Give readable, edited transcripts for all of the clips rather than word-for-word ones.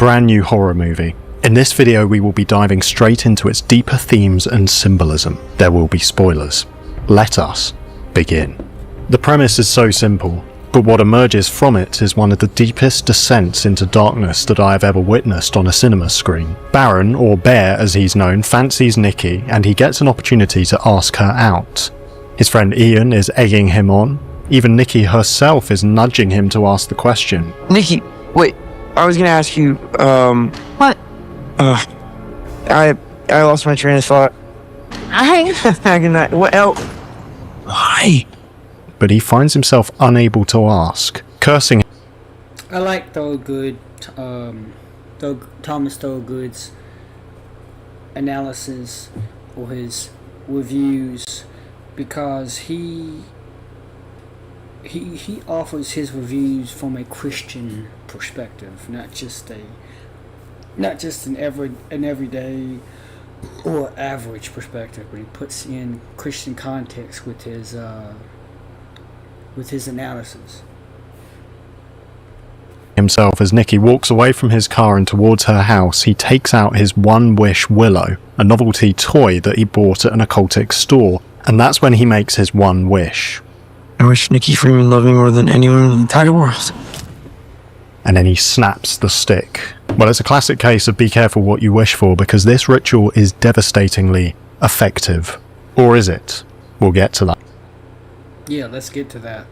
brand new horror movie. In this video we will be diving straight into its deeper themes and symbolism. There will be spoilers. Let us begin. The premise is so simple, but what emerges from it is one of the deepest descents into darkness that I have ever witnessed on a cinema screen. Baron, or Bear as he's known, fancies Nikki and he gets an opportunity to ask her out. His friend Ian is egging him on. Even Nikki herself is nudging him to ask the question. Nikki, wait, I was gonna ask you, What? I lost my train of thought. What else? Why? But he finds himself unable to ask, cursing. I like Thomas Thorogood's analysis or his reviews, because he offers his reviews from a Christian perspective, not just an everyday or average perspective, but he puts in Christian context with his analysis. Himself as Nikki walks away from his car and towards her house, he takes out his One Wish Willow, a novelty toy that he bought at an occultic store, and that's when he makes his one wish. I wish Nikki Freeman loved me more than anyone in the entire world. And then he snaps the stick. Well, it's a classic case of be careful what you wish for, because this ritual is devastatingly effective. Or is it? We'll get to that. Yeah, let's get to that.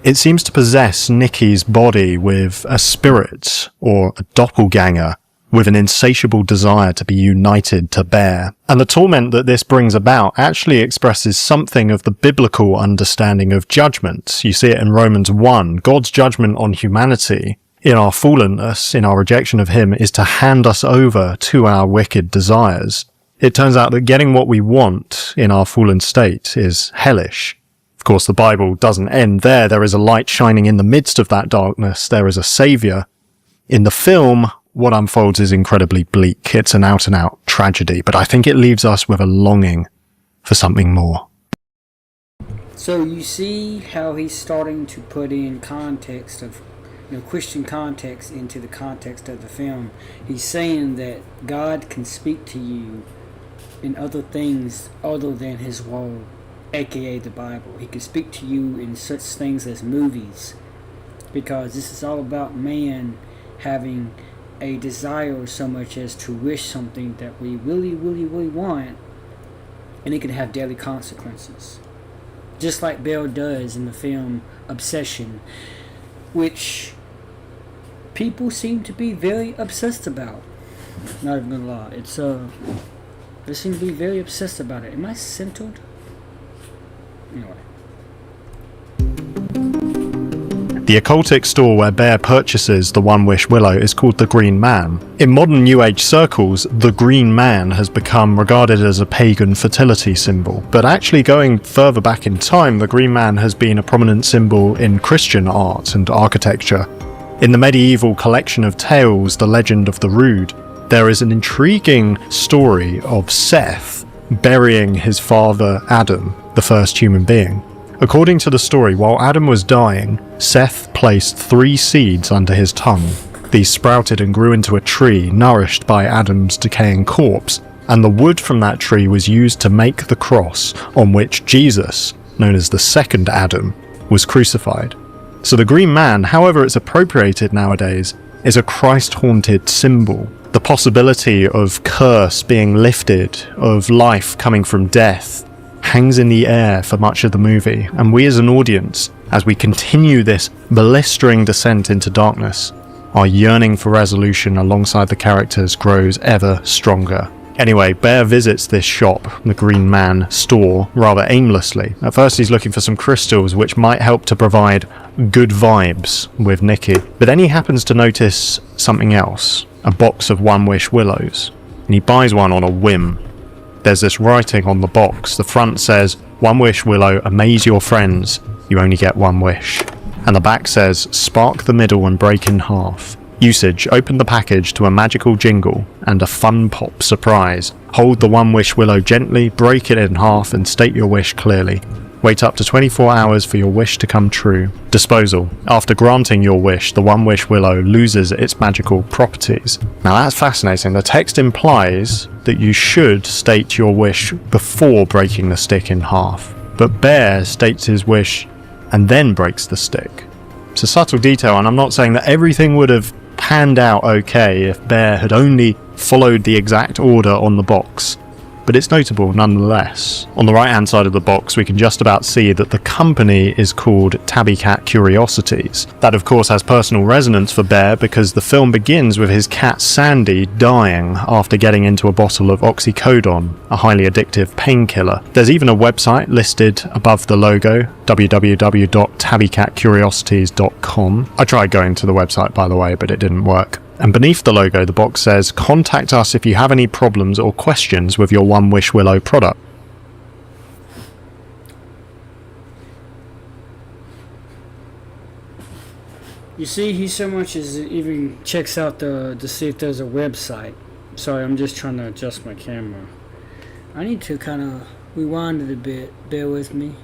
It seems to possess Nikki's body with a spirit, or a doppelganger, with an insatiable desire to be united to Bear. And the torment that this brings about actually expresses something of the biblical understanding of judgment. You see it in Romans 1. God's judgment on humanity, in our fallenness, in our rejection of him, is to hand us over to our wicked desires. It turns out that getting what we want in our fallen state is hellish. Of course, the Bible doesn't end there. There is a light shining in the midst of that darkness. There is a saviour. In the film, what unfolds is incredibly bleak. It's an out-and-out tragedy, but I think it leaves us with a longing for something more. So you see how he's starting to put in context of, Christian context into the context of the film. He's saying that God can speak to you in other things other than his word, aka the Bible. He can speak to you in such things as movies, because this is all about man having a desire so much as to wish something that we really, really, really want, and it can have daily consequences. Just like Belle does in the film Obsession, which people seem to be very obsessed about. Not even gonna lie, they seem to be very obsessed about it. Am I centered? Anyway. The occultic store where Bear purchases the One Wish Willow is called the Green Man. In modern New Age circles, the Green Man has become regarded as a pagan fertility symbol, but actually going further back in time, the Green Man has been a prominent symbol in Christian art and architecture. In the medieval collection of tales, The Legend of the Rood, there is an intriguing story of Seth burying his father Adam, the first human being. According to the story, while Adam was dying, Seth placed 3 seeds under his tongue. These sprouted and grew into a tree nourished by Adam's decaying corpse, and the wood from that tree was used to make the cross on which Jesus, known as the second Adam, was crucified. So the Green Man, however it's appropriated nowadays, is a Christ-haunted symbol. The possibility of curse being lifted, of life coming from death, hangs in the air for much of the movie, and we as an audience, as we continue this blistering descent into darkness, our yearning for resolution alongside the characters grows ever stronger. Anyway, Bear visits this shop, the Green Man store, rather aimlessly. At first he's looking for some crystals which might help to provide good vibes with Nikki, but then he happens to notice something else, a box of One Wish Willows, and he buys one on a whim. There's this writing on the box. The front says, "One Wish Willow, amaze your friends. You only get one wish." And the back says, "Spark the middle and break in half. Usage, open the package to a magical jingle and a fun pop surprise. Hold the One Wish Willow gently, break it in half and state your wish clearly. Wait up to 24 hours for your wish to come true. Disposal. After granting your wish, the One Wish Willow loses its magical properties. Now that's fascinating. The text implies that you should state your wish before breaking the stick in half. But Bear states his wish and then breaks the stick. It's a subtle detail, and I'm not saying that everything would have panned out okay if Bear had only followed the exact order on the box, but it's notable nonetheless. On the right hand side of the box we can just about see that the company is called Tabby Cat Curiosities. That of course has personal resonance for Bear because the film begins with his cat Sandy dying after getting into a bottle of oxycodone, a highly addictive painkiller. There's even a website listed above the logo, www.tabbycatcuriosities.com. I tried going to the website by the way, but it didn't work. And beneath the logo, the box says, "Contact us if you have any problems or questions with your One Wish Willow product." You see, he so much as even checks out to see if there's a website. Sorry, I'm just trying to adjust my camera. I need to kind of rewind it a bit. Bear with me.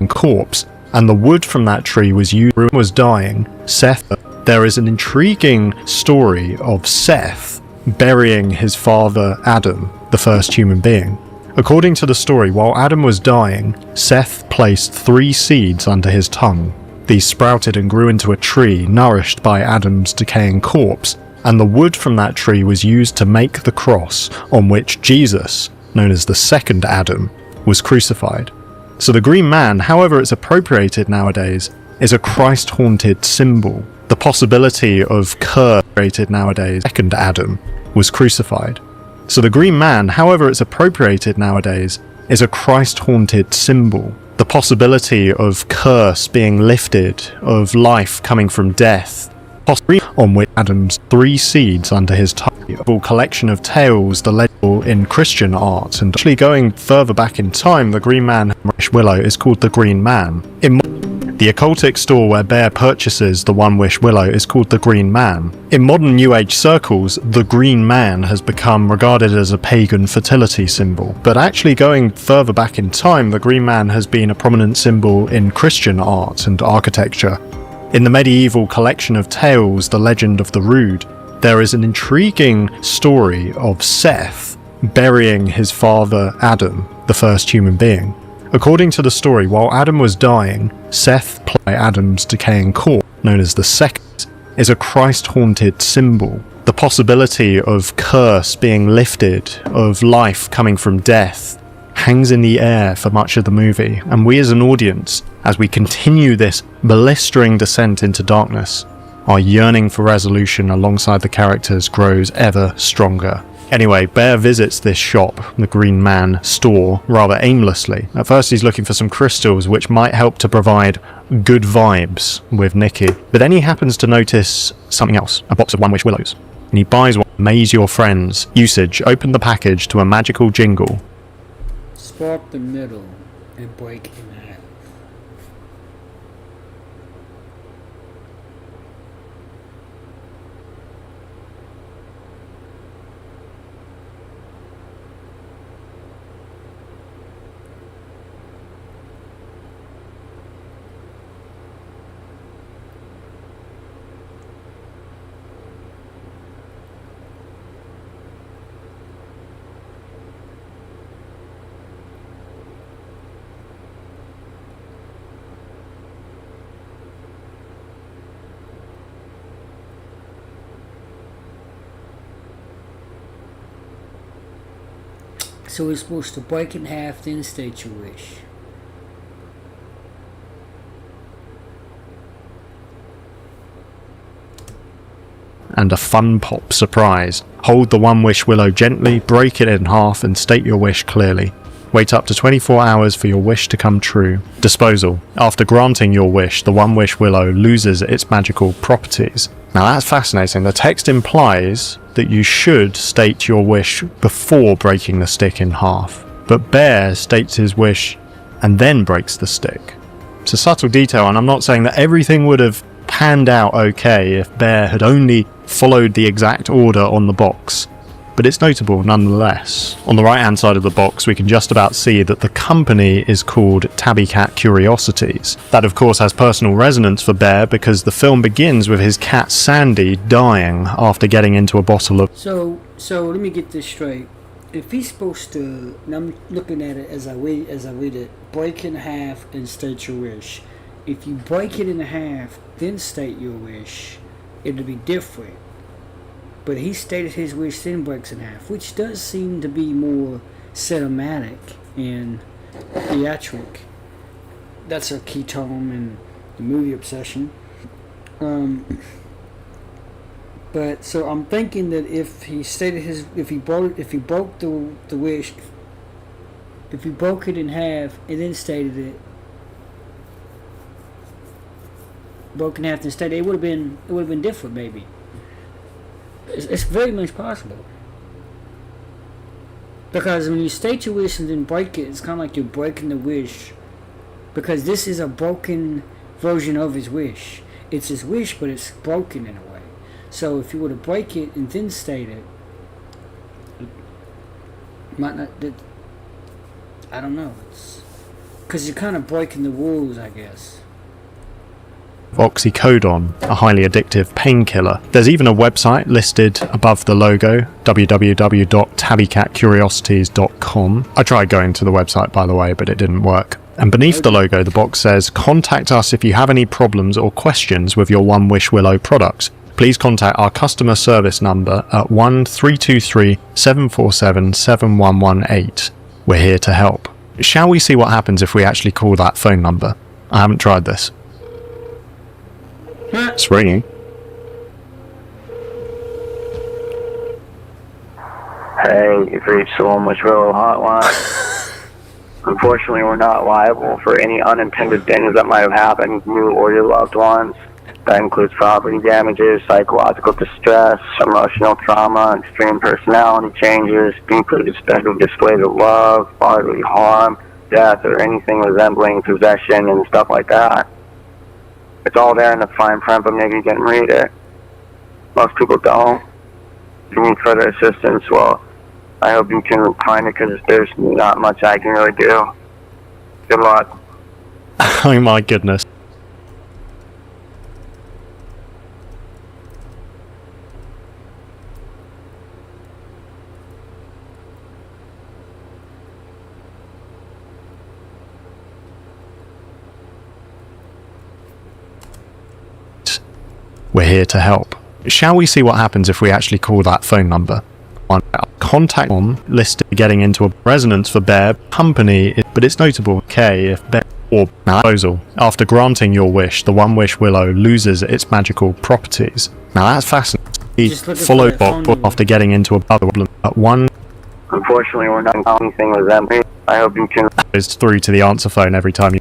Corpse, and the wood from that tree was used when was dying. Seth. There is an intriguing story of Seth burying his father Adam, the first human being. According to the story, while Adam was dying, Seth placed 3 seeds under his tongue. These sprouted and grew into a tree nourished by Adam's decaying corpse, and the wood from that tree was used to make the cross on which Jesus, known as the second Adam, was crucified. So the green man, however it's appropriated nowadays, is a Christ-haunted symbol. The possibility of curse created nowadays, second Adam, was crucified. So the green man, however it's appropriated nowadays, is a Christ-haunted symbol. The possibility of curse being lifted, of life coming from death, possibly on which Adam's 3 seeds under his tongue. A full collection of tales, the legend in Christian art, and actually going further back in time, the Green Man Willow is called the Green Man. The occultic store where Bear purchases the One Wish Willow is called the Green Man. In modern New Age circles, the Green Man has become regarded as a pagan fertility symbol, but actually going further back in time, the Green Man has been a prominent symbol in Christian art and architecture. In the medieval collection of tales, The Legend of the Rood, there is an intriguing story of Seth burying his father Adam, the first human being. According to the story, while Adam was dying, Seth, by Adam's decaying corpse, known as the second, is a Christ-haunted symbol. The possibility of curse being lifted, of life coming from death, hangs in the air for much of the movie, and we as an audience, as we continue this blistering descent into darkness, our yearning for resolution alongside the characters grows ever stronger. Anyway, Bear visits this shop, the Green Man store, rather aimlessly. At first he's looking for some crystals which might help to provide good vibes with Nikki. But then he happens to notice something else, a box of One Wish Willows. And he buys one. Amaze your friends. Usage, open the package to a magical jingle. Spark the middle and break in half. So we're supposed to break in half, then state your wish. And a fun pop surprise. Hold the One Wish Willow gently, break it in half, and state your wish clearly. Wait up to 24 hours for your wish to come true. Disposal. After granting your wish, the One Wish Willow loses its magical properties. Now that's fascinating. The text implies that you should state your wish before breaking the stick in half. But Bear states his wish and then breaks the stick. It's a subtle detail, and I'm not saying that everything would have panned out okay if Bear had only followed the exact order on the box, but it's notable nonetheless. On the right hand side of the box we can just about see that the company is called Tabby Cat Curiosities. That of course has personal resonance for Bear because the film begins with his cat Sandy dying after getting into a bottle of... So let me get this straight. If he's supposed to, and I'm looking at it as I read it, break in half and state your wish. If you break it in half, then state your wish, it'll be different. But he stated his wish, then breaks in half, which does seem to be more cinematic and theatric. That's a key term in the movie Obsession. But so I'm thinking that if he broke the wish, if he broke it in half and then stated it, broken half and stated it would have been different maybe. It's very much possible. Because when you state your wish and then break it, it's kind of like you're breaking the wish. Because this is a broken version of his wish. It's his wish, but it's broken in a way. So if you were to break it and then state it, might not. I don't know. It's because you're kind of breaking the rules, I guess. Oxycodone, a highly addictive painkiller. There's even a website listed above the logo, www.tabbycatcuriosities.com. I tried going to the website, by the way, but it didn't work. And beneath the logo, the box says, contact us if you have any problems or questions with your One Wish Willow products. Please contact our customer service number at 1-323-747-7118. We're here to help. Shall we see what happens if we actually call that phone number? I haven't tried this. It's ringing. Hey, you've reached the One Wish Willow hotline. Unfortunately, we're not liable for any unintended things that might have happened to you or your loved ones. That includes property damages, psychological distress, emotional trauma, extreme personality changes, being put to special displays of love, bodily harm, death, or anything resembling possession and stuff like that. It's all there in the fine print, but maybe you didn't read it. Most people don't. If you need further assistance, well, I hope you can find it because there's not much I can really do. Good luck. Oh my goodness. We're here to help. Shall we see what happens if we actually call that phone number? Contact on listed getting into a resonance for Bear company, but it's notable if Bear or proposal. After granting your wish, the One Wish Willow loses its magical properties. Now that's fascinating. Follow box after getting into a problem at one. Unfortunately, we're not anything resembling. I hope you can. Goes through to the answer phone every time you.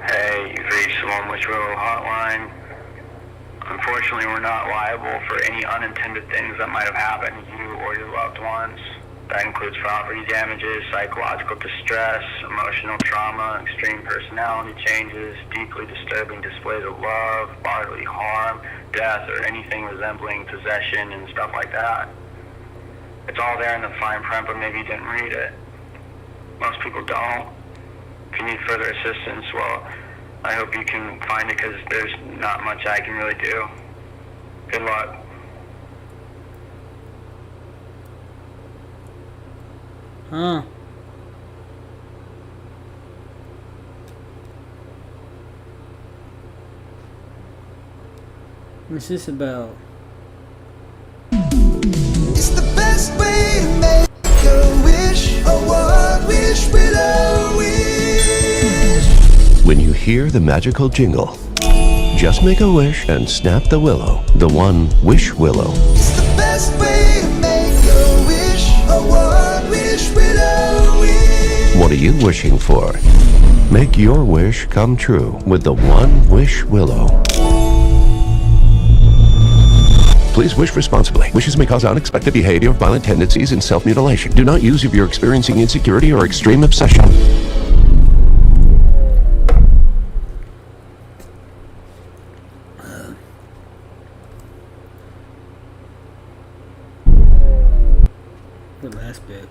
Hey, you've reached the One Wish Willow hotline. Unfortunately, we're not liable for any unintended things that might have happened to you or your loved ones. That includes property damages, psychological distress, emotional trauma, extreme personality changes, deeply disturbing displays of love, bodily harm, death, or anything resembling possession and stuff like that. It's all there in the fine print, but maybe you didn't read it. Most people don't. If you need further assistance, well, I hope you can find it, because there's not much I can really do. Good luck. Huh. What's this about? It's the best way to make a wish, a one-wish willow wish. When you hear the magical jingle, just make a wish and snap the willow, the one wish willow. It's the best way to make a wish, a one-wish willow wish. What are you wishing for? Make your wish come true with the one wish willow. Please wish responsibly. Wishes may cause unexpected behavior, violent tendencies, and self-mutilation. Do not use if you're experiencing insecurity or extreme obsession. The last bit.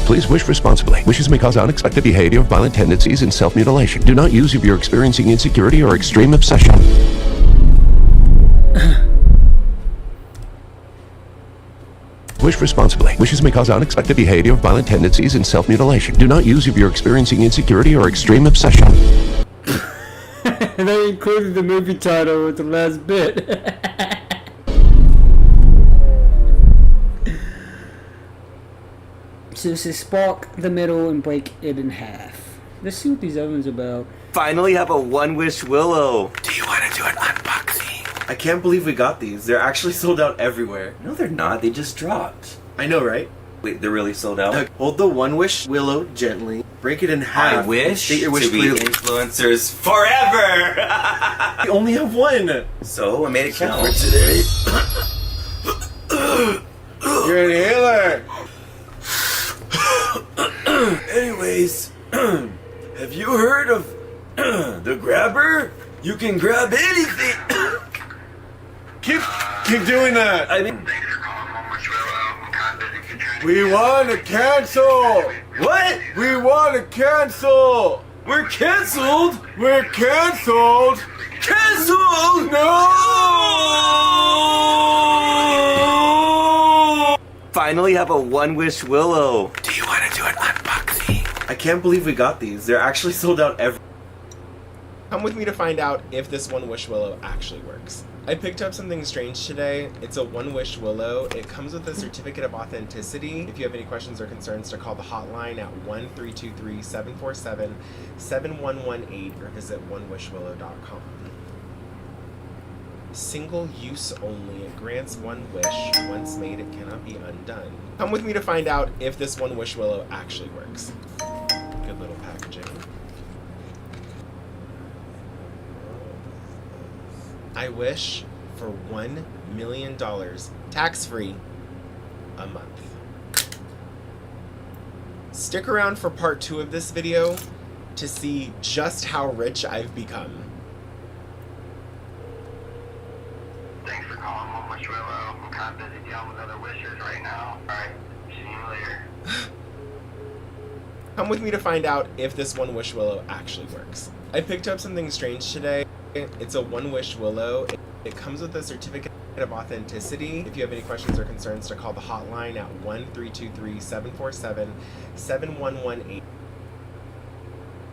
Please wish responsibly. Wishes may cause unexpected behavior, violent tendencies, and self-mutilation. Do not use if you're experiencing insecurity or extreme obsession. Wish responsibly. Wishes may cause unexpected behavior, violent tendencies, and self-mutilation. Do not use if you're experiencing insecurity or extreme obsession. They included the movie title with the last bit. So this is spark the middle and break it in half. Let's see what these other ones about. Finally have a one wish willow. Do you want to do an unboxing? I can't believe we got these. They're actually sold out everywhere. No, they're not. They just dropped. I know, right? Wait, they're really sold out? Hold the one wish willow gently. Break it in half. I wish State your wish to be clearly. influencers forever! You only have one. So, I made it count. For today. Your inhaler. Anyways, have you heard of the grabber? You can grab anything. Keep doing that. I mean, we want to cancel. What? We want to cancel. We're canceled. We're canceled. Canceled. No. Finally have a one wish willow. Do you want to do an unboxing? I can't believe we got these. They're actually sold out everywhere. Come with me to find out if this one wish willow actually works. I picked up something strange today. It's a one wish willow. It comes with a certificate of authenticity. If you have any questions or concerns, to call the hotline at 1-323-747-7118 or visit onewishwillow.com. Single use only. It grants one wish. Once made, it cannot be undone. Come with me to find out if this one wish willow actually works. Good little packaging. I wish for $1 million, tax-free, a month. Stick around for part 2 of this video to see just how rich I've become. Thanks for calling One Wish Willow. I'm kind of busy dealing with other wishes right now. Alright, see you later. Come with me to find out if this one wish willow actually works. I picked up something strange today. It's a one wish willow. It comes with a certificate of authenticity. If you have any questions or concerns, to call the hotline at 1-323-747-7118.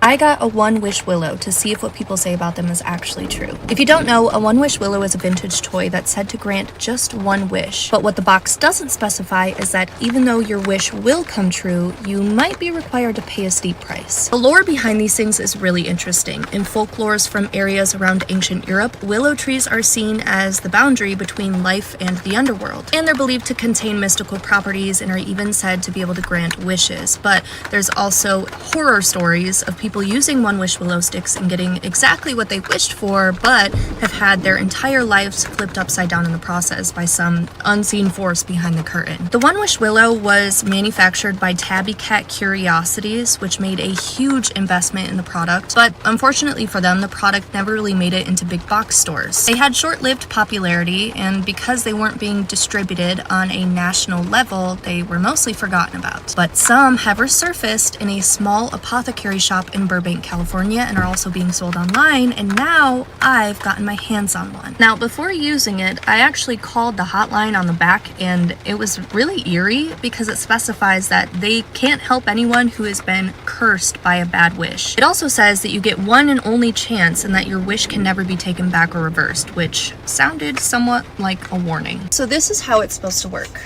I got a One Wish Willow to see if what people say about them is actually true. If you don't know, a One Wish Willow is a vintage toy that's said to grant just one wish. But what the box doesn't specify is that even though your wish will come true, you might be required to pay a steep price. The lore behind these things is really interesting. In folklores from areas around ancient Europe, willow trees are seen as the boundary between life and the underworld. And they're believed to contain mystical properties and are even said to be able to grant wishes. But there's also horror stories of people people using One Wish Willow sticks and getting exactly what they wished for, but have had their entire lives flipped upside down in the process by some unseen force behind the curtain. The One Wish Willow was manufactured by Tabby Cat Curiosities, which made a huge investment in the product, but unfortunately for them, the product never really made it into big box stores. They had short-lived popularity, and because they weren't being distributed on a national level, they were mostly forgotten about. But some have resurfaced in a small apothecary shop in Burbank, California, and are also being sold online, and now I've gotten my hands on one. Now, before using it, I actually called the hotline on the back, and it was really eerie because it specifies that they can't help anyone who has been cursed by a bad wish. It also says that you get one and only chance and that your wish can never be taken back or reversed, which sounded somewhat like a warning. So this is how it's supposed to work.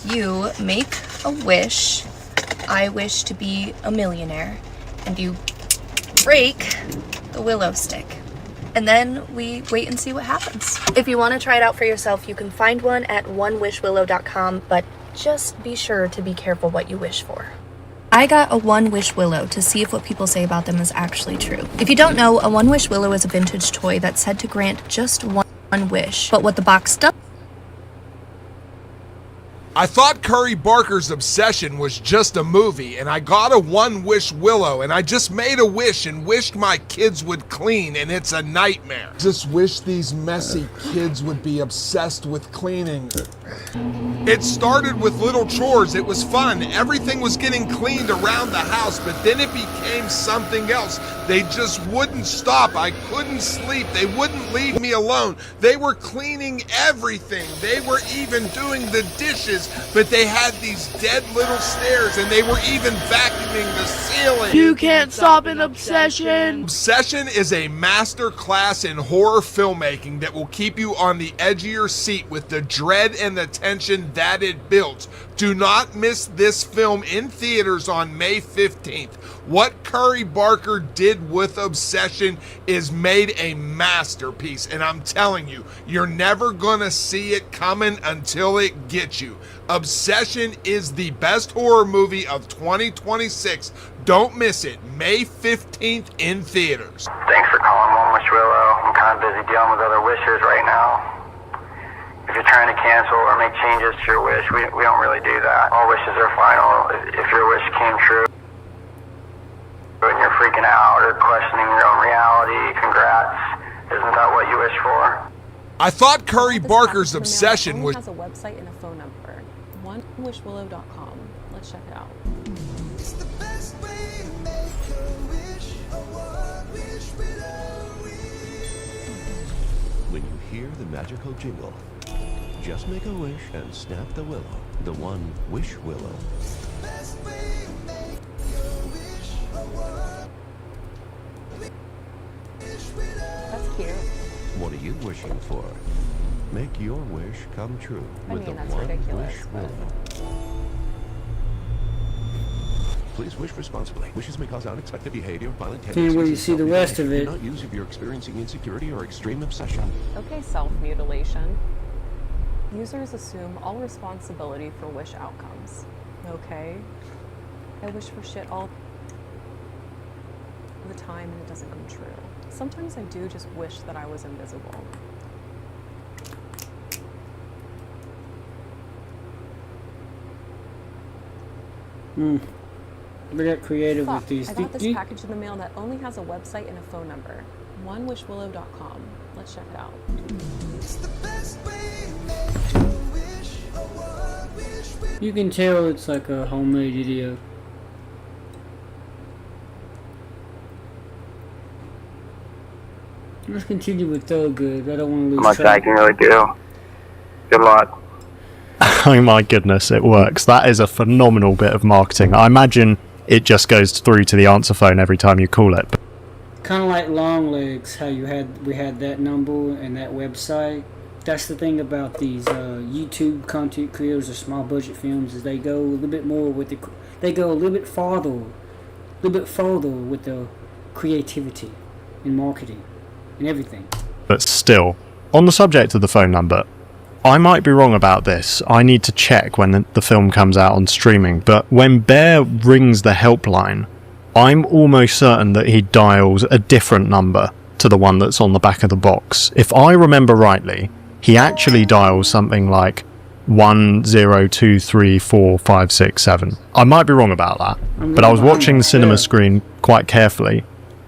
You make a wish. I wish to be a millionaire, and you break the willow stick. And then we wait and see what happens. If you want to try it out for yourself, you can find one at onewishwillow.com, but just be sure to be careful what you wish for. I got a One Wish Willow to see if what people say about them is actually true. If you don't know, a One Wish Willow is a vintage toy that's said to grant just one wish, but what the box does. I thought Curry Barker's Obsession was just a movie, and I got a One Wish Willow, and I just made a wish and wished my kids would clean, and it's a nightmare. Just wish these messy kids would be obsessed with cleaning. It started with little chores. It was fun. Everything was getting cleaned around the house, but then it became something else. They just wouldn't stop. I couldn't sleep. They wouldn't leave me alone. They were cleaning everything. They were even doing the dishes, but they had these dead little stairs, and they were even vacuuming the ceiling. You can't stop an obsession. Obsession is a master class in horror filmmaking that will keep you on the edge of your seat with the dread and the tension that it builds. Do not miss this film in theaters on May 15th. What Curry Barker did with Obsession is made a masterpiece, and I'm telling you, you're never gonna see it coming until it gets you. Obsession is the best horror movie of 2026. Don't miss it. May 15th in theaters. Thanks for calling One Wish Willow. I'm kind of busy dealing with other wishers right now. If you're trying to cancel or make changes to your wish, we don't really do that. All wishes are final. If your wish came true and you're freaking out or questioning your own reality, congrats. Isn't that what you wish for? I thought Curry Barker's Obsession was... has a website and a phone number. onewishwillow.com. Let's check it out. It's the best way to make a wish. A one wish willow When you hear the magical jingle, just make a wish and snap the willow. The One Wish Willow. best way to make a wish. A one wish willow. That's cute. What are you wishing for? Make your wish come true I with mean, the that's One ridiculous, Wish but- Willow. Please wish responsibly. Wishes may cause unexpected behavior, violent tendencies. wait, you and see the rest of self-mutilation. it. Do not use if you're experiencing insecurity or extreme obsession. Okay, self-mutilation. Users assume all responsibility for wish outcomes. Okay? I wish for shit all the time and it doesn't come true. Sometimes I do just wish that I was invisible. We got creative Fuck, with these. I got this package in the mail that only has a website and a phone number. onewishwillow.com. Let's check it out. It's the best way to make a wish. A one wish willow. You can tell it's like a homemade video. Let's continue with Thuggood. I don't want to lose Much I track. can really do. Good luck. Oh my goodness, it works. That is a phenomenal bit of marketing. I imagine it just goes through to the answer phone every time you call it. Kind of like Long Legs, how we had that number and that website. That's the thing about these YouTube content creators or small budget films is they go a little bit more with they go a little bit farther with the creativity and marketing and everything. But still, on the subject of the phone number, I might be wrong about this. I need to check when the film comes out on streaming. But when Bear rings the helpline, I'm almost certain that he dials a different number to the one that's on the back of the box. If I remember rightly, he actually dials something like 10234567. I might be wrong about that, but I was watching the cinema screen quite carefully,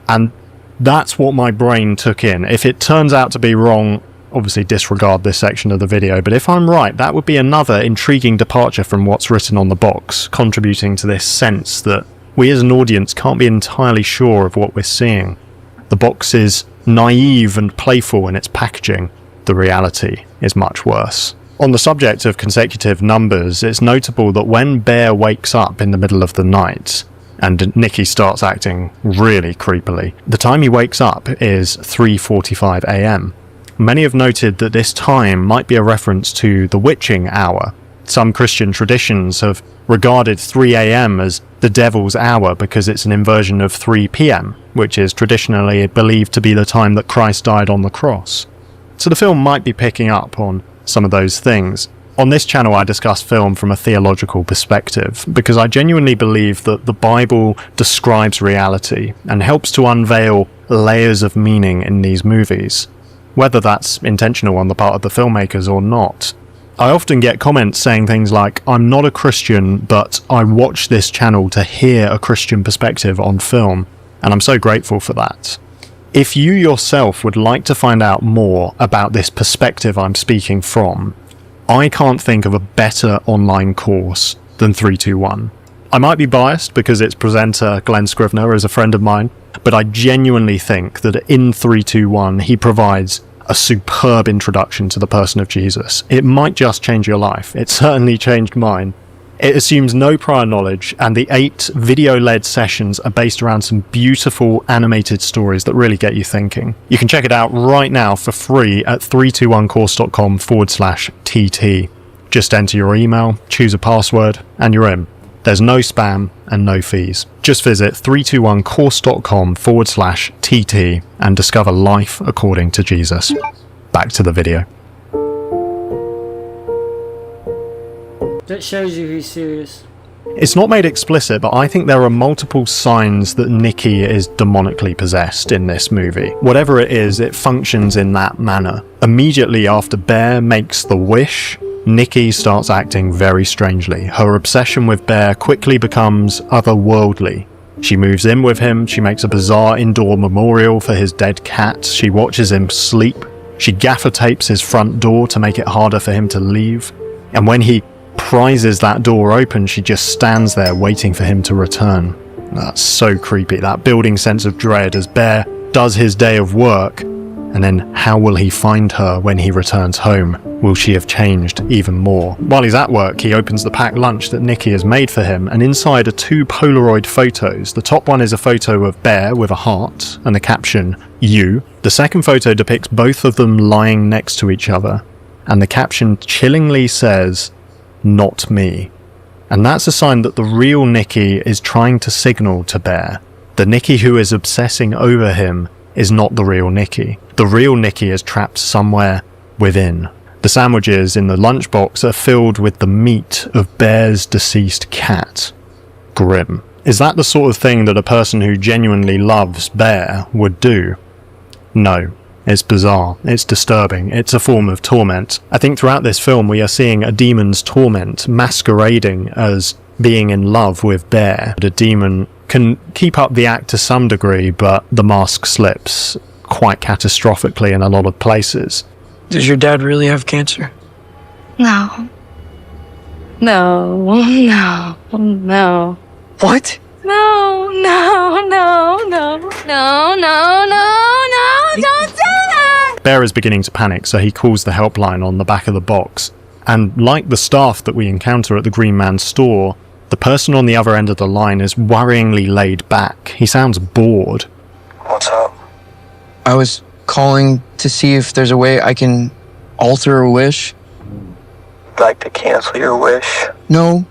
and that's what my brain took in. If it turns out to be wrong, obviously disregard this section of the video, but if I'm right, that would be another intriguing departure from what's written on the box, contributing to this sense that we as an audience can't be entirely sure of what we're seeing. The box is naive and playful in its packaging. The reality is much worse. On the subject of consecutive numbers, it's notable that when Bear wakes up in the middle of the night, and Nicky starts acting really creepily, the time he wakes up is 3:45 a.m. Many have noted that this time might be a reference to the witching hour. Some Christian traditions have regarded 3 a.m. as the devil's hour because it's an inversion of 3 p.m., which is traditionally believed to be the time that Christ died on the cross. So the film might be picking up on some of those things. On this channel I discuss film from a theological perspective because I genuinely believe that the Bible describes reality and helps to unveil layers of meaning in these movies, whether that's intentional on the part of the filmmakers or not. I often get comments saying things like, I'm not a Christian, but I watch this channel to hear a Christian perspective on film, and I'm so grateful for that. If you yourself would like to find out more about this perspective I'm speaking from, I can't think of a better online course than 321. I might be biased because its presenter, Glenn Scrivener, is a friend of mine, but I genuinely think that in 321 he provides a superb introduction to the person of Jesus. It might just change your life. It certainly changed mine. It assumes no prior knowledge, and the 8 video-led sessions are based around some beautiful animated stories that really get you thinking. You can check it out right now for free at 321course.com/TT. Just enter your email, choose a password, and you're in. There's no spam and no fees. Just visit 321course.com/TT and discover life according to Jesus. Back to the video. That shows you he's serious. It's not made explicit, but I think there are multiple signs that Nicky is demonically possessed in this movie. Whatever it is, it functions in that manner. Immediately after Bear makes the wish, Nicky starts acting very strangely. Her obsession with Bear quickly becomes otherworldly. She moves in with him, she makes a bizarre indoor memorial for his dead cat, she watches him sleep, she gaffer tapes his front door to make it harder for him to leave, and when he prizes that door open, she just stands there waiting for him to return. That's so creepy, that building sense of dread as Bear does his day of work, and then how will he find her when he returns home? Will she have changed even more? While he's at work, he opens the packed lunch that Nicky has made for him, and inside are 2 Polaroid photos. The top one is a photo of Bear with a heart and the caption, "You." The second photo depicts both of them lying next to each other, and the caption chillingly says, "Not me." And that's a sign that the real Nicky is trying to signal to Bear. The Nicky who is obsessing over him is not the real Nicky. The real Nicky is trapped somewhere within. The sandwiches in the lunchbox are filled with the meat of Bear's deceased cat. Grim. Is that the sort of thing that a person who genuinely loves Bear would do? No. It's bizarre, it's disturbing, it's a form of torment. I think throughout this film we are seeing a demon's torment masquerading as being in love with Bear. The demon can keep up the act to some degree, but the mask slips quite catastrophically in a lot of places. Does your dad really have cancer? No. No. No. No. What? No. No. No. No. No. No. No. Don't do that! Bear is beginning to panic, so he calls the helpline on the back of the box. And like the staff that we encounter at the Green Man's store, the person on the other end of the line is worryingly laid back. He sounds bored. What's up? I was calling to see if there's a way I can alter a wish. Like to cancel your wish? No.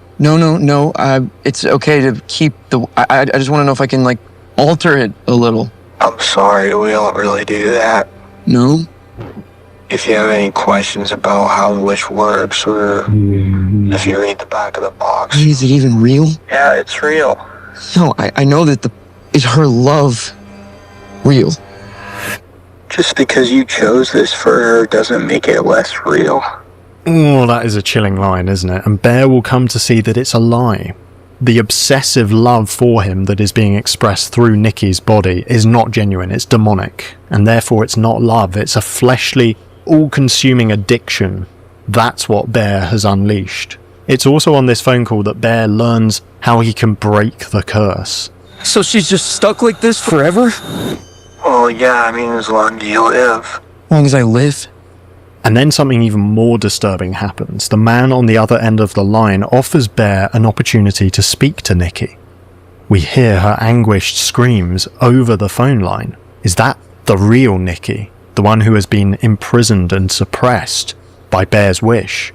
It's okay to keep the... I just want to know if I can, like, alter it a little. I'm sorry, we don't really do that. No? If you have any questions about how the wish works, or if you read the back of the box. Is it even real? Yeah, it's real. No, I know that the Is her love real? Just because you chose this for her doesn't make it less real. Oh, that is a chilling line, isn't it? And Bear will come to see that it's a lie. The obsessive love for him that is being expressed through Nikki's body is not genuine, it's demonic. And therefore it's not love, it's a fleshly, all-consuming addiction. That's what Bear has unleashed. It's also on this phone call that Bear learns how he can break the curse. So she's just stuck like this forever? Well, yeah, I mean, as long as you live. As long as I live? And then something even more disturbing happens. The man on the other end of the line offers Bear an opportunity to speak to Nikki. We hear her anguished screams over the phone line. Is that the real Nikki? The one who has been imprisoned and suppressed by Bear's wish?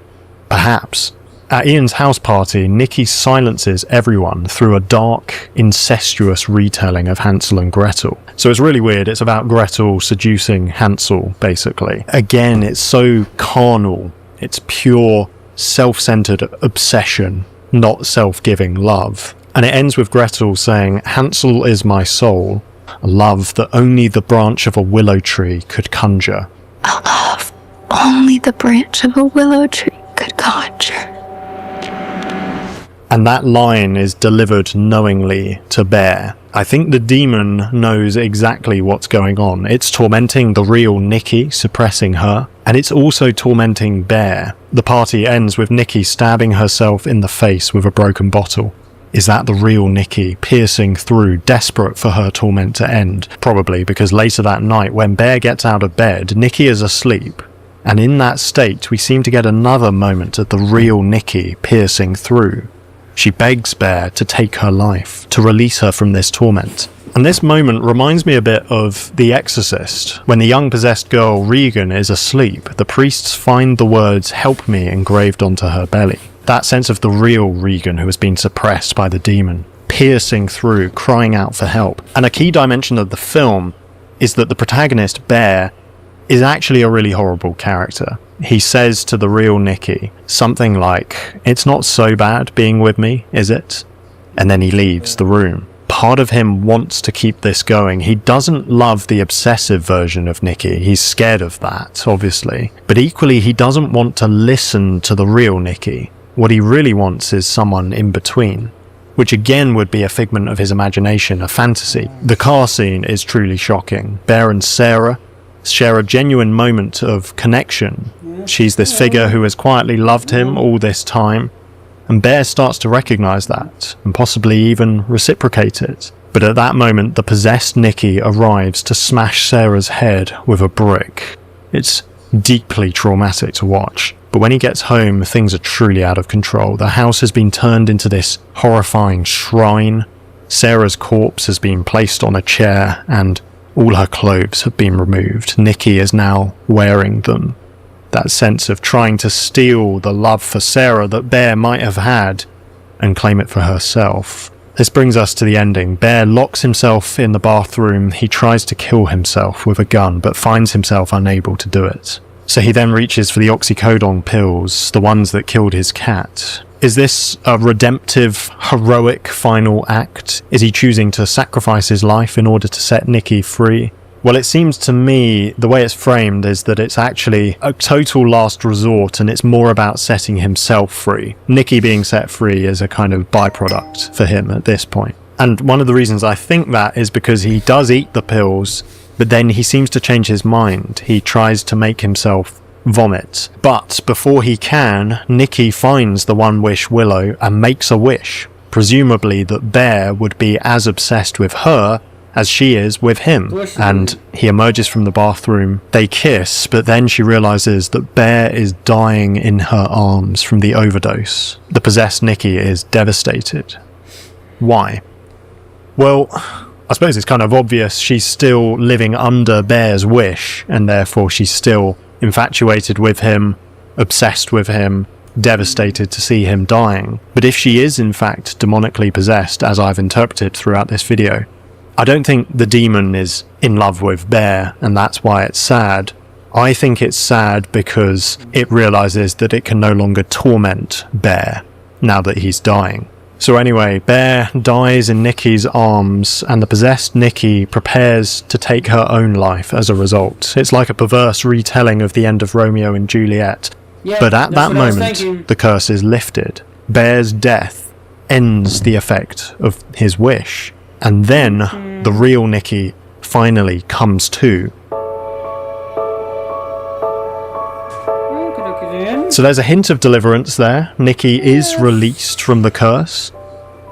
Perhaps. At Ian's house party, Nikki silences everyone through a dark, incestuous retelling of Hansel and Gretel. So it's really weird. It's about Gretel seducing Hansel, basically. Again, it's so carnal. It's pure, self-centered obsession, not self-giving love. And it ends with Gretel saying, "Hansel is my soul, a love that only the branch of a willow tree could conjure." A love only the branch of a willow tree could conjure. And that line is delivered knowingly to Bear. I think the demon knows exactly what's going on. It's tormenting the real Nikki, suppressing her, and it's also tormenting Bear. The party ends with Nikki stabbing herself in the face with a broken bottle. Is that the real Nikki, piercing through, desperate for her torment to end? Probably, because later that night, when Bear gets out of bed, Nikki is asleep. And in that state, we seem to get another moment of the real Nikki piercing through. She begs Bear to take her life, to release her from this torment. And this moment reminds me a bit of The Exorcist. When the young possessed girl Regan is asleep, the priests find the words "help me" engraved onto her belly. That sense of the real Regan who has been suppressed by the demon, piercing through, crying out for help. And a key dimension of the film is that the protagonist, Bear, is actually a really horrible character. He says to the real Nikki something like, "It's not so bad being with me, is it?" And then he leaves the room. Part of him wants to keep this going. He doesn't love the obsessive version of Nikki. He's scared of that, obviously. But equally, he doesn't want to listen to the real Nikki. What he really wants is someone in between, which again would be a figment of his imagination, a fantasy. The car scene is truly shocking. Bear and Sarah share a genuine moment of connection. She's this figure who has quietly loved him all this time, and Bear starts to recognise that, and possibly even reciprocate it. But at that moment, the possessed Nikki arrives to smash Sarah's head with a brick. It's deeply traumatic to watch. But when he gets home, things are truly out of control. The house has been turned into this horrifying shrine. Sarah's corpse has been placed on a chair, and all her clothes have been removed. Nikki is now wearing them. That sense of trying to steal the love for Sarah that Bear might have had and claim it for herself. This brings us to the ending. Bear locks himself in the bathroom. He tries to kill himself with a gun, but finds himself unable to do it. So he then reaches for the oxycodone pills, the ones that killed his cat. Is this a redemptive, heroic final act? Is he choosing to sacrifice his life in order to set Nikki free? Well, it seems to me, the way it's framed is that it's actually a total last resort, and it's more about setting himself free. Nikki being set free is a kind of byproduct for him at this point. And one of the reasons I think that is because he does eat the pills, but then he seems to change his mind. He tries to make himself vomit. But before he can, Nikki finds the One Wish Willow and makes a wish, presumably that Bear would be as obsessed with her as she is with him. And he emerges from the bathroom. They kiss, but then she realizes that Bear is dying in her arms from the overdose. The possessed Nikki is devastated. Why? Well, I suppose it's kind of obvious. She's still living under Bear's wish, and therefore she's still infatuated with him, obsessed with him, devastated to see him dying. But if she is in fact demonically possessed, as I've interpreted throughout this video, I don't think the demon is in love with Bear, and that's why it's sad. I think it's sad because it realizes that it can no longer torment Bear now that he's dying. So anyway, Bear dies in Nikki's arms, and the possessed Nikki prepares to take her own life as a result. It's like a perverse retelling of the end of Romeo and Juliet. Yeah, But at that that's what I was moment, thinking. the curse is lifted. Bear's death ends the effect of his wish, and then the real Nikki finally comes to. So there's a hint of deliverance there. Nikki is released from the curse,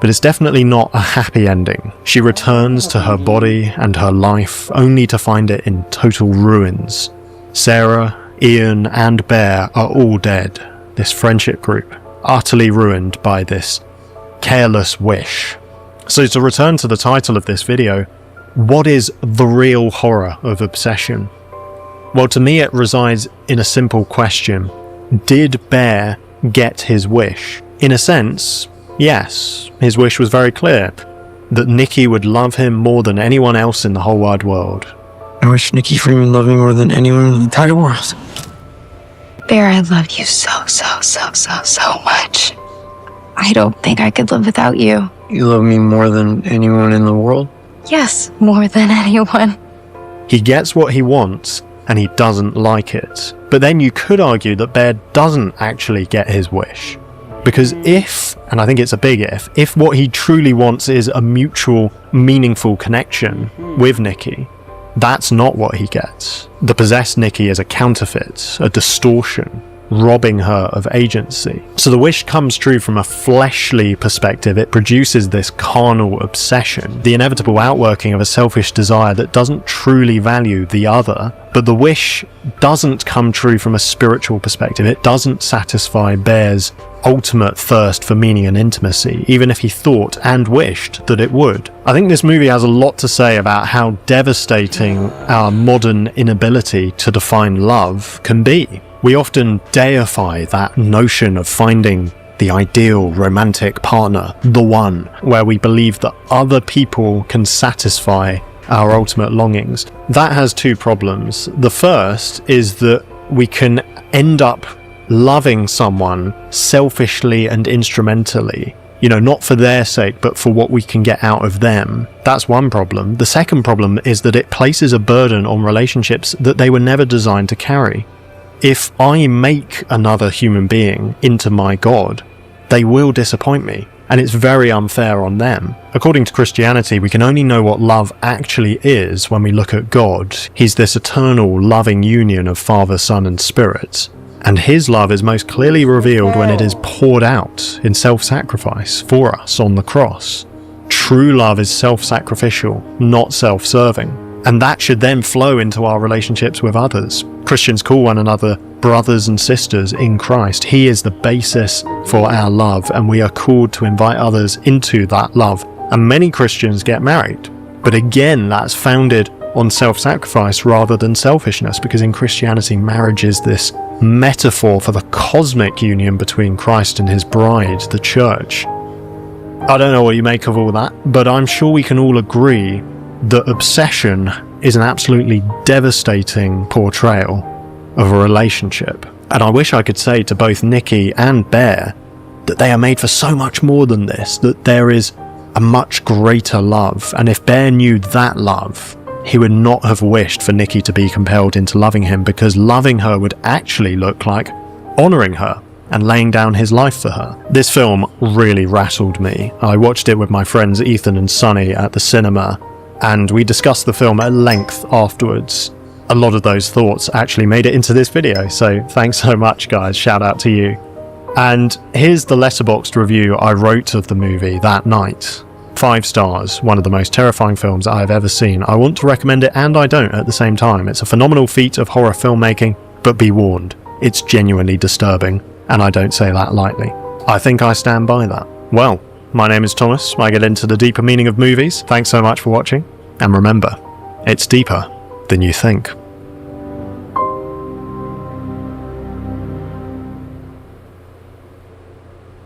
but it's definitely not a happy ending. She returns to her body and her life, only to find it in total ruins. Sarah, Ian, and Bear are all dead. This friendship group, utterly ruined by this careless wish. So to return to the title of this video, what is the real horror of obsession? Well, to me it resides in a simple question. Did Bear get his wish? In a sense, yes. His wish was very clear, that Nikki would love him more than anyone else in the whole wide world. I wish Nikki Freeman loved me more than anyone in the entire world. Bear, I love you so much. I don't think I could live without you. You love me more than anyone in the world? Yes, more than anyone. He gets what he wants, and he doesn't like it. But then you could argue that Bear doesn't actually get his wish. Because if, and I think it's a big if what he truly wants is a mutual, meaningful connection with Nikki, that's not what he gets. The possessed Nikki is a counterfeit, a distortion, robbing her of agency. So the wish comes true from a fleshly perspective. It produces this carnal obsession, the inevitable outworking of a selfish desire that doesn't truly value the other. But the wish doesn't come true from a spiritual perspective. It doesn't satisfy Bear's ultimate thirst for meaning and intimacy, even if he thought and wished that it would. I think this movie has a lot to say about how devastating our modern inability to define love can be. We often deify that notion of finding the ideal romantic partner, the one, where we believe that other people can satisfy our ultimate longings. That has two problems. The first is that we can end up loving someone selfishly and instrumentally, not for their sake, but for what we can get out of them. That's one problem. The second problem is that it places a burden on relationships that they were never designed to carry. If I make another human being into my God, they will disappoint me, and it's very unfair on them. According to Christianity, we can only know what love actually is when we look at God. He's this eternal, loving union of Father, Son, and Spirit. And his love is most clearly revealed when it is poured out in self-sacrifice for us on the cross. True love is self-sacrificial, not self-serving. And that should then flow into our relationships with others. Christians call one another brothers and sisters in Christ. He is the basis for our love, and we are called to invite others into that love. And many Christians get married. But again, that's founded on self-sacrifice rather than selfishness, because in Christianity, marriage is this metaphor for the cosmic union between Christ and his bride, the church. I don't know what you make of all that, but I'm sure we can all agree that obsession is an absolutely devastating portrayal of a relationship. And I wish I could say to both Nikki and Bear that they are made for so much more than this, that there is a much greater love. And if Bear knew that love, he would not have wished for Nikki to be compelled into loving him, because loving her would actually look like honouring her and laying down his life for her. This film really rattled me. I watched it with my friends Ethan and Sonny at the cinema, and we discussed the film at length afterwards. A lot of those thoughts actually made it into this video, so thanks so much guys, shout out to you. And here's the Letterboxd review I wrote of the movie that night. 5 stars, one of the most terrifying films I've ever seen. I want to recommend it and I don't at the same time. It's a phenomenal feat of horror filmmaking, but be warned, it's genuinely disturbing, and I don't say that lightly. I think I stand by that. Well, my name is Thomas, I get into the deeper meaning of movies. Thanks so much for watching, and remember, it's deeper than you think.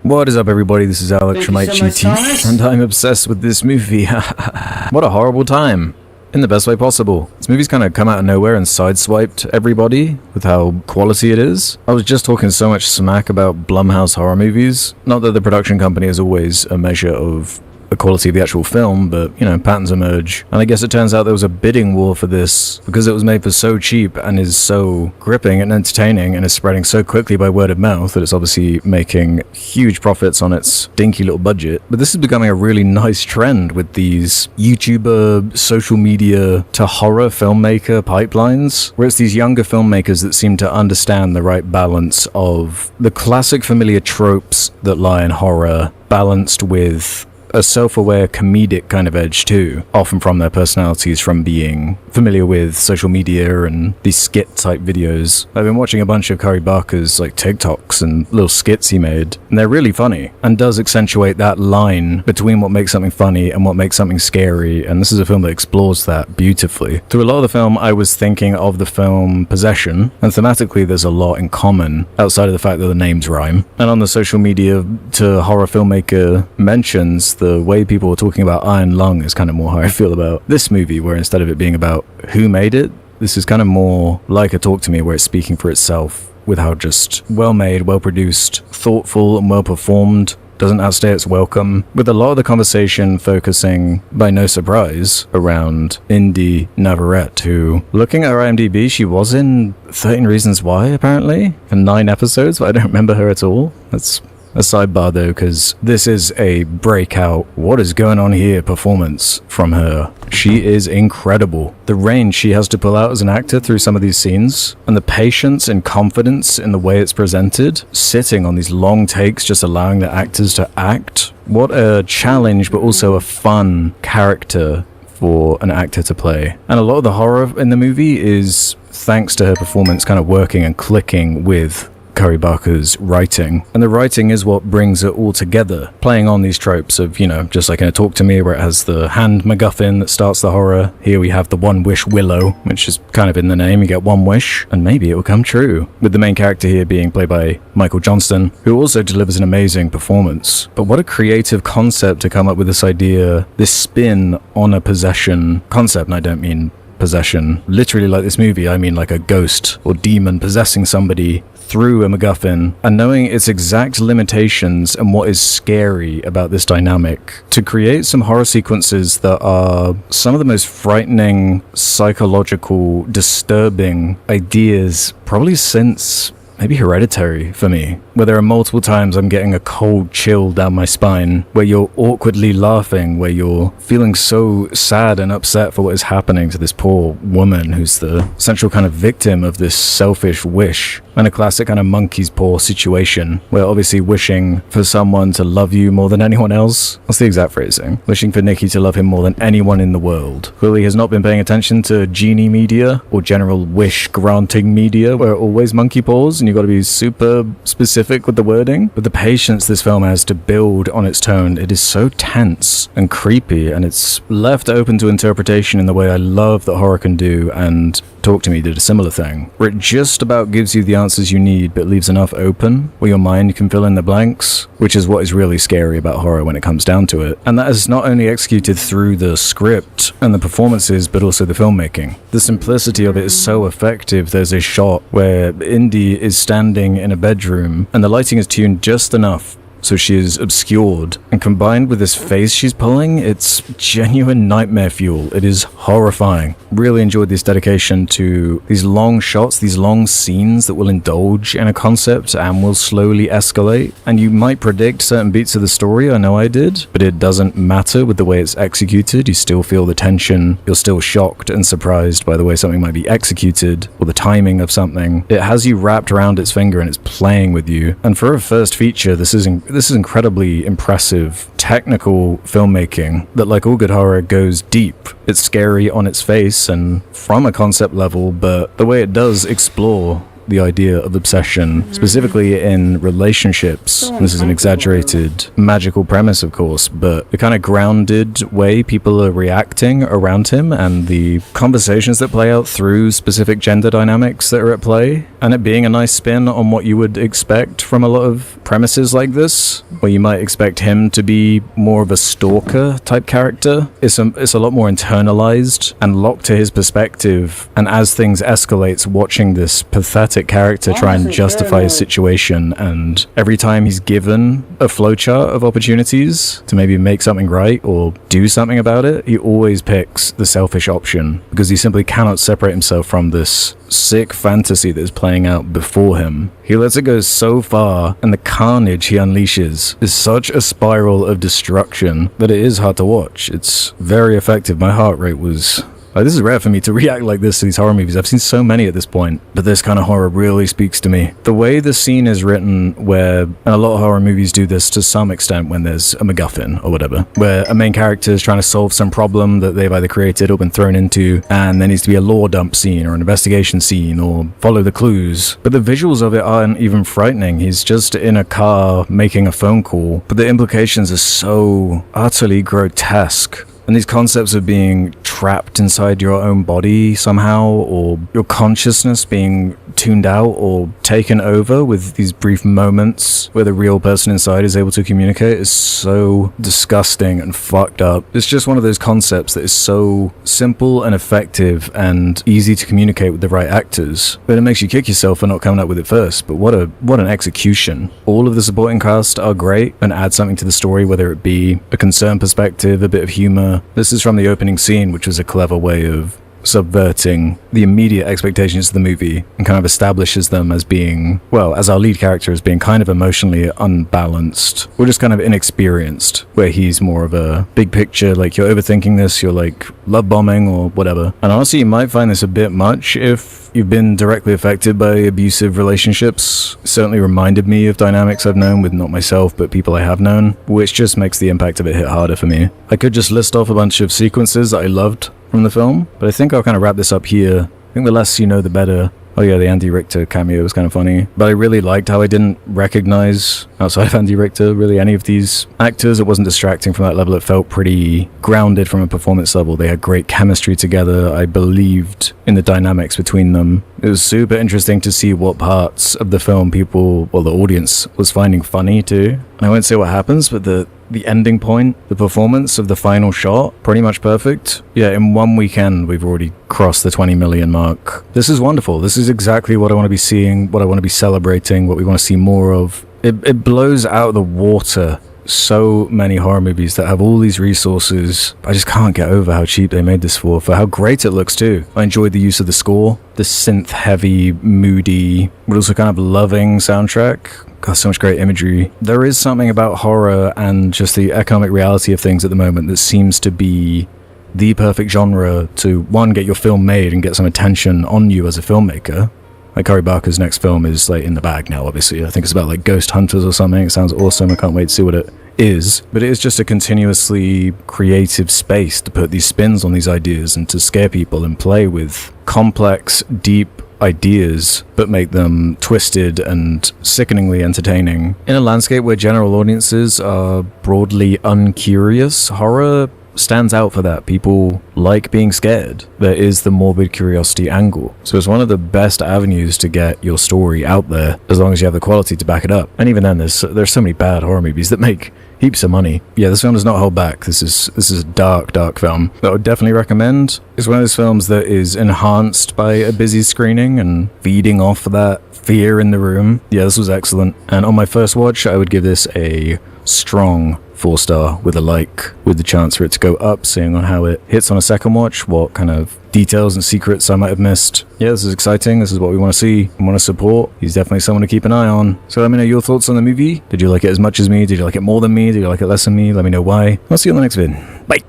What is up, everybody? This is Alex from Thank you so much, IGT, Thomas. and I'm obsessed with this movie. What a horrible time. in the best way possible. This movie's kind of come out of nowhere and sideswiped everybody with how quality it is. I was just talking so much smack about Blumhouse horror movies. Not that the production company is always a measure of the quality of the actual film, but, you know, patterns emerge. And I guess it turns out there was a bidding war for this because it was made for so cheap and is so gripping and entertaining and is spreading so quickly by word of mouth that it's obviously making huge profits on its dinky little budget. But this is becoming a really nice trend with these YouTuber, social media to horror filmmaker pipelines, where it's these younger filmmakers that seem to understand the right balance of the classic familiar tropes that lie in horror, balanced with a self-aware comedic kind of edge too, often from their personalities from being familiar with social media and these skit type videos. I've been watching a bunch of Curry Barker's like TikToks and little skits he made, and they're really funny and does accentuate that line between what makes something funny and what makes something scary, and this is a film that explores that beautifully. Through a lot of the film I was thinking of the film Possession, and thematically there's a lot in common outside of the fact that the names rhyme. And on the social media to horror filmmaker mentions, the way people were talking about Iron Lung is kind of more how I feel about this movie, where instead of it being about who made it, this is kind of more like a Talk to Me, where it's speaking for itself with how just well made, well produced, thoughtful and well performed, doesn't outstay its welcome, with a lot of the conversation focusing, by no surprise, around Indy Navarrete, who, looking at her IMDb, she was in 13 Reasons Why, apparently, for 9 episodes, but I don't remember her at all. That's a sidebar though, because this is a breakout what is going on here performance from her. She is incredible. The range she has to pull out as an actor through some of these scenes, and the patience and confidence in the way it's presented, sitting on these long takes, just allowing the actors to act. What a challenge, but also a fun character for an actor to play. And a lot of the horror in the movie is thanks to her performance kind of working and clicking with Curry Barker's writing. And the writing is what brings it all together, playing on these tropes of, you know, just like in a Talk to Me where it has the hand MacGuffin that starts the horror. Here we have the one wish willow, which is kind of in the name. You get one wish and maybe it will come true, with the main character here being played by Michael Johnston, who also delivers an amazing performance. But what a creative concept to come up with this idea, this spin on a possession concept. And I don't mean possession literally like this movie, I mean like a ghost or demon possessing somebody through a MacGuffin, and knowing its exact limitations and what is scary about this dynamic to create some horror sequences that are some of the most frightening, psychological, disturbing ideas probably since maybe Hereditary for me, where there are multiple times I'm getting a cold chill down my spine, where you're awkwardly laughing, where you're feeling so sad and upset for what is happening to this poor woman who's the central kind of victim of this selfish wish, and a classic kind of monkey's paw situation, where obviously wishing for someone to love you more than anyone else. What's the exact phrasing? Wishing for Nikki to love him more than anyone in the world. Clearly has not been paying attention to genie media or general wish granting media, where always monkey paws, and you've got to be super specific with the wording. But the patience this film has to build on its tone, it is so tense and creepy, and it's left open to interpretation in the way I love that horror can do, and Talk to Me did a similar thing, where it just about gives you the answers you need but leaves enough open where your mind can fill in the blanks, which is what is really scary about horror when it comes down to it. And that is not only executed through the script and the performances, but also the filmmaking. The simplicity of it is so effective. There's a shot where Indy is standing in a bedroom and the lighting is tuned just enough so she is obscured, and combined with this face she's pulling, it's genuine nightmare fuel. It is horrifying. Really enjoyed this dedication to these long shots, these long scenes that will indulge in a concept and will slowly escalate. And you might predict certain beats of the story, I know I did, but it doesn't matter with the way it's executed. You still feel the tension. You're still shocked and surprised by the way something might be executed or the timing of something. It has you wrapped around its finger and it's playing with you. And for a first feature, this is incredibly impressive technical filmmaking that, like all good horror, goes deep. It's scary on its face and from a concept level, but the way it does explore the idea of obsession, specifically in relationships. This is an exaggerated, magical premise, of course, but the kind of grounded way people are reacting around him and the conversations that play out through specific gender dynamics that are at play, and it being a nice spin on what you would expect from a lot of premises like this, where you might expect him to be more of a stalker type character. It's a lot more internalized and locked to his perspective, and as things escalates, watching this pathetic character try and justify his situation, and every time he's given a flowchart of opportunities to maybe make something right or do something about it, he always picks the selfish option because he simply cannot separate himself from this sick fantasy that is playing out before him. He lets it go so far, and the carnage he unleashes is such a spiral of destruction that it is hard to watch. It's very effective. My heart rate was... this is rare for me to react like this to these horror movies. I've seen so many at this point, but this kind of horror really speaks to me. The way the scene is written, where, and a lot of horror movies do this to some extent when there's a MacGuffin or whatever, where a main character is trying to solve some problem that they've either created or been thrown into, and there needs to be a lore dump scene or an investigation scene or follow the clues. But the visuals of it aren't even frightening. He's just in a car making a phone call, but the implications are so utterly grotesque. And these concepts of being trapped inside your own body somehow, or your consciousness being tuned out or taken over with these brief moments where the real person inside is able to communicate, is so disgusting and fucked up. It's just one of those concepts that is so simple and effective and easy to communicate with the right actors, but it makes you kick yourself for not coming up with it first. But what an execution. All of the supporting cast are great and add something to the story, whether it be a concerned perspective, a bit of humor. This is from the opening scene, which was a clever way of subverting the immediate expectations of the movie and kind of establishes them as being, well, as our lead character as being kind of emotionally unbalanced or just kind of inexperienced, where he's more of a big picture, like you're overthinking this, you're like love bombing or whatever. And honestly, you might find this a bit much if you've been directly affected by abusive relationships. It certainly reminded me of dynamics I've known with not myself, but people I have known, which just makes the impact of it hit harder for me. I could just list off a bunch of sequences that I loved from the film, but I think I'll kind of wrap this up here. I think the less you know, the better. Oh yeah, the Andy Richter cameo was kind of funny, but I really liked how I didn't recognize, outside of Andy Richter, really any of these actors. It wasn't distracting from that level. It felt pretty grounded from a performance level. They had great chemistry together. I believed in the dynamics between them. It was super interesting to see what parts of the film people, well, the audience was finding funny too. And I won't say what happens, but the ending point, the performance of the final shot, pretty much perfect. Yeah, in one weekend, we've already crossed the 20 million mark. This is wonderful. This is exactly what I want to be seeing, what I want to be celebrating, what we want to see more of. It blows out of the water so many horror movies that have all these resources. I just can't get over how cheap they made this for how great it looks too. I enjoyed the use of the score, the synth-heavy, moody, but also kind of loving soundtrack. God, so much great imagery. There is something about horror and just the economic reality of things at the moment that seems to be the perfect genre to, one, get your film made and get some attention on you as a filmmaker. Like Cory Barker's next film is like in the bag now, obviously. I think it's about like ghost hunters or something. It sounds awesome. I can't wait to see what it is. But it is just a continuously creative space to put these spins on these ideas and to scare people and play with complex, deep ideas, but make them twisted and sickeningly entertaining. In a landscape where general audiences are broadly uncurious, horror stands out for that. People like being scared. There is the morbid curiosity angle. So it's one of the best avenues to get your story out there, as long as you have the quality to back it up. And even then, there's so many bad horror movies that make heaps of money. Yeah, this film does not hold back. This is a dark film that I would definitely recommend. It's one of those films that is enhanced by a busy screening and feeding off that fear in the room. Yeah, this was excellent. And on my first watch, I would give this a strong 4-star with a like, with the chance for it to go up, seeing on how it hits on a second watch, what kind of details and secrets I might have missed. Yeah, this is exciting. This is what we want to see and want to support. He's definitely someone to keep an eye on. So let me know your thoughts on the movie. Did you like it as much as me? Did you like it more than me? Did you like it less than me? Let me know why. I'll see you on the next vid. Bye.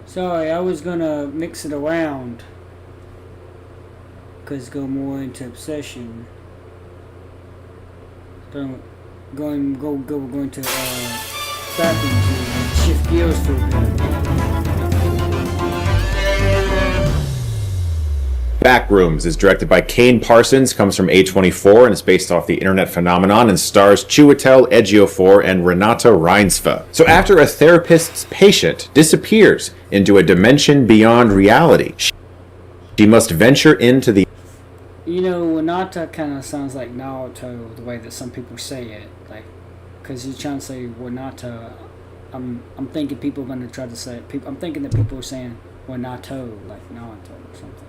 Sorry, I was gonna mix it around, because go more into obsession. Going to Backrooms and shift gears for a bit. Back Backrooms is directed by Kane Parsons, comes from A24, and is based off the internet phenomenon and stars Chiwetel Ejiofor and Renata Reinsve. So after a therapist's patient disappears into a dimension beyond reality, she must venture into the... You know, Wanata kind of sounds like Naruto, the way that some people say it. Like, because you're trying to say Wanata, I'm thinking people are going to try to say it. I'm thinking that people are saying Wanato, like Naruto or something.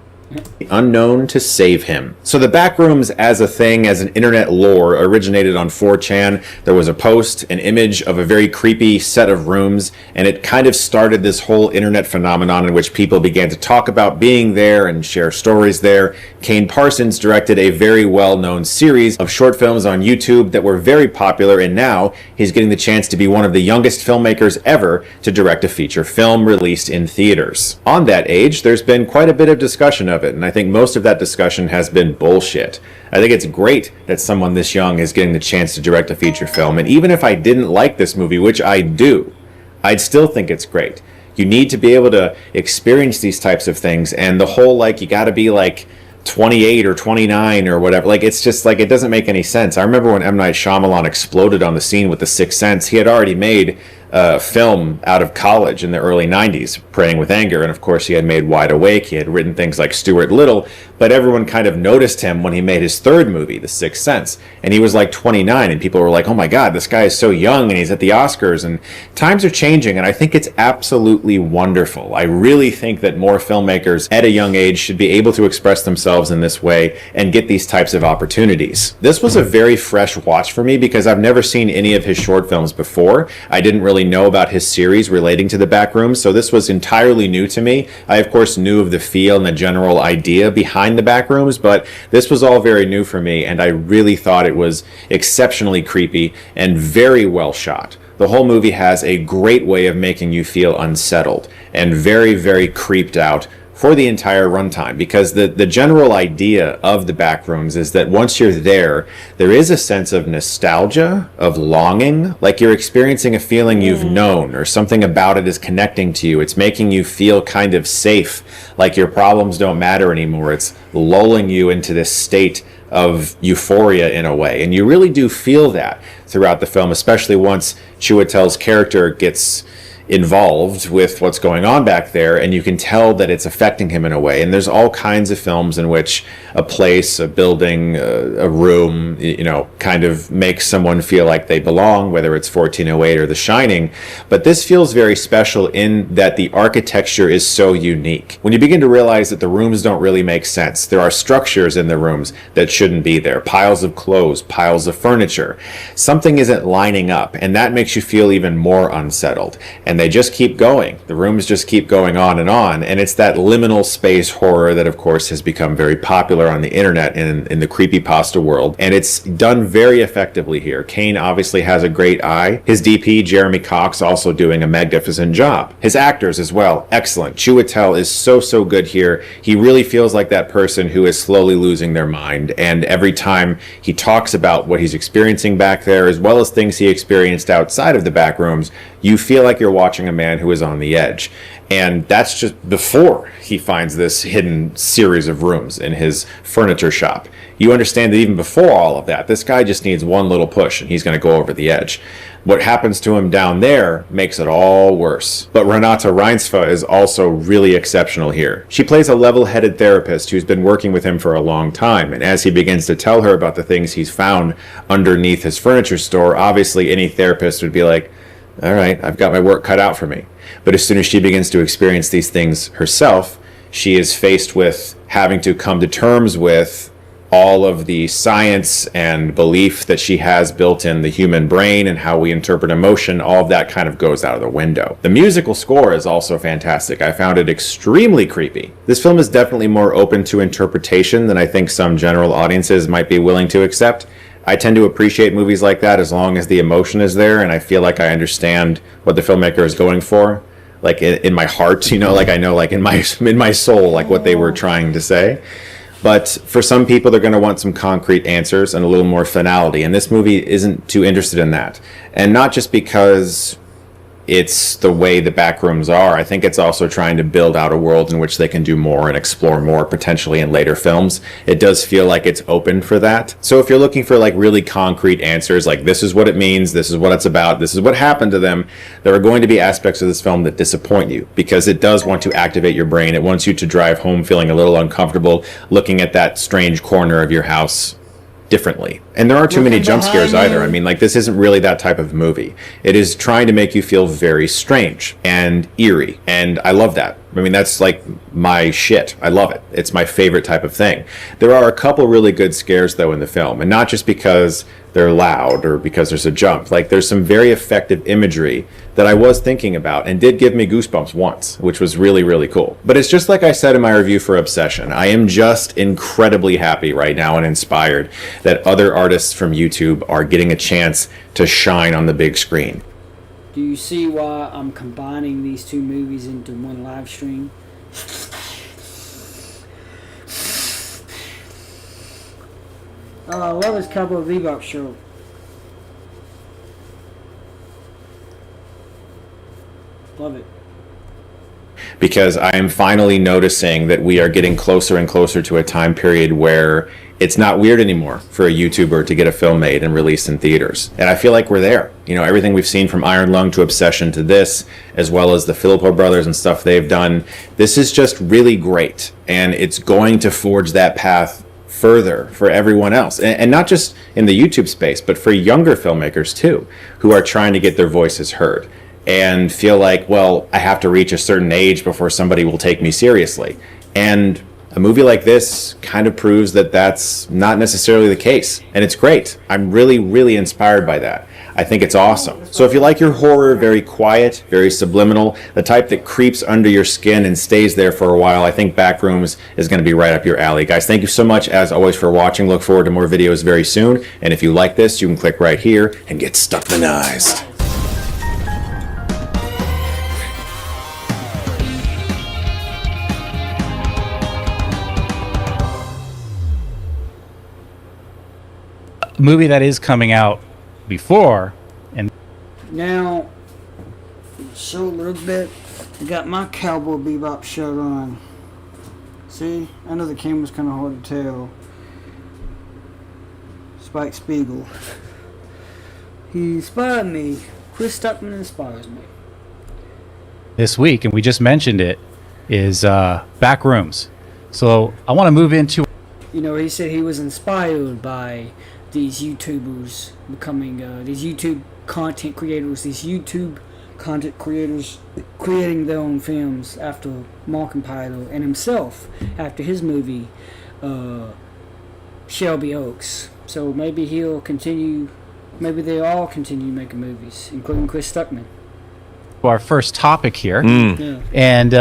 unknown to save him. So the Backrooms as a thing, as an internet lore, originated on 4chan. There was a post, an image of a very creepy set of rooms, and it kind of started this whole internet phenomenon in which people began to talk about being there and share stories there. Kane Parsons directed a very well-known series of short films on YouTube that were very popular, and now he's getting the chance to be one of the youngest filmmakers ever to direct a feature film released in theaters. On that age, there's been quite a bit of discussion of it, and I think most of that discussion has been bullshit. I think it's great that someone this young is getting the chance to direct a feature film, and even if I didn't like this movie, which I do, I'd still think it's great. You need to be able to experience these types of things, and the whole, like, you gotta be, like, 28 or 29 or whatever, like, it's just, like, it doesn't make any sense. I remember when M. Night Shyamalan exploded on the scene with The Sixth Sense, he had already made film out of college in the early 90s, Praying with Anger, and of course he had made Wide Awake, he had written things like Stuart Little, but everyone kind of noticed him when he made his third movie, The Sixth Sense, and he was like 29, and people were like, oh my god, this guy is so young, and he's at the Oscars, and times are changing, and I think it's absolutely wonderful. I really think that more filmmakers at a young age should be able to express themselves in this way and get these types of opportunities. This was a very fresh watch for me because I've never seen any of his short films before. I didn't really know about his series relating to the Backrooms, so this was entirely new to me. I of course knew of the feel and the general idea behind the Backrooms, but this was all very new for me, and I really thought it was exceptionally creepy and very well shot. The whole movie has a great way of making you feel unsettled and very, very creeped out for the entire runtime, because the general idea of the Backrooms is that once you're there is a sense of nostalgia, of longing, like you're experiencing a feeling you've known, or something about it is connecting to you. It's making you feel kind of safe, like your problems don't matter anymore. It's lulling you into this state of euphoria in a way, and you really do feel that throughout the film, especially once Chiwetel's character gets involved with what's going on back there, and you can tell that it's affecting him in a way. And there's all kinds of films in which a place, a building, a room, you know, kind of makes someone feel like they belong, whether it's 1408 or The Shining. But this feels very special in that the architecture is so unique. When you begin to realize that the rooms don't really make sense, there are structures in the rooms that shouldn't be there, piles of clothes, piles of furniture, something isn't lining up, and that makes you feel even more unsettled. And they just keep going. The rooms just keep going on, and it's that liminal space horror that of course has become very popular on the internet in the creepypasta world, and it's done very effectively here. Kane obviously has a great eye. His DP, Jeremy Cox, also doing a magnificent job. His actors as well, excellent. Chiwetel is so good here. He really feels like that person who is slowly losing their mind, and every time he talks about what he's experiencing back there, as well as things he experienced outside of the Backrooms, you feel like you're watching a man who is on the edge. And that's just before he finds this hidden series of rooms in his furniture shop. You understand that even before all of that, this guy just needs one little push and he's going to go over the edge. What happens to him down there makes it all worse. But Renata Reinsve is also really exceptional here. She plays a level-headed therapist who's been working with him for a long time, and as he begins to tell her about the things he's found underneath his furniture store, obviously any therapist would be like, all right, I've got my work cut out for me. But as soon as she begins to experience these things herself, she is faced with having to come to terms with all of the science and belief that she has built in the human brain and how we interpret emotion. All of that kind of goes out of the window. The musical score is also fantastic. I found it extremely creepy. This film is definitely more open to interpretation than I think some general audiences might be willing to accept. I tend to appreciate movies like that as long as the emotion is there and I feel like I understand what the filmmaker is going for, like in my heart, you know, like I know, like in my soul, like what they were trying to say. But for some people, they're going to want some concrete answers and a little more finality, and this movie isn't too interested in that. And not just because it's the way the Backrooms are. I think it's also trying to build out a world in which they can do more and explore more potentially in later films. It does feel like it's open for that. So if you're looking for like really concrete answers, like this is what it means, this is what it's about, this is what happened to them, there are going to be aspects of this film that disappoint you because it does want to activate your brain. It wants you to drive home feeling a little uncomfortable, looking at that strange corner of your house differently. And there aren't too many jump scares either. I mean, like, this isn't really that type of movie. It is trying to make you feel very strange and eerie, and I love that. I mean, that's like my shit. I love it. It's my favorite type of thing. There are a couple really good scares though in the film, and not just because they're loud or because there's a jump. Like, there's some very effective imagery that I was thinking about and did give me goosebumps once, which was really, really cool. But it's just like I said in my review for Obsession. I am just incredibly happy right now and inspired that other artists from YouTube are getting a chance to shine on the big screen. Do you see why I'm combining these two movies into one live stream? Oh, I love his Cowboy Bebop show. Love it. Because I am finally noticing that we are getting closer and closer to a time period where it's not weird anymore for a YouTuber to get a film made and released in theaters. And I feel like we're there. You know, everything we've seen from Iron Lung to Obsession to this, as well as the Filippo brothers and stuff they've done, this is just really great. And it's going to forge that path further for everyone else. And not just in the YouTube space, but for younger filmmakers too, who are trying to get their voices heard and feel like, well, I have to reach a certain age before somebody will take me seriously. And a movie like this kind of proves that that's not necessarily the case. And it's great. I'm really, really inspired by that. I think it's awesome. So if you like your horror very quiet, very subliminal, the type that creeps under your skin and stays there for a while, I think Backrooms is going to be right up your alley. Guys, thank you so much as always for watching. Look forward to more videos very soon. And if you like this, you can click right here and get stuckmanized. Movie that is coming out before, and now show a little bit. I got my Cowboy Bebop shirt on. See, I know the camera's kind of hard to tell. Spike Spiegel. He inspired me. Chris Stuckman inspires me. this week, and we just mentioned it, is Backrooms. So I want to move into. You know, he said he was inspired by these YouTubers becoming these YouTube content creators, creating their own films after Mark Pilot and himself after his movie Shelby Oaks. So maybe he'll continue, maybe they all continue making movies, including Chris Stuckman. Our first topic here, Yeah. and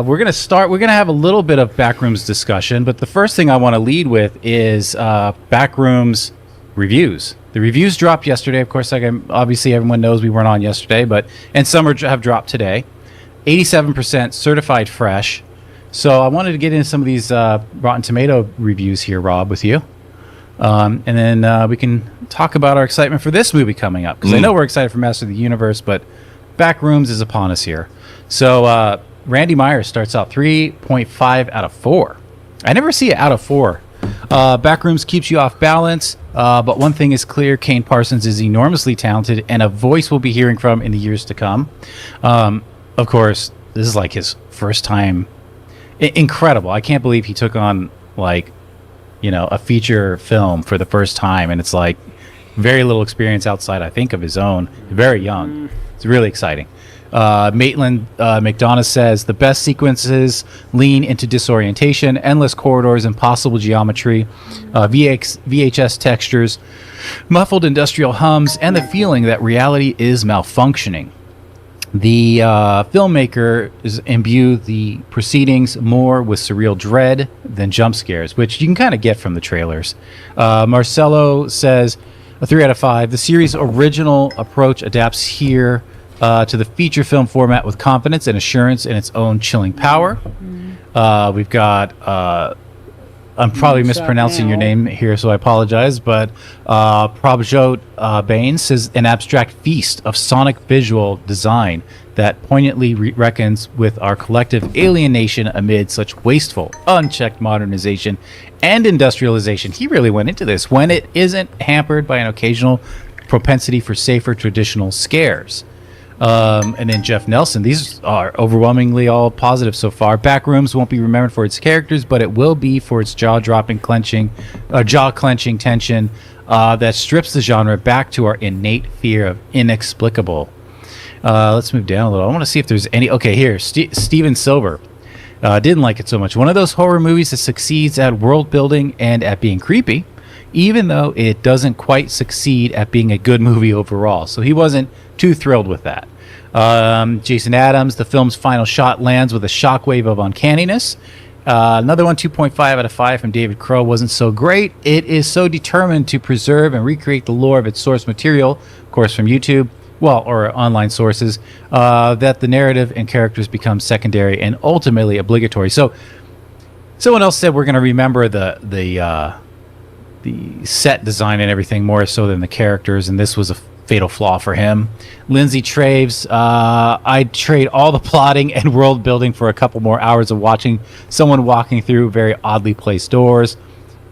we're gonna have a little bit of Backrooms discussion, but the first thing I want to lead with is Backrooms reviews. The reviews dropped yesterday. Of course, obviously everyone knows we weren't on yesterday, and some have dropped today. 87% certified fresh. So I wanted to get into some of these Rotten Tomato reviews here, Rob, with you. And then we can talk about our excitement for this movie coming up, because I know we're excited for Master of the Universe, but Backrooms is upon us here. So Randy Myers starts out 3.5 out of 4. I never see it out of 4. Backrooms keeps you off balance, but one thing is clear: Kane Parsons is enormously talented, and a voice we'll be hearing from in the years to come. Of course, this is like his first time. Incredible! I can't believe he took on a feature film for the first time, and it's like very little experience outside, I think, of his own. Very young. It's really exciting. Maitland McDonough says the best sequences lean into disorientation, endless corridors, impossible geometry, VHS textures, muffled industrial hums, and the feeling that reality is malfunctioning. The filmmaker imbued the proceedings more with surreal dread than jump scares, which you can kind of get from the trailers. Marcelo says a 3 out of 5. The series' original approach adapts here to the feature film format with confidence and assurance in its own chilling power. We've got I'm probably Stop mispronouncing your now. name here, so I apologize. But Prabhjot Bain says an abstract feast of sonic visual design that poignantly reckons with our collective alienation amid such wasteful, unchecked modernization and industrialization. He really went into this when it isn't hampered by an occasional propensity for safer traditional scares. And then Jeff Nelson, these are overwhelmingly all positive so far. Backrooms won't be remembered for its characters, but it will be for its jaw-clenching tension that strips the genre back to our innate fear of inexplicable. Let's move down a little. I want to see if there's any. Okay, here, Steven Silver didn't like it so much. One of those horror movies that succeeds at world building and at being creepy, even though it doesn't quite succeed at being a good movie overall. So he wasn't too thrilled with that. Jason Adams, the film's final shot lands with a shockwave of uncanniness. Another one, 2.5 out of 5 from David Crow, wasn't so great. It is so determined to preserve and recreate the lore of its source material, of course from YouTube, or online sources, that the narrative and characters become secondary and ultimately obligatory. So someone else said we're going to remember the set design and everything more so than the characters, and this was a fatal flaw for him. Lindsay Traves, I'd trade all the plotting and world building for a couple more hours of watching someone walking through very oddly placed doors.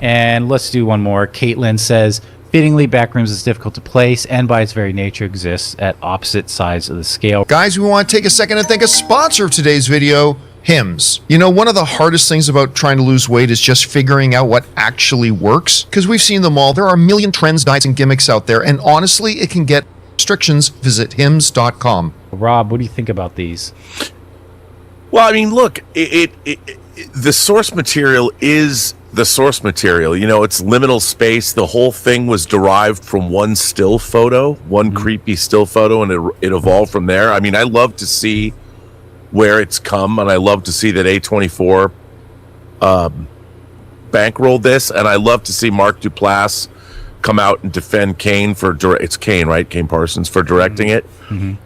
And let's do one more. Caitlin says, fittingly, Backrooms is difficult to place and by its very nature exists at opposite sides of the scale. Guys, we want to take a second to thank a sponsor of today's video, Hims. You know, one of the hardest things about trying to lose weight is just figuring out what actually works. Because we've seen them all. There are a million trends, diets, and gimmicks out there, and honestly, it can get restrictions. Visit hims.com. Rob, what do you think about these? Well, I mean, look, the source material is the source material. You know, it's liminal space. The whole thing was derived from one still photo, one creepy still photo, and it evolved from there. I mean, I love to see where it's come, and I love to see that A24 bankrolled this, and I love to see Mark Duplass come out and defend Kane it's Kane, right? Kane Parsons for directing it. And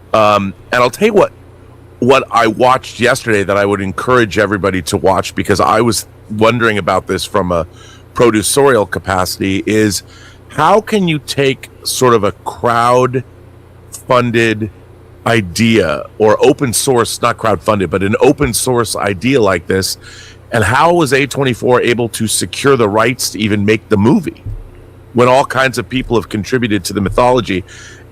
I'll tell you what I watched yesterday that I would encourage everybody to watch, because I was wondering about this from a producerial capacity, is how can you take sort of a crowd-funded idea or open source, not crowdfunded, but an open source idea like this, and how was A24 able to secure the rights to even make the movie when all kinds of people have contributed to the mythology?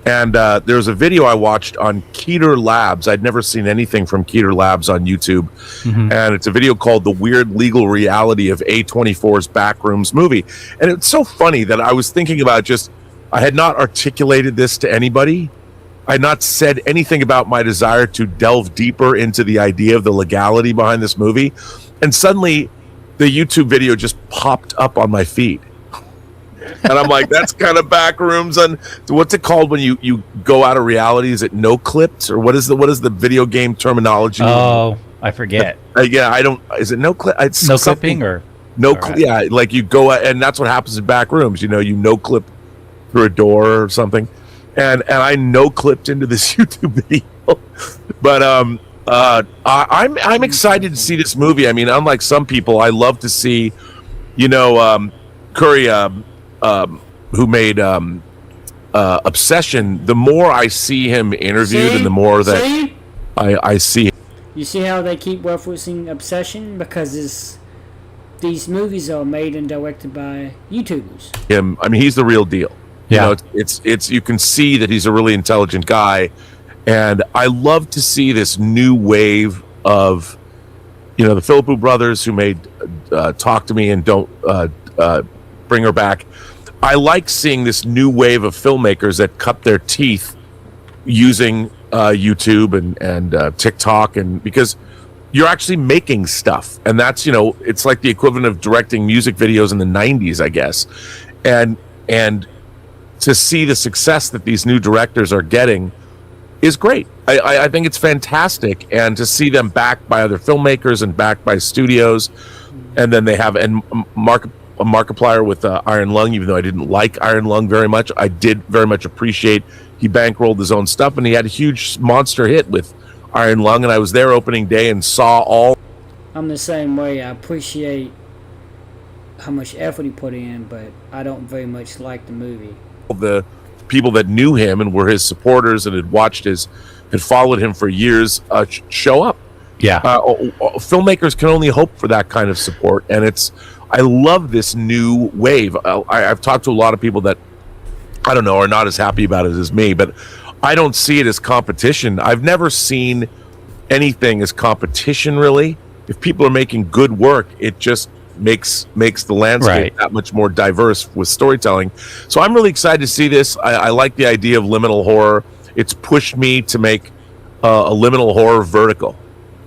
And there's a video I watched on Keter Labs. I'd never seen anything from Keter Labs on YouTube. And it's a video called The Weird Legal Reality of A24's Backrooms Movie. And it's so funny that I was thinking about I had not articulated this to anybody. I had not said anything about my desire to delve deeper into the idea of the legality behind this movie. And suddenly the YouTube video just popped up on my feed. And I'm like, that's kind of Backrooms. And what's it called when you go out of reality? Is it no clipped, or what is the video game terminology? Oh, I forget. Yeah, I don't. Is it no clip? It's no clipping or no clip? Right. Yeah, like you go, and that's what happens in Backrooms. You know, you no clip through a door or something. And I no clipped into this YouTube video, but I'm excited to see this movie. I mean, unlike some people, I love to see, Curry, who made Obsession. The more I see him interviewed, and the more that I see. You see how they keep referencing Obsession? Because these movies are made and directed by YouTubers. Him, I mean, he's the real deal. Yeah. You know, it's you can see that he's a really intelligent guy, and I love to see this new wave of, the Philippou brothers who made Talk to Me and Don't Bring Her Back. I like seeing this new wave of filmmakers that cut their teeth using YouTube and TikTok, and because you're actually making stuff, and that's it's like the equivalent of directing music videos in the 90s, I guess, and to see the success that these new directors are getting is great. I think it's fantastic, and to see them backed by other filmmakers and backed by studios, and then they have Markiplier with Iron Lung. Even though I didn't like Iron Lung very much, I did very much appreciate he bankrolled his own stuff, and he had a huge monster hit with Iron Lung, and I was there opening day and saw all. I'm the same way. I appreciate how much effort he put in, but I don't very much like the movie. The people that knew him and were his supporters and had followed him for years show up. Yeah. Filmmakers can only hope for that kind of support, and I love this new wave. I've talked to a lot of people that I don't know are not as happy about it as me, but I don't see it as competition. I've never seen anything as competition, really. If people are making good work, it just makes the landscape that much more diverse with storytelling. So I'm really excited to see this. I like the idea of liminal horror. It's pushed me to make a liminal horror vertical.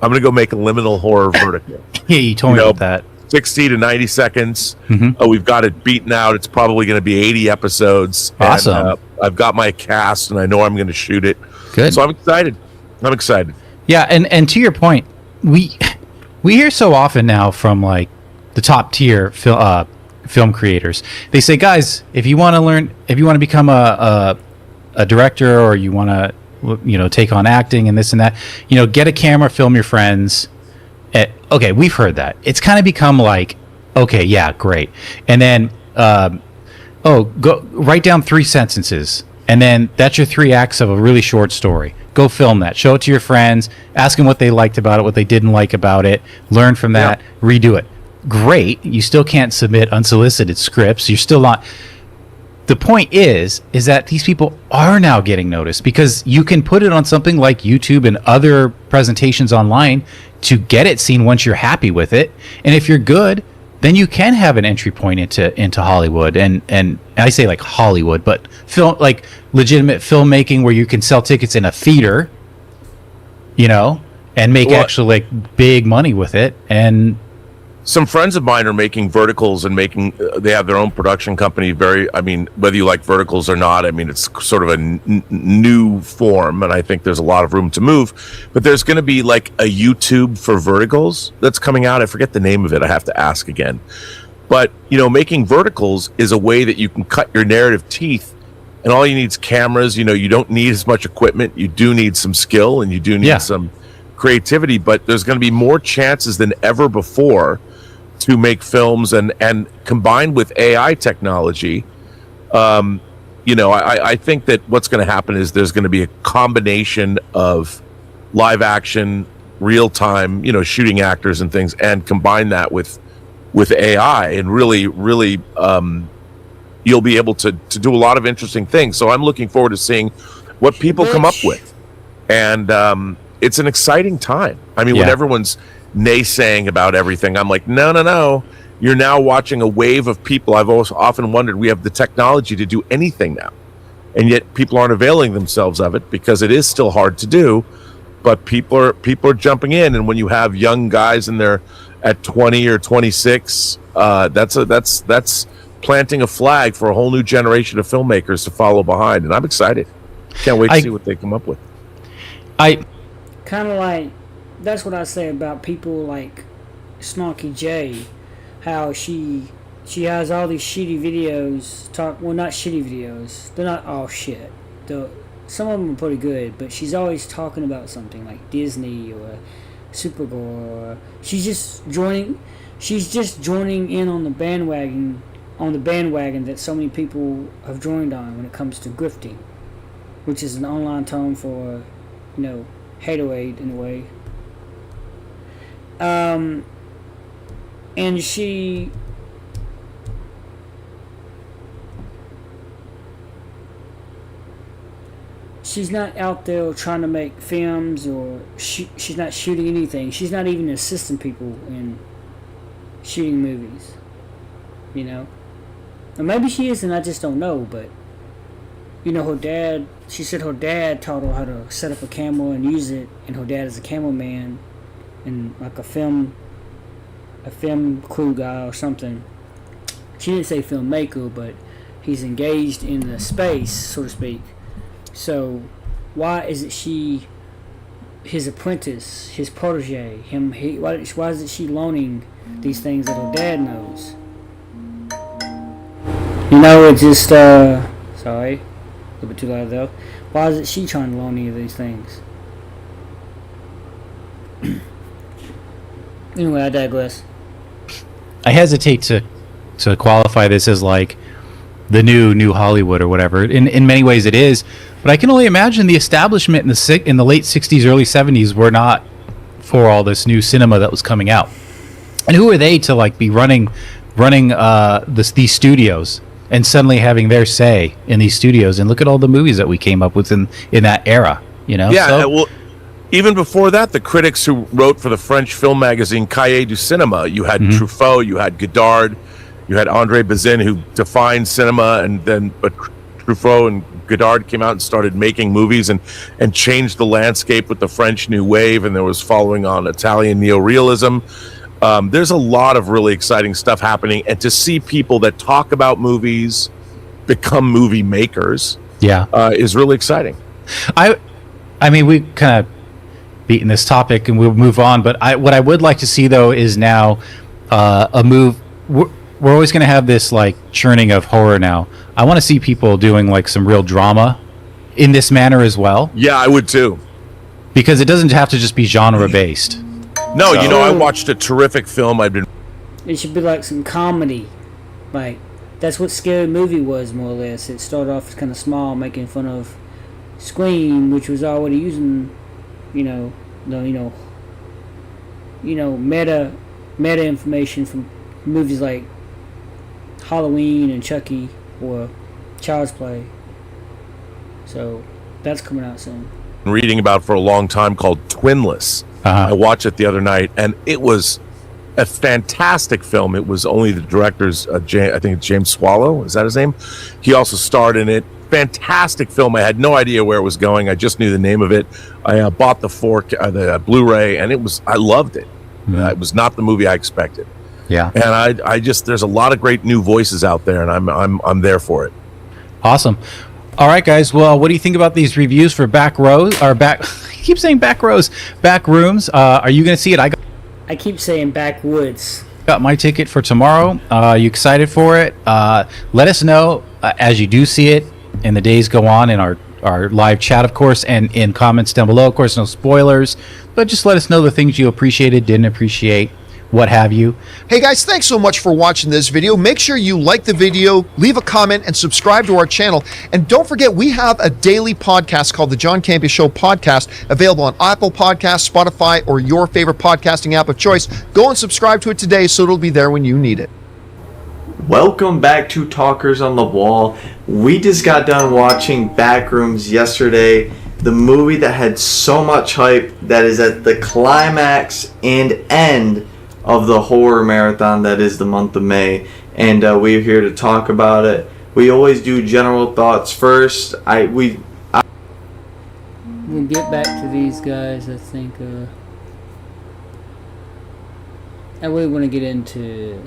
I'm going to go make a liminal horror vertical. Yeah, you told me about that. 60 to 90 seconds. Mm-hmm. We've got it beaten out. It's probably going to be 80 episodes. Awesome. And, I've got my cast, and I know I'm going to shoot it. Good. So I'm excited. Yeah, and to your point, we hear so often now from like the top tier film creators. They say, guys, if you want to become a director, or you want to take on acting and this and that, get a camera, film your friends. Okay, we've heard that. It's kind of become like, okay, yeah, great. And then go write down 3 sentences, and then that's your 3 acts of a really short story. Go film that, show it to your friends, ask them what they liked about it, what they didn't like about it, learn from that, redo it. Great. You still can't submit unsolicited scripts. You're still not. The point is that these people are now getting noticed, because you can put it on something like YouTube and other presentations online to get it seen once you're happy with it. And if you're good, then you can have an entry point into Hollywood. And I say like Hollywood, but film, like legitimate filmmaking where you can sell tickets in a theater, and make actually like big money with it. And some friends of mine are making verticals and they have their own production company. Whether you like verticals or not, it's sort of a new form, and I think there's a lot of room to move. But there's going to be like a YouTube for verticals that's coming out. I forget the name of it. I have to ask again. But, making verticals is a way that you can cut your narrative teeth, and all you need is cameras. You don't need as much equipment. You do need some skill, and you do need some creativity, but there's going to be more chances than ever before to make films, and combined with AI technology, I think that what's going to happen is there's going to be a combination of live action, real time, shooting actors and things, and combine that with AI, and really, you'll be able to do a lot of interesting things. So I'm looking forward to seeing what people come up with, and it's an exciting time. When everyone's naysaying about everything, I'm like, no, you're now watching a wave of people. I've also often wondered, we have the technology to do anything now, and yet people aren't availing themselves of it because it is still hard to do. But people are jumping in, and when you have young guys in there at 20 or 26, that's planting a flag for a whole new generation of filmmakers to follow behind, and I'm excited. Can't wait to see what they come up with. Kind of like, that's what I say about people like Snarky J, how she has all these shitty videos. Not shitty videos. They're not all shit. Some of them are pretty good, but she's always talking about something like Disney or Supergirl. She's just joining in on the bandwagon that so many people have joined on when it comes to grifting, which is an online term for, haterade in a way. And she's not out there trying to make films, or she's not shooting anything. She's not even assisting people in shooting movies, Or maybe she is, and I just don't know. But her dad. She said her dad taught her how to set up a camera and use it, and her dad is a cameraman and like a film crew guy or something. She didn't say filmmaker, but he's engaged in the space, so to speak. So why isn't she his apprentice, his protege? Why isn't she learning these things that her dad knows? It's just sorry, a little bit too loud though. Why isn't she trying to learn any of these things? Anyway, I digress. I hesitate to to qualify this as like the new Hollywood or whatever. In many ways it is, but I can only imagine the establishment in the late 60s, early 70s were not for all this new cinema that was coming out. And who are they to like be running these studios and suddenly having their say in these studios? And look at all the movies that we came up with in that era, you know? Yeah, So- well, even before that, the critics who wrote for the French film magazine Cahiers du Cinéma, you had Truffaut, you had Godard, you had André Bazin, who defined cinema, and then but Truffaut and Godard came out and started making movies and changed the landscape with the French New Wave, and there was following on Italian neorealism. There's a lot of really exciting stuff happening, and to see people that talk about movies become movie makers, is really exciting. I mean, we kind of beaten this topic, and we'll move on. But what I would like to see though is now a move. We're always going to have this like churning of horror now. I want to see people doing like some real drama in this manner as well. Yeah, I would too. Because it doesn't have to just be genre based. No, you know, I watched a terrific film. It should be like some comedy. Like, that's what Scary Movie was, more or less. It started off as kind of small, making fun of Scream, which was already using, meta information from movies like Halloween and Chucky or Child's Play. So, that's coming out soon. Reading about for a long time called Twinless. I watched it the other night, and it was a fantastic film. It was only the director's, I think it's James Swallow, is that his name? He also starred in it. Fantastic film. I had no idea where it was going. I just knew the name of it. I bought the Blu-ray, and I loved it. It was not the movie I expected. Yeah. And I just, there's a lot of great new voices out there, and I'm there for it. Awesome. All right, guys. Well, what do you think about these reviews for Backrooms? I keep saying Backrooms. Backrooms. Are you going to see it? I keep saying Backwoods. Got my ticket for tomorrow. You excited for it? Let us know as you do see it, and the days go on in our live chat, of course, and in comments down below. Of course, no spoilers, but just let us know the things you appreciated, didn't appreciate, what have you. Hey guys, thanks so much for watching this video. Make sure you like the video, leave a comment, and subscribe to our channel. And don't forget, we have a daily podcast called the John Campea Show Podcast, available on Apple Podcasts, Spotify, or your favorite podcasting app of choice. Go and subscribe to it today so it'll be there when you need it. Welcome back to Talkers on the Wall. We just got done watching Backrooms yesterday, the movie that had so much hype that is at the climax and end of the horror marathon that is the month of May, and we're here to talk about it. We always do general thoughts first. We'll get back to these guys. I think I really want to get into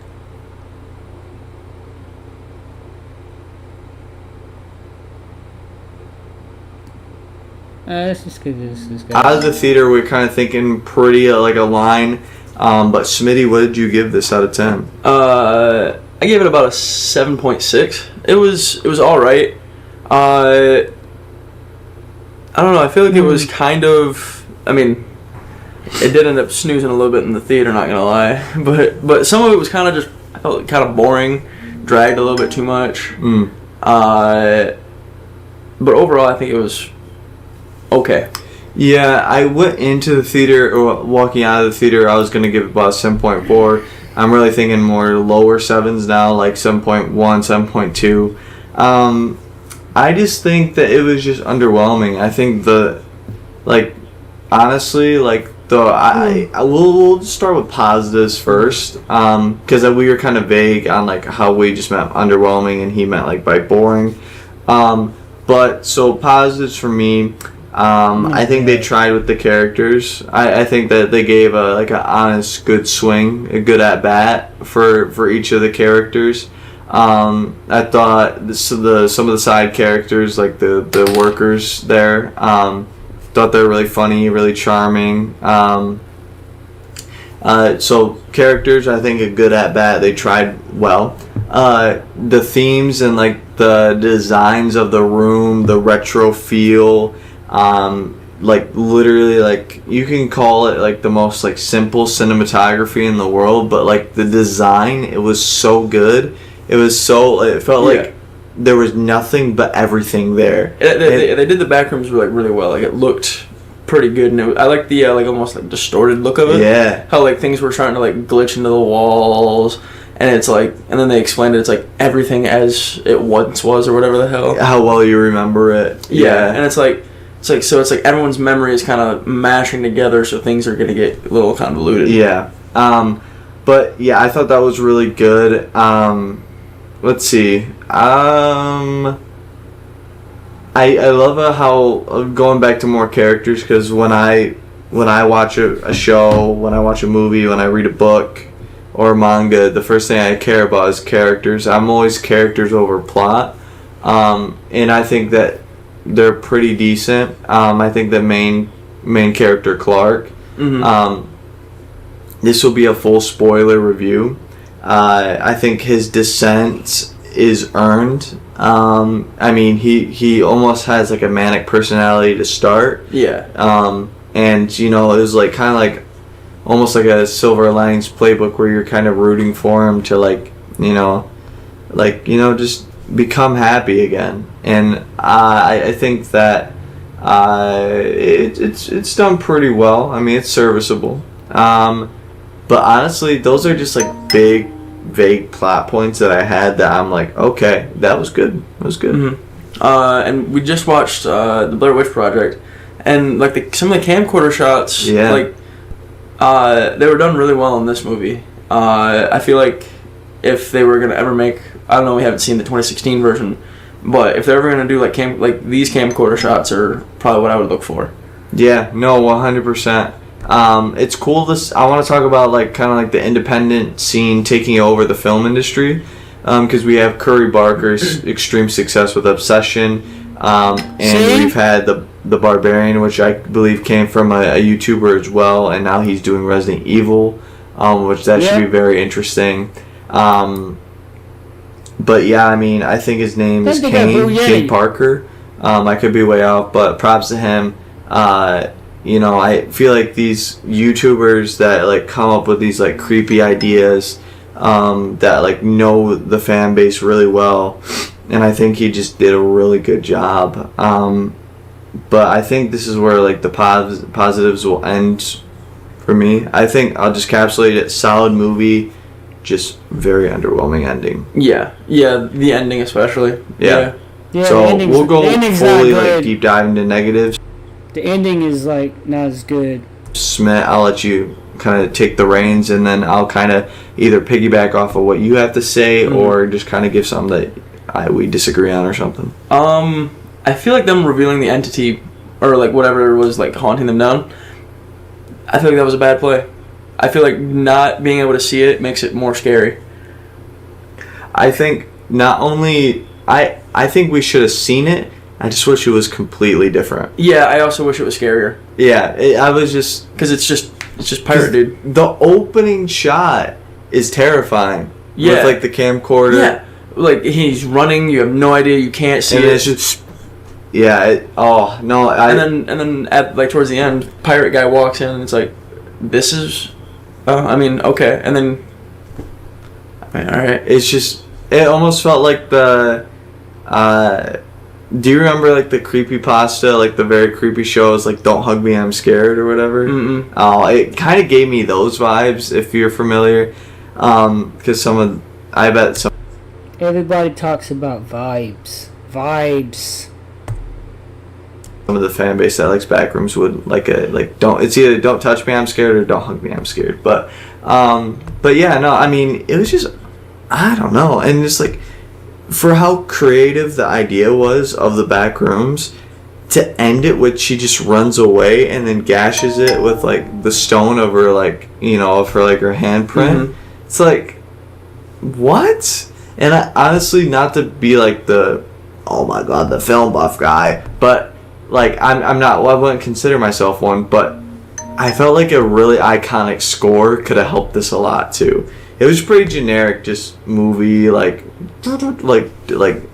let's just get this guy. Out of the theater, we're kind of thinking pretty like a line. But Smitty, what did you give this out of 10? I gave it about a 7.6. It was all right. I don't know. I feel like it was kind of. I mean, it did end up snoozing a little bit in the theater. Not gonna lie, but some of it was kind of just. I felt kind of boring, dragged a little bit too much. But overall, I think it was okay. Yeah, I went into the theater, or walking out of the theater, I was going to give it about 7.4. I'm really thinking more lower 7s now, like 7.1, 7.2. I just think that it was just underwhelming. I think we'll start with positives first, because we were kind of vague on like how we just meant underwhelming and he meant like by boring. But so positives for me. I think they tried with the characters. I think that they gave an honest, good swing, a good at bat for each of the characters. I thought some of the side characters, like the workers there, thought they were really funny, really charming. So characters, I think a good at bat. They tried well. The themes and like the designs of the room, the retro feel. Like literally, like you can call it like the most like simple cinematography in the world, but like the design, it was so good. It was so. It felt like there was nothing but everything there. They did the Backrooms like really well. Like it looked pretty good, and I like the like almost like distorted look of it. Yeah. How like things were trying to like glitch into the walls, and it's like, and then they explained it. It's like everything as it once was, or whatever the hell. How well you remember it. Yeah, and it's like everyone's memory is kind of mashing together, so things are gonna get a little convoluted. Yeah. But yeah, I thought that was really good. Let's see. I love how going back to more characters, because when I watch a show, when I watch a movie, when I read a book or manga, the first thing I care about is characters. I'm always characters over plot, and I think that they're pretty decent. I think the main character Clark. This will be a full spoiler review. I think his descent is earned. I mean, he almost has like a manic personality to start. Yeah. And you know, it was like kind of like almost like a Silver Linings Playbook, where you're kind of rooting for him to like just become happy again. And I think that it's done pretty well. I mean, it's serviceable. But honestly, those are just like big, vague plot points that I had that I'm like, okay, that was good. That was good. Mm-hmm. And we just watched the Blair Witch Project, and like some of the camcorder shots, like they were done really well in this movie. I feel like if they were gonna ever make, I don't know, we haven't seen the 2016 version, but if they're ever gonna do like these camcorder shots are probably what I would look for. Yeah, no, 100%. It's cool. I want to talk about like kind of like the independent scene taking over the film industry, because we have Curry Barker's extreme success with Obsession, and we've had the Barbarian, which I believe came from a YouTuber as well, and now he's doing Resident Evil, which should be very interesting. But yeah, I mean, I think his name is Kane Parker. I could be way off, but props to him. You know, I feel like these YouTubers that like come up with these like creepy ideas, that like know the fan base really well, and I think he just did a really good job. But I think this is where like the positives will end for me. I think I'll just encapsulate it: solid movie, just very underwhelming ending. Yeah, the ending especially. Yeah. So we'll go fully like deep dive into negatives. The ending is like not as good. Smith, I'll let you kind of take the reins, and then I'll kind of either piggyback off of what you have to say, or just kind of give something that we disagree on or something. I feel like them revealing the entity, or like whatever was like haunting them down, I feel like that was a bad play. I feel like not being able to see it makes it more scary. I think not only I think we should have seen it. I just wish it was completely different. Yeah, I also wish it was scarier. Yeah, I was just because it's just pirate dude. The opening shot is terrifying. Yeah, with like the camcorder. Yeah, like he's running. You have no idea. You can't see and it. It's just oh no. And then at like towards the end, pirate guy walks in and it's like, this is. I mean, okay, and then. I mean, all right. It's just it almost felt like the. Do you remember like the creepypasta, like the very creepy shows, like Don't Hug Me, I'm Scared or whatever? Mm-mm. Oh, it kind of gave me those vibes, if you're familiar. Because I bet some. Everybody talks about vibes. Some of the fan base that likes Backrooms would it's either Don't Touch Me, I'm Scared, or Don't Hug Me, I'm Scared. But yeah, no, I mean, it was just, I don't know, and just like, for how creative the idea was of the Backrooms, to end it with she just runs away and then gashes it with like the stone of her like of her like her handprint. It's like, what? And I honestly, not to be like the oh my god the film buff guy, but like I'm not, well, I wouldn't consider myself one, but I felt like a really iconic score could have helped this a lot too. It was pretty generic, just movie, like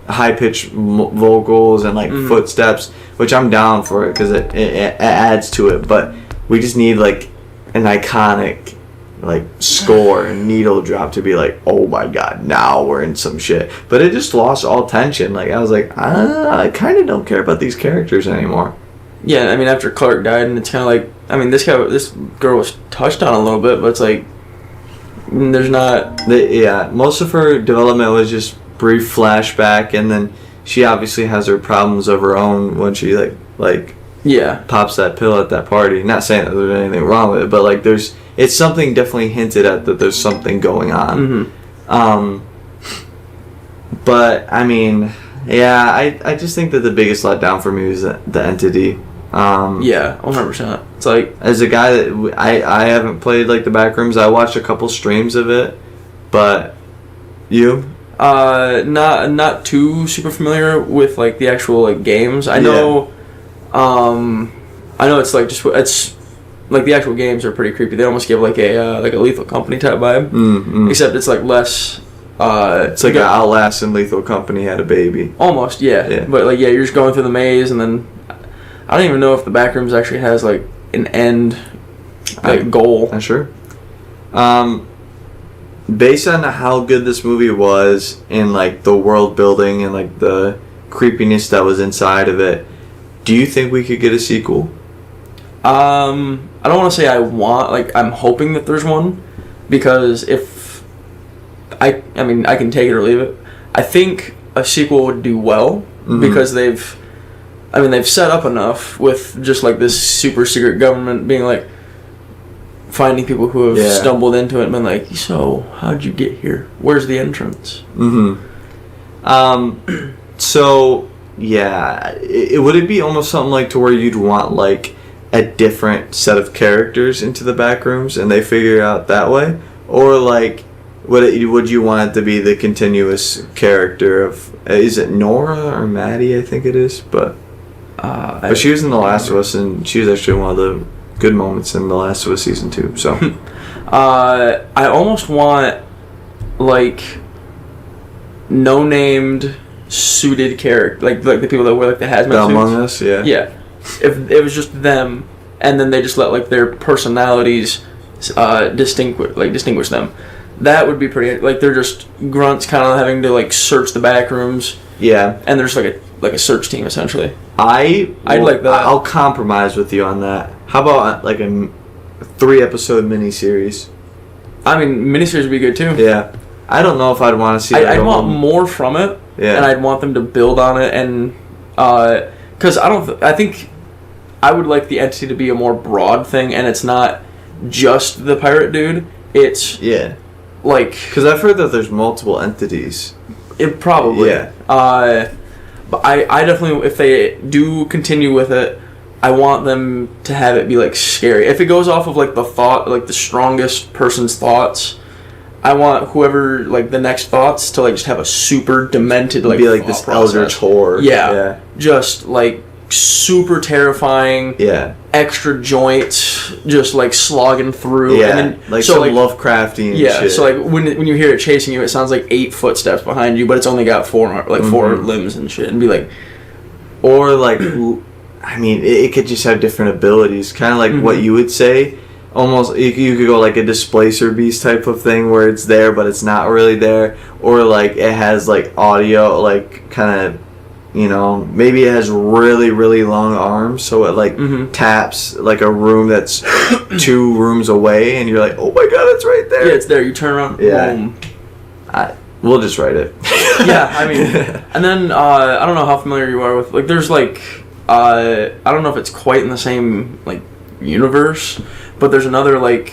high pitched vocals and like footsteps, which I'm down for it because it adds to it. But we just need like an iconic, like score and needle drop to be like, oh my god, now we're in some shit. But it just lost all tension. Like I was like, I kind of don't care about these characters anymore. Yeah, I mean, after Clark died, and it's kind of like, I mean, this girl was touched on a little bit, but it's like, there's not. Yeah, most of her development was just brief flashback, and then she obviously has her problems of her own when she like yeah pops that pill at that party. Not saying that there's anything wrong with it, but like it's something definitely hinted at that there's something going on. But I mean, yeah, I just think that the biggest letdown for me was the Entity. Yeah, 100%. It's like, as a guy that I haven't played like the Backrooms, I watched a couple streams of it, but you? Not too super familiar with like the actual like games. I know it's like it's like the actual games are pretty creepy. They almost give like a Lethal Company type vibe, except it's like less. It's like an Outlast and Lethal Company had a baby. Almost, yeah. But like, yeah, you're just going through the maze, and then I don't even know if the Backrooms actually has like an end goal. Not sure. Based on how good this movie was and like the world building and like the creepiness that was inside of it, do you think we could get a sequel? I don't want to say I'm hoping that there's one, because if I mean, I can take it or leave it. I think a sequel would do well, because they've set up enough with just like this super secret government being like finding people who have stumbled into it and been like, so how'd you get here? Where's the entrance? So yeah, would it be almost something like to where you'd want like a different set of characters into the Backrooms and they figure it out that way, or like would you want it to be the continuous character of, is it Nora or Maddie? I think it is, but she was in The Last of Us, and she was actually one of the good moments in The Last of Us season 2. So, I almost want like no named suited character, like the people that wear like the hazmat suits. Among Us, yeah. Yeah, if it was just them, and then they just let like their personalities distinguish them. That would be pretty. Like they're just grunts, kind of having to like search the back rooms. Yeah, and there's like a search team essentially. I'd like that. I'll compromise with you on that. How about like a 3-episode miniseries? I mean, miniseries would be good too. Yeah, I don't know if I'd want to see. I'd want more from it. Yeah, and I'd want them to build on it, and because I think I would like the Entity to be a more broad thing, and it's not just the pirate dude. It's like, because I've heard that there's multiple entities. It probably. Yeah. But I definitely, if they do continue with it, I want them to have it be like scary. If it goes off of like the thought, like the strongest person's thoughts, I want whoever like the next thoughts to like just have a super demented like be like this eldritch horror. Yeah. Just like super terrifying. Yeah. Extra joints, just like slogging through. Yeah. And then, like some Lovecraftian shit. So like when you hear it chasing you, it sounds like 8 footsteps behind you, but it's only got 4 limbs and shit, and be like, or like, I mean, it could just have different abilities, kind of like what you would say. Almost, you could go like a displacer beast type of thing where it's there but it's not really there, or like it has like audio, like kind of, you know, maybe it has really really long arms, so it like taps like a room that's 2 rooms away, and you're like, oh my god, it's right there. Yeah, it's there. You turn around. Yeah. Boom. We'll just write it. Yeah, I mean, and then I don't know how familiar you are with like there's like I don't know if it's quite in the same like universe, but there's another like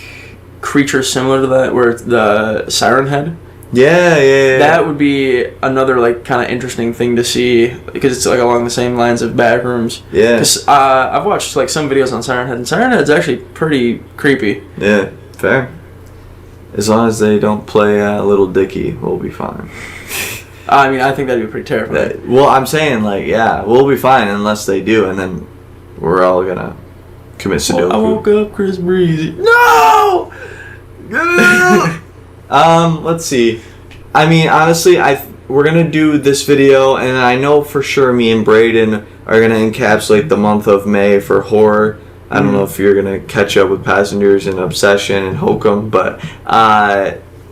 creature similar to that where it's the Siren Head. Yeah. That would be another like kind of interesting thing to see, because it's like along the same lines of Backrooms. Yeah. Because I've watched like some videos on Siren Head, and Siren Head's actually pretty creepy. Yeah, fair. As long as they don't play Little Dicky, we'll be fine. I mean, I think that'd be pretty terrifying. Well, I'm saying like, yeah, we'll be fine unless they do, and then we're all gonna commit Sudoku. I woke up Chris Breezy. No. Let's see. I mean, honestly, we're gonna do this video, and I know for sure me and Braden are gonna encapsulate the month of May for horror. I don't know if you're gonna catch up with Passengers and Obsession and Hokum, but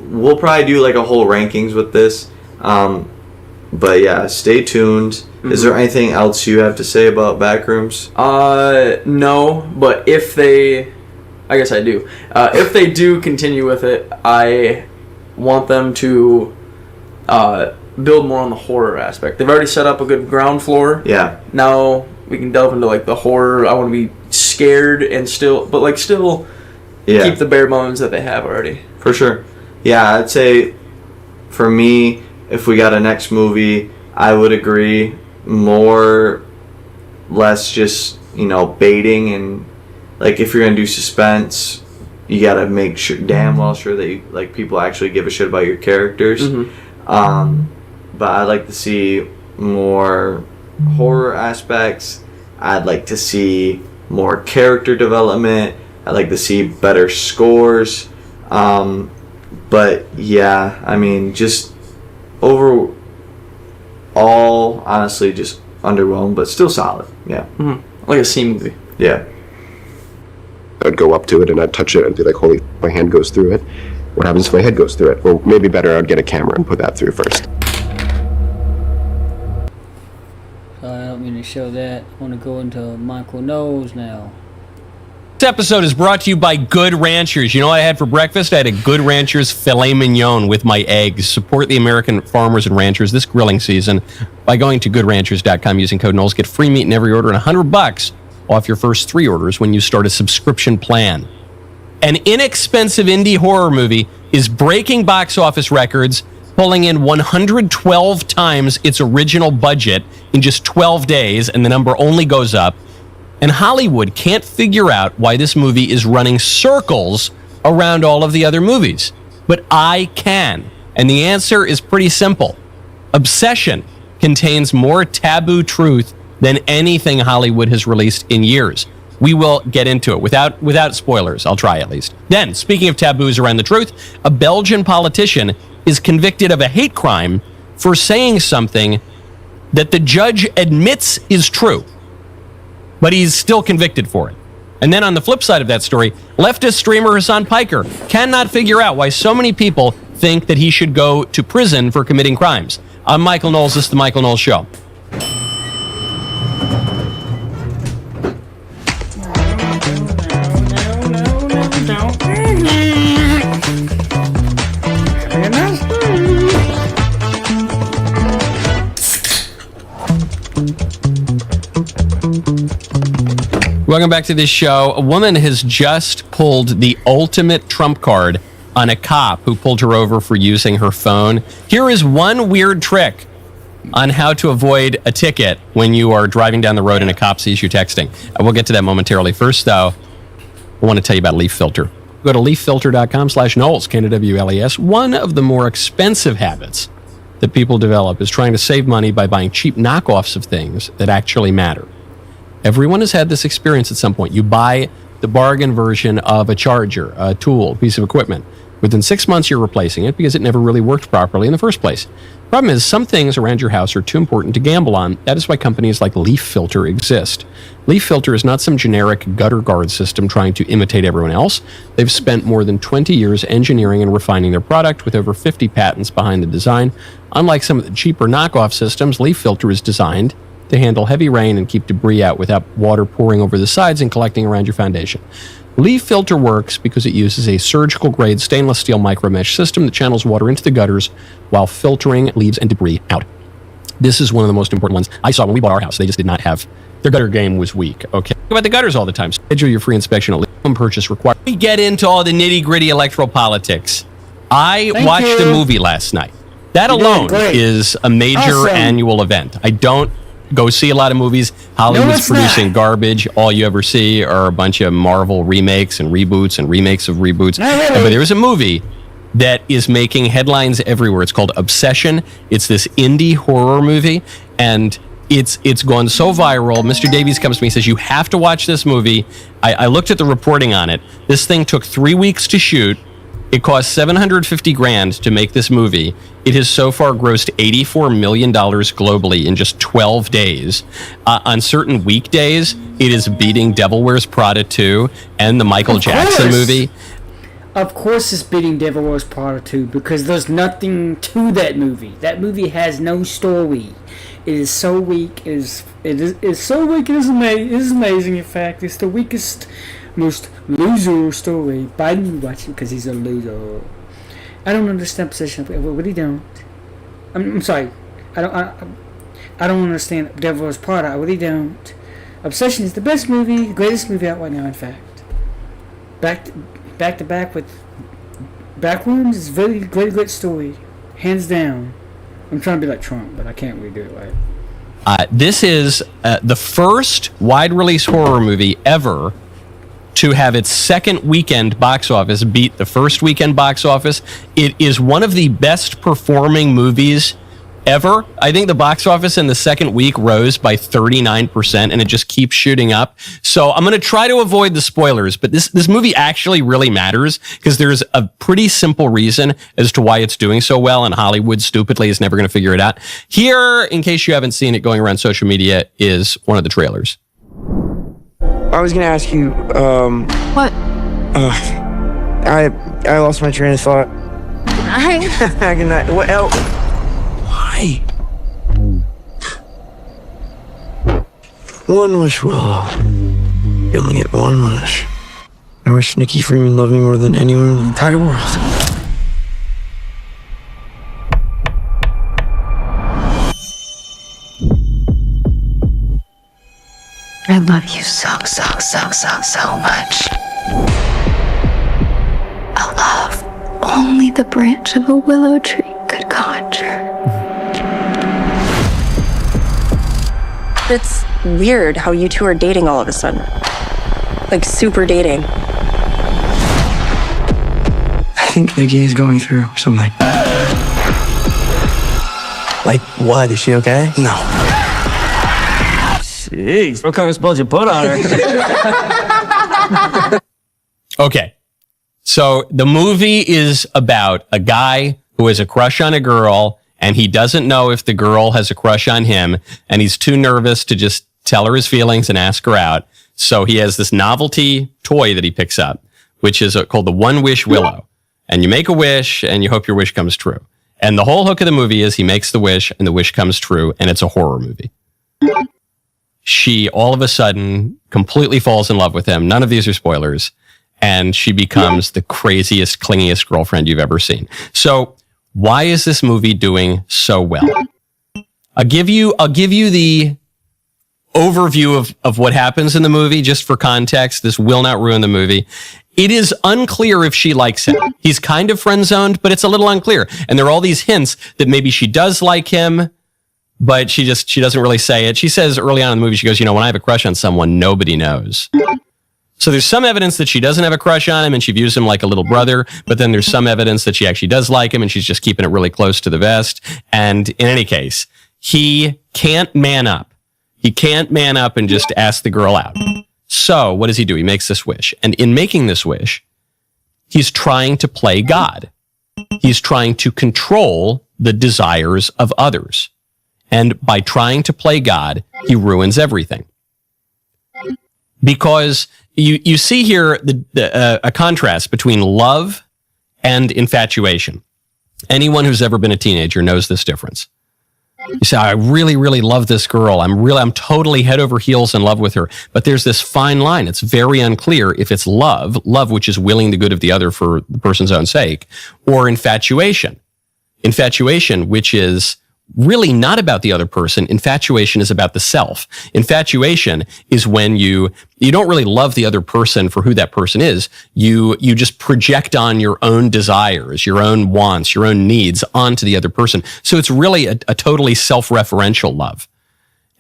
we'll probably do like a whole rankings with this. But yeah, stay tuned. Is there anything else you have to say about Backrooms? No, but if they, I guess I do. If they do continue with it, I want them to build more on the horror aspect. They've already set up a good ground floor. Yeah. Now we can delve into like the horror. I want to be scared and still keep the bare bones that they have already. For sure. Yeah, I'd say for me, if we got a next movie, I would agree. More, less just, baiting, and like if you're gonna do suspense, you gotta make sure, damn well sure that you like people actually give a shit about your characters. But I'd like to see more horror aspects. I'd like to see more character development. I'd like to see better scores. But yeah, I mean, just overall, honestly, just underwhelmed, but still solid. Yeah. Like a C movie. Yeah. I'd go up to it and I'd touch it and be like, holy, my hand goes through it. What happens if my head goes through it? Well, maybe better I'd get a camera and put that through first. I don't mean to show that. I want to go into Michael Knowles now. This episode is brought to you by Good Ranchers. You know what I had for breakfast? I had a Good Ranchers filet mignon with my eggs. Support the American farmers and ranchers this grilling season by going to goodranchers.com using code Knowles. Get free meat in every order and $100 off your first 3 orders when you start a subscription plan. An inexpensive indie horror movie is breaking box office records, pulling in 112 times its original budget in just 12 days, and the number only goes up. And Hollywood can't figure out why this movie is running circles around all of the other movies. But I can. And the answer is pretty simple. Obsession contains more taboo truth than anything Hollywood has released in years. We will get into it without spoilers. I'll try at least. Then, speaking of taboos around the truth, a Belgian politician is convicted of a hate crime for saying something that the judge admits is true, but he's still convicted for it. And then on the flip side of that story, leftist streamer Hassan Piker cannot figure out why so many people think that he should go to prison for committing crimes. I'm Michael Knowles. This is The Michael Knowles Show. Welcome back to this show. A woman has just pulled the ultimate trump card on a cop who pulled her over for using her phone. Here is one weird trick on how to avoid a ticket when you are driving down the road and a cop sees you texting. We'll get to that momentarily. First, though, I want to tell you about Leaf Filter. Go to leaffilter.com/Knowles, K-N-W-L-E-S. One of the more expensive habits that people develop is trying to save money by buying cheap knockoffs of things that actually matter. Everyone has had this experience at some point. You buy the bargain version of a charger, a tool, a piece of equipment. Within 6 months, you're replacing it because it never really worked properly in the first place. Problem is, some things around your house are too important to gamble on. That is why companies like Leaf Filter exist. Leaf Filter is not some generic gutter guard system trying to imitate everyone else. They've spent more than 20 years engineering and refining their product with over 50 patents behind the design. Unlike some of the cheaper knockoff systems, Leaf Filter is designed to handle heavy rain and keep debris out without water pouring over the sides and collecting around your foundation. Leaf Filter works because it uses a surgical-grade stainless steel micromesh system that channels water into the gutters while filtering leaves and debris out. This is one of the most important ones. I saw when we bought our house. They just did not have... Their gutter game was weak, okay? Think about the gutters all the time. Schedule your free inspection at Leaf. Purchase required. We get into all the nitty-gritty electoral politics. I watched a movie last night. That alone is a major annual event. I don't go see a lot of movies. Hollywood's producing garbage. All you ever see are a bunch of Marvel remakes and reboots and remakes of reboots. But there's a movie that is making headlines everywhere. It's called Obsession. It's this indie horror movie, and it's gone so viral. Mr. Davies comes to me and says, you have to watch this movie. I looked at the reporting on it. This thing took 3 weeks to shoot. It cost $750,000 to make this movie. It has so far grossed $84 million globally in just 12 days. On certain weekdays, it is beating Devil Wears Prada 2 and the Michael Jackson movie. Of course it's beating Devil Wears Prada 2 because there's nothing to that movie. That movie has no story. It is so weak. It is so weak. It is amazing. In fact, it's the weakest, most loser story. Biden watch it because he's a loser. I don't understand obsession. What he don't? I'm sorry. I don't understand Devil Wears Prada. I really don't. Obsession is the best movie, the greatest movie out right now. In fact, back to back with Backrooms is very great story, hands down. I'm trying to be like Trump, but I can't really do it right. This is the first wide release horror movie ever to have its second weekend box office beat the first weekend box office. It is one of the best performing movies ever. I think the box office in the second week rose by 39%, and it just keeps shooting up. So I'm going to try to avoid the spoilers, but this movie actually really matters because there's a pretty simple reason as to why it's doing so well, and Hollywood stupidly is never going to figure it out. Here, in case you haven't seen it going around social media, is one of the trailers. I was gonna ask you, What? I lost my train of thought. Good night. What else? Why? One wish, Willow. You only get one wish. I wish Nikki Freeman loved me more than anyone in the entire world. I love you so much. A love only the branch of a willow tree could conjure. It's weird how you two are dating all of a sudden. Like, super dating. I think Nikki is going through something. Like what? Is she okay? No. Jeez, what kind of spells you put on her? Okay. So the movie is about a guy who has a crush on a girl, and he doesn't know if the girl has a crush on him, and he's too nervous to just tell her his feelings and ask her out. So he has this novelty toy that he picks up, which is called the One Wish Willow. And you make a wish, and you hope your wish comes true. And the whole hook of the movie is he makes the wish, and the wish comes true, and it's a horror movie. She all of a sudden completely falls in love with him. None of these are spoilers. And she becomes the craziest, clingiest girlfriend you've ever seen. So why is this movie doing so well? I'll give you the overview of what happens in the movie, just for context. This will not ruin the movie. It is unclear if she likes him. He's kind of friend-zoned, but it's a little unclear. And there are all these hints that maybe she does like him, but she doesn't really say it. She says early on in the movie, she goes, when I have a crush on someone, nobody knows. So there's some evidence that she doesn't have a crush on him and she views him like a little brother, but then there's some evidence that she actually does like him and she's just keeping it really close to the vest. And in any case, he can't man up. He can't man up and just ask the girl out. So what does he do? He makes this wish. And in making this wish, he's trying to play God. He's trying to control the desires of others. And by trying to play God, he ruins everything. Because you see here a contrast between love and infatuation. Anyone who's ever been a teenager knows this difference. You say, I really, really love this girl. I'm totally head over heels in love with her. But there's this fine line. It's very unclear if it's love, which is willing the good of the other for the person's own sake, or infatuation. Infatuation, which is really not about the other person. Infatuation is about the self. Infatuation is when you don't really love the other person for who that person is. You just project on your own desires, your own wants, your own needs onto the other person. So it's really a totally self-referential love.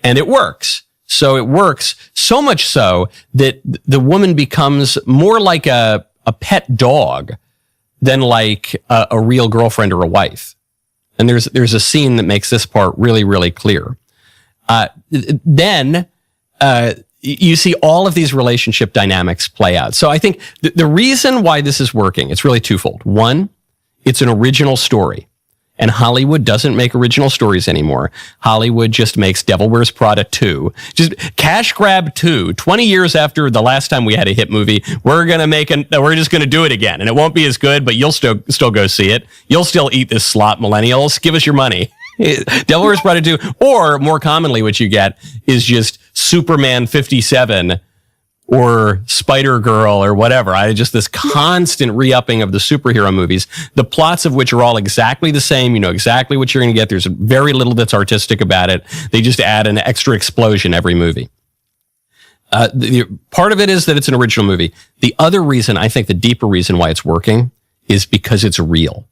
And it works. So it works so much so that the woman becomes more like a pet dog than like a real girlfriend or a wife. And there's a scene that makes this part really, really clear. Then you see all of these relationship dynamics play out. So I think the reason why this is working, it's really twofold. One, it's an original story. And Hollywood doesn't make original stories anymore. Hollywood just makes Devil Wears Prada 2. Just cash grab 2. 20 years after the last time we had a hit movie, we're just gonna do it again. And it won't be as good, but you'll still go see it. You'll still eat this slop, millennials. Give us your money. Devil Wears Prada 2. Or more commonly what you get is just Superman 57 or Spider-Girl or whatever. Just this constant re-upping of the superhero movies, the plots of which are all exactly the same. You know exactly what you're going to get. There's very little that's artistic about it. They just add an extra explosion every movie. Part of it is that it's an original movie. The other reason, I think the deeper reason why it's working is because it's real.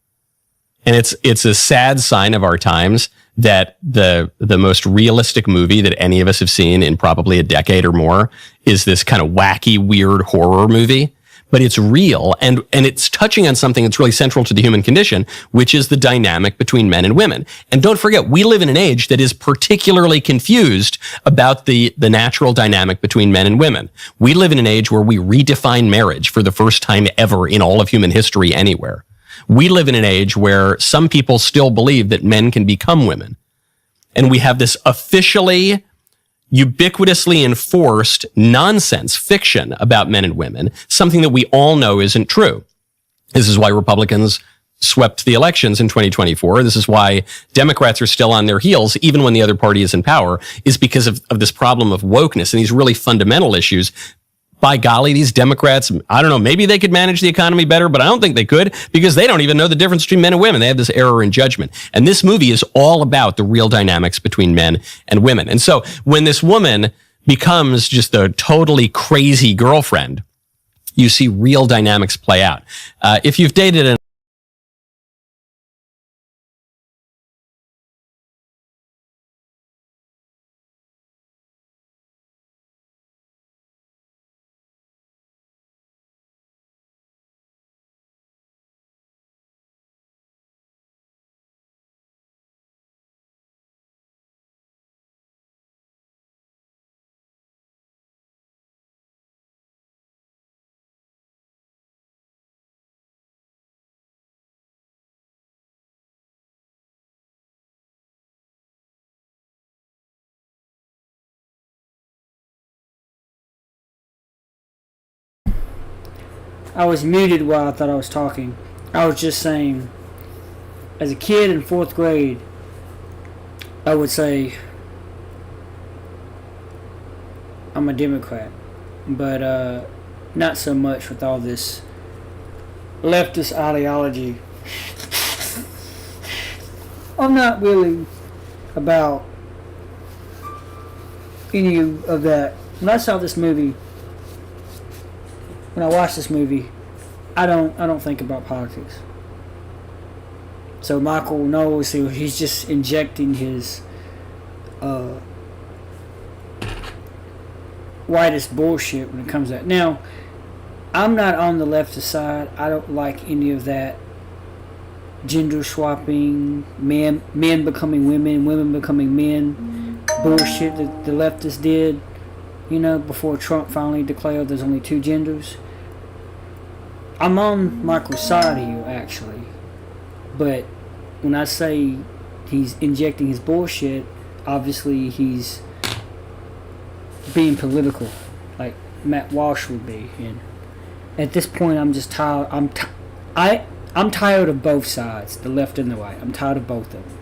And it's a sad sign of our times that the most realistic movie that any of us have seen in probably a decade or more is this kind of wacky, weird horror movie. But it's real, and it's touching on something that's really central to the human condition, which is the dynamic between men and women. And don't forget, we live in an age that is particularly confused about the natural dynamic between men and women. We live in an age where we redefine marriage for the first time ever in all of human history anywhere. We live in an age where some people still believe that men can become women. And we have this officially, ubiquitously enforced nonsense fiction about men and women, something that we all know isn't true. This is why Republicans swept the elections in 2024. This is why Democrats are still on their heels, even when the other party is in power, is because of this problem of wokeness and these really fundamental issues. By golly, these Democrats, I don't know, maybe they could manage the economy better, but I don't think they could because they don't even know the difference between men and women. They have this error in judgment. And this movie is all about the real dynamics between men and women. And so when this woman becomes just a totally crazy girlfriend, you see real dynamics play out. If you've dated an I was muted while I thought I was talking. I was just saying, as a kid in 4th grade, I would say I'm a Democrat, but not so much with all this leftist ideology. I'm not really about any of that. When I saw this movie, when I watch this movie, I don't think about politics. So Michael knows he's just injecting his whitest bullshit when it comes to that. Now, I'm not on the leftist side. I don't like any of that gender swapping, men becoming women, women becoming men bullshit that the leftists did, before Trump finally declared there's only 2 genders. I'm on Michael's side of you, actually. But when I say he's injecting his bullshit, obviously he's being political, like Matt Walsh would be. And at this point, I'm just tired. I'm tired of both sides, the left and the right. I'm tired of both of them.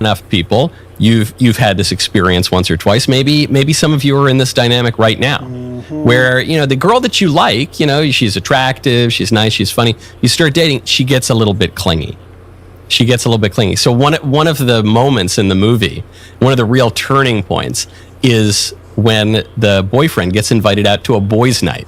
Enough people, you've had this experience once or twice. Maybe some of you are in this dynamic right now, where the girl that you like, she's attractive, she's nice, she's funny. You start dating, she gets a little bit clingy. So one of the moments in the movie, one of the real turning points, is when the boyfriend gets invited out to a boys' night.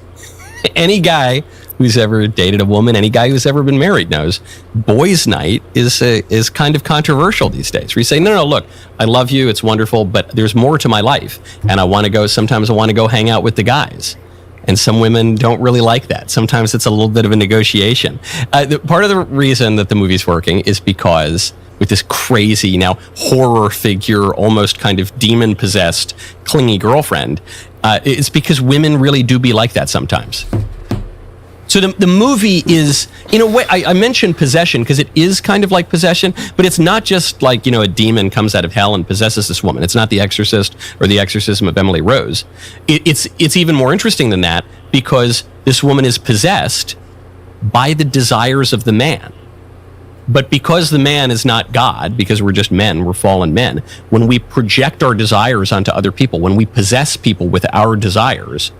Any guy who's ever dated a woman, any guy who's ever been married knows boys' night is kind of controversial these days. Where you say, no, look, I love you, it's wonderful, but there's more to my life, and sometimes I want to go hang out with the guys. And some women don't really like that. Sometimes it's a little bit of a negotiation. Part of the reason that the movie's working is because with this crazy now horror figure, almost kind of demon-possessed, clingy girlfriend, It's because women really do be like that sometimes. So the movie is, in a way, I mentioned possession because it is kind of like possession, but it's not just like, you know, a demon comes out of hell and possesses this woman. It's not The Exorcist or The Exorcism of Emily Rose. It's even more interesting than that because this woman is possessed by the desires of the man. But because the man is not God, because we're just men, we're fallen men, when we project our desires onto other people, when we possess people with our desires,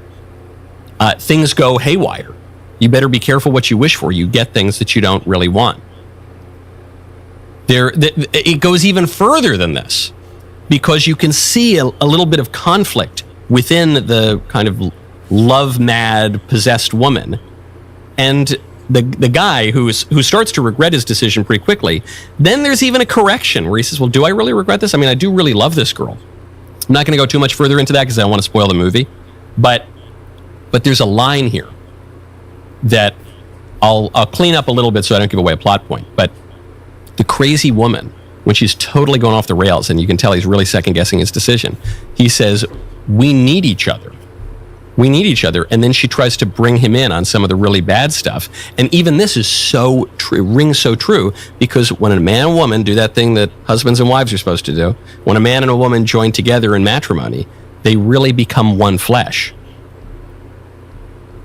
things go haywire. You better be careful what you wish for. You get things that you don't really want. It goes even further than this because you can see a little bit of conflict within the kind of love-mad, possessed woman. And the guy who starts to regret his decision pretty quickly, then there's even a correction where he says, well, do I really regret this? I mean, I do really love this girl. I'm not going to go too much further into that because I don't want to spoil the movie. But there's a line here that I'll clean up a little bit so I don't give away a plot point. But the crazy woman, when she's totally going off the rails, and you can tell he's really second-guessing his decision, he says, we need each other. We need each other. And then she tries to bring him in on some of the really bad stuff. And even this is so true, rings so true, because when a man and woman do that thing that husbands and wives are supposed to do, when a man and a woman join together in matrimony, they really become one flesh.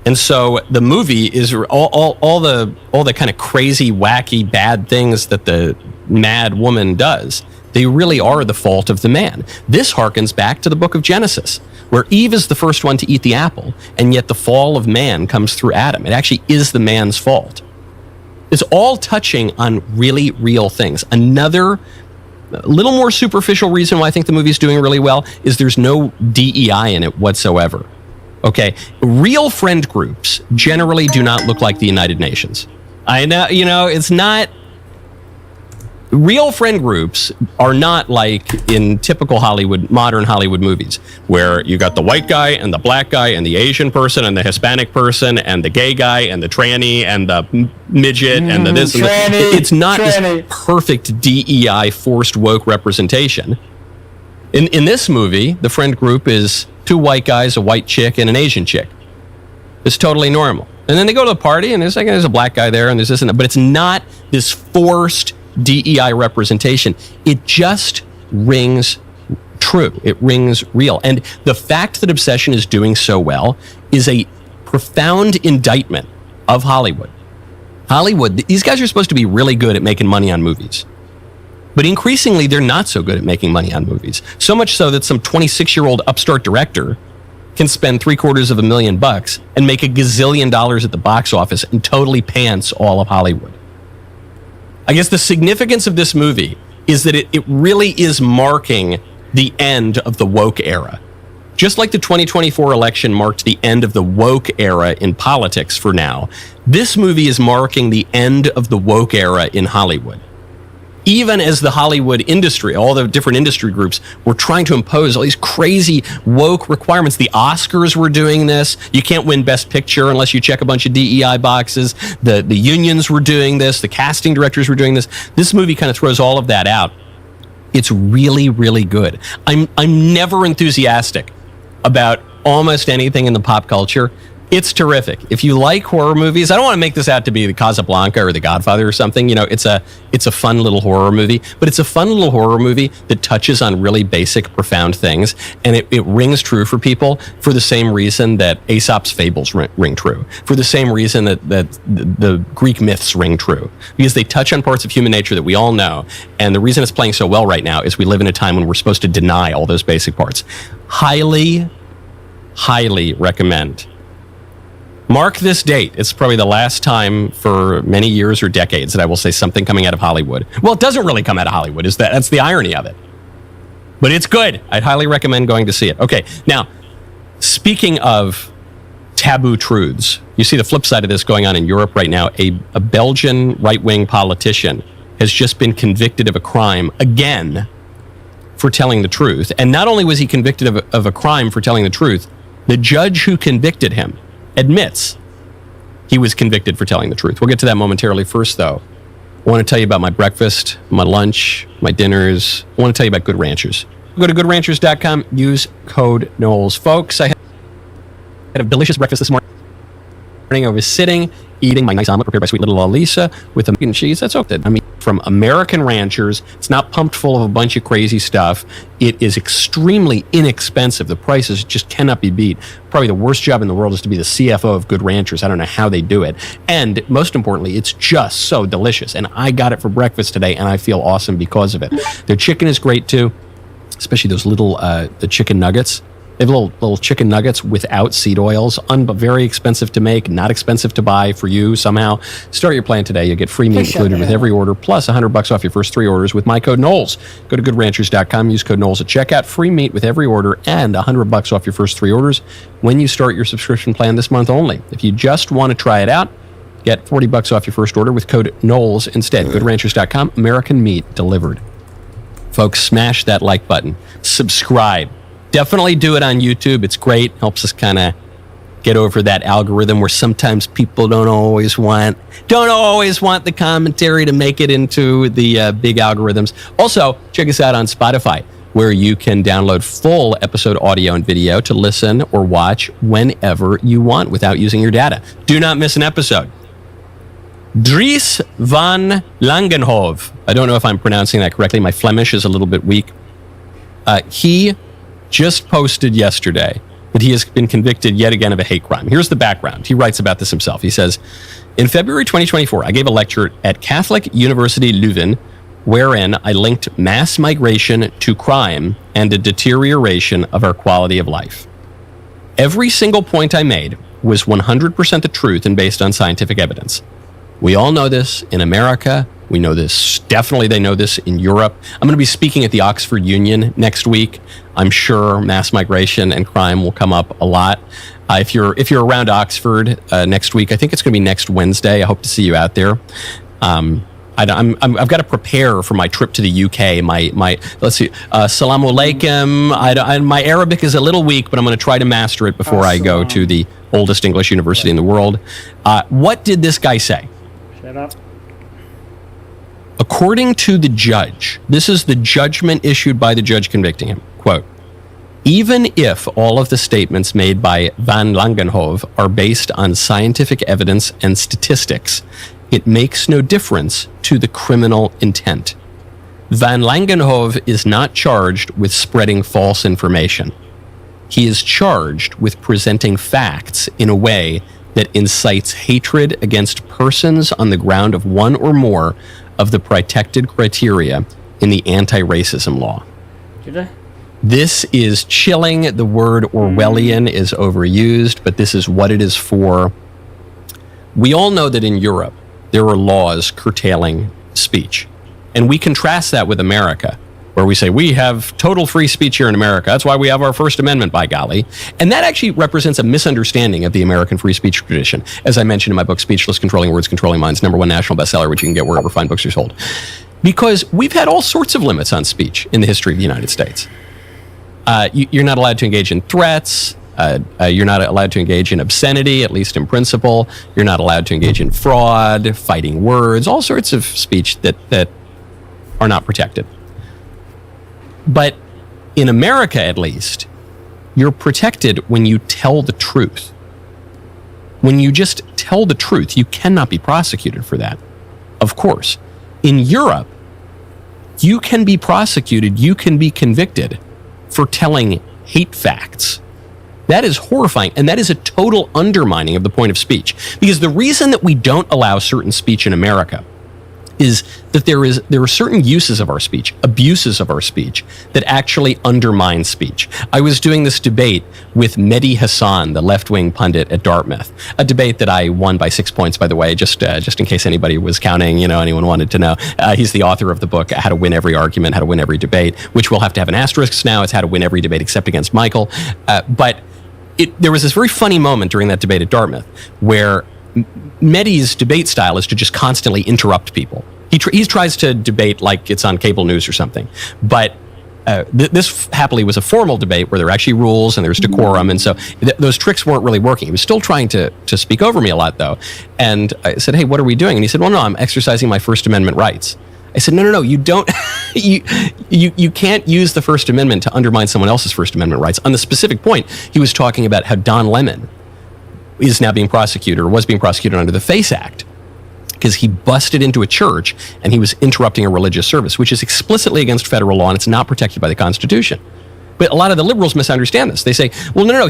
And so the movie is all the kind of crazy, wacky, bad things that the mad woman does. They really are the fault of the man. This harkens back to the book of Genesis, where Eve is the first one to eat the apple, and yet the fall of man comes through Adam. It actually is the man's fault. It's all touching on really real things. Another little more superficial reason why I think the movie's doing really well is there's no DEI in it whatsoever. Okay, real friend groups generally do not look like the United Nations. I know, you know, it's not... Real friend groups are not like in typical Hollywood, modern Hollywood movies, where you got the white guy and the black guy and the Asian person and the Hispanic person and the gay guy and the tranny and the midget and the this and the... It's not this perfect DEI forced woke representation. In this movie, the friend group is 2 white guys, a white chick, and an Asian chick. It's totally normal. And then they go to the party, and there's a black guy there, and there's this and that. But it's not this forced DEI representation. It just rings true. It rings real. And the fact that Obsession is doing so well is a profound indictment of Hollywood. Hollywood, these guys are supposed to be really good at making money on movies. But increasingly, they're not so good at making money on movies. So much so that some 26-year-old upstart director can spend $750,000 and make $1 gazillion at the box office and totally pants all of Hollywood. I guess the significance of this movie is that it really is marking the end of the woke era. Just like the 2024 election marked the end of the woke era in politics for now, this movie is marking the end of the woke era in Hollywood. Even as the Hollywood industry, all the different industry groups were trying to impose all these crazy woke requirements. The Oscars were doing this. You can't win Best Picture unless you check a bunch of DEI boxes. The unions were doing this. The casting directors were doing this. This movie kind of throws all of that out. It's really, really good. I'm never enthusiastic about almost anything in the pop culture. It's terrific. If you like horror movies, I don't want to make this out to be the Casablanca or the Godfather or something. You know, it's a fun little horror movie, but it's a fun little horror movie that touches on really basic, profound things, and it rings true for people for the same reason that Aesop's fables ring true, for the same reason that the Greek myths ring true, because they touch on parts of human nature that we all know, and the reason it's playing so well right now is we live in a time when we're supposed to deny all those basic parts. Highly, highly recommend. Mark this date. It's probably the last time for many years or decades that I will say something coming out of Hollywood. Well, it doesn't really come out of Hollywood. That's the irony of it. But it's good. I'd highly recommend going to see it. Okay, now, speaking of taboo truths, you see the flip side of this going on in Europe right now. A Belgian right-wing politician has just been convicted of a crime again for telling the truth. And not only was he convicted of a crime for telling the truth, the judge who convicted him admits he was convicted for telling the truth. We'll get to that momentarily. First, though, I want to tell you about my breakfast, my lunch, my dinners. I want to tell you about Good Ranchers. Go to goodranchers.com, use code Knowles. Folks, I have had a delicious breakfast this morning. I was sitting, eating my nice omelet prepared by sweet little Elisa with the meat and cheese. That's okay. I mean, from American ranchers. It's not pumped full of a bunch of crazy stuff. It is extremely inexpensive. The prices just cannot be beat. Probably the worst job in the world is to be the CFO of Good Ranchers. I don't know how they do it. And most importantly, it's just so delicious. And I got it for breakfast today, and I feel awesome because of it. Their chicken is great too, especially those little the chicken nuggets. They have little chicken nuggets without seed oils. Very expensive to make, not expensive to buy for you somehow. Start your plan today. You'll get free meat included with every order, plus $100 off your first 3 orders with my code Knowles. Go to goodranchers.com, use code Knowles at checkout. Free meat with every order and $100 off your first 3 orders when you start your subscription plan this month only. If you just want to try it out, get $40 off your first order with code Knowles instead. Goodranchers.com, American meat delivered. Folks, smash that like button. Subscribe. Definitely do it on YouTube. It's great. Helps us kind of get over that algorithm where sometimes people don't always want the commentary to make it into the big algorithms. Also, check us out on Spotify, where you can download full episode audio and video to listen or watch whenever you want without using your data. Do not miss an episode. Dries van Langenhove. I don't know if I'm pronouncing that correctly. My Flemish is a little bit weak. He just posted yesterday that he has been convicted yet again of a hate crime. Here's the background. He writes about this himself. He says, in February 2024, I gave a lecture at Catholic University Leuven, wherein I linked mass migration to crime and a deterioration of our quality of life. Every single point I made was 100% the truth and based on scientific evidence. We all know this in America. We know this. Definitely they know this in Europe. I'm going to be speaking at the Oxford Union next week. I'm sure mass migration and crime will come up a lot. If you're around Oxford next week, I think it's going to be next Wednesday. I hope to see you out there. I've got to prepare for my trip to the UK. My let's see, Assalamu alaikum. My Arabic is a little weak, but I'm going to try to master it before I go to the oldest English university in the world. What did this guy say? Shut up. According to the judge, this is the judgment issued by the judge convicting him. Quote, even if all of the statements made by Van Langenhove are based on scientific evidence and statistics, it makes no difference to the criminal intent. Van Langenhove is not charged with spreading false information. He is charged with presenting facts in a way that incites hatred against persons on the ground of one or more of the protected criteria in the anti-racism law. Did I? This is chilling. The word Orwellian is overused, but this is what it is for. We all know that in Europe, there are laws curtailing speech. And we contrast that with America, where we say we have total free speech here in America. That's why we have our First Amendment, by golly. And that actually represents a misunderstanding of the American free speech tradition. As I mentioned in my book, Speechless, Controlling Words, Controlling Minds, #1 national bestseller, which you can get wherever fine books are sold. Because we've had all sorts of limits on speech in the history of the United States. You're not allowed to engage in threats. You're not allowed to engage in obscenity, at least in principle. You're not allowed to engage in fraud, fighting words, all sorts of speech that are not protected. But in America, at least, you're protected when you tell the truth. When you just tell the truth, you cannot be prosecuted for that. Of course. In Europe, you can be prosecuted, you can be convicted for telling hate facts. That is horrifying, and that is a total undermining of the point of speech. Because the reason that we don't allow certain speech in America is that there are certain uses of our speech, abuses of our speech, that actually undermine speech. I was doing this debate with Mehdi Hassan, the left-wing pundit at Dartmouth, a debate that I won by 6 points, by the way, just in case anybody was counting, anyone wanted to know. He's the author of the book, How to Win Every Argument, How to Win Every Debate, which will have to have an asterisk now. It's How to Win Every Debate Except Against Michael. But there was this very funny moment during that debate at Dartmouth where Mehdi's debate style is to just constantly interrupt people. He tries to debate like it's on cable news or something. But this happily was a formal debate where there are actually rules and there's decorum. And so those tricks weren't really working. He was still trying to speak over me a lot, though. And I said, hey, what are we doing? And he said, well, no, I'm exercising my First Amendment rights. I said, no, you don't. you can't use the First Amendment to undermine someone else's First Amendment rights. On the specific point, he was talking about how Don Lemon is now being prosecuted, or was being prosecuted under the FACE Act, because he busted into a church and he was interrupting a religious service, which is explicitly against federal law and it's not protected by the Constitution. But a lot of the liberals misunderstand this. They say, well, no,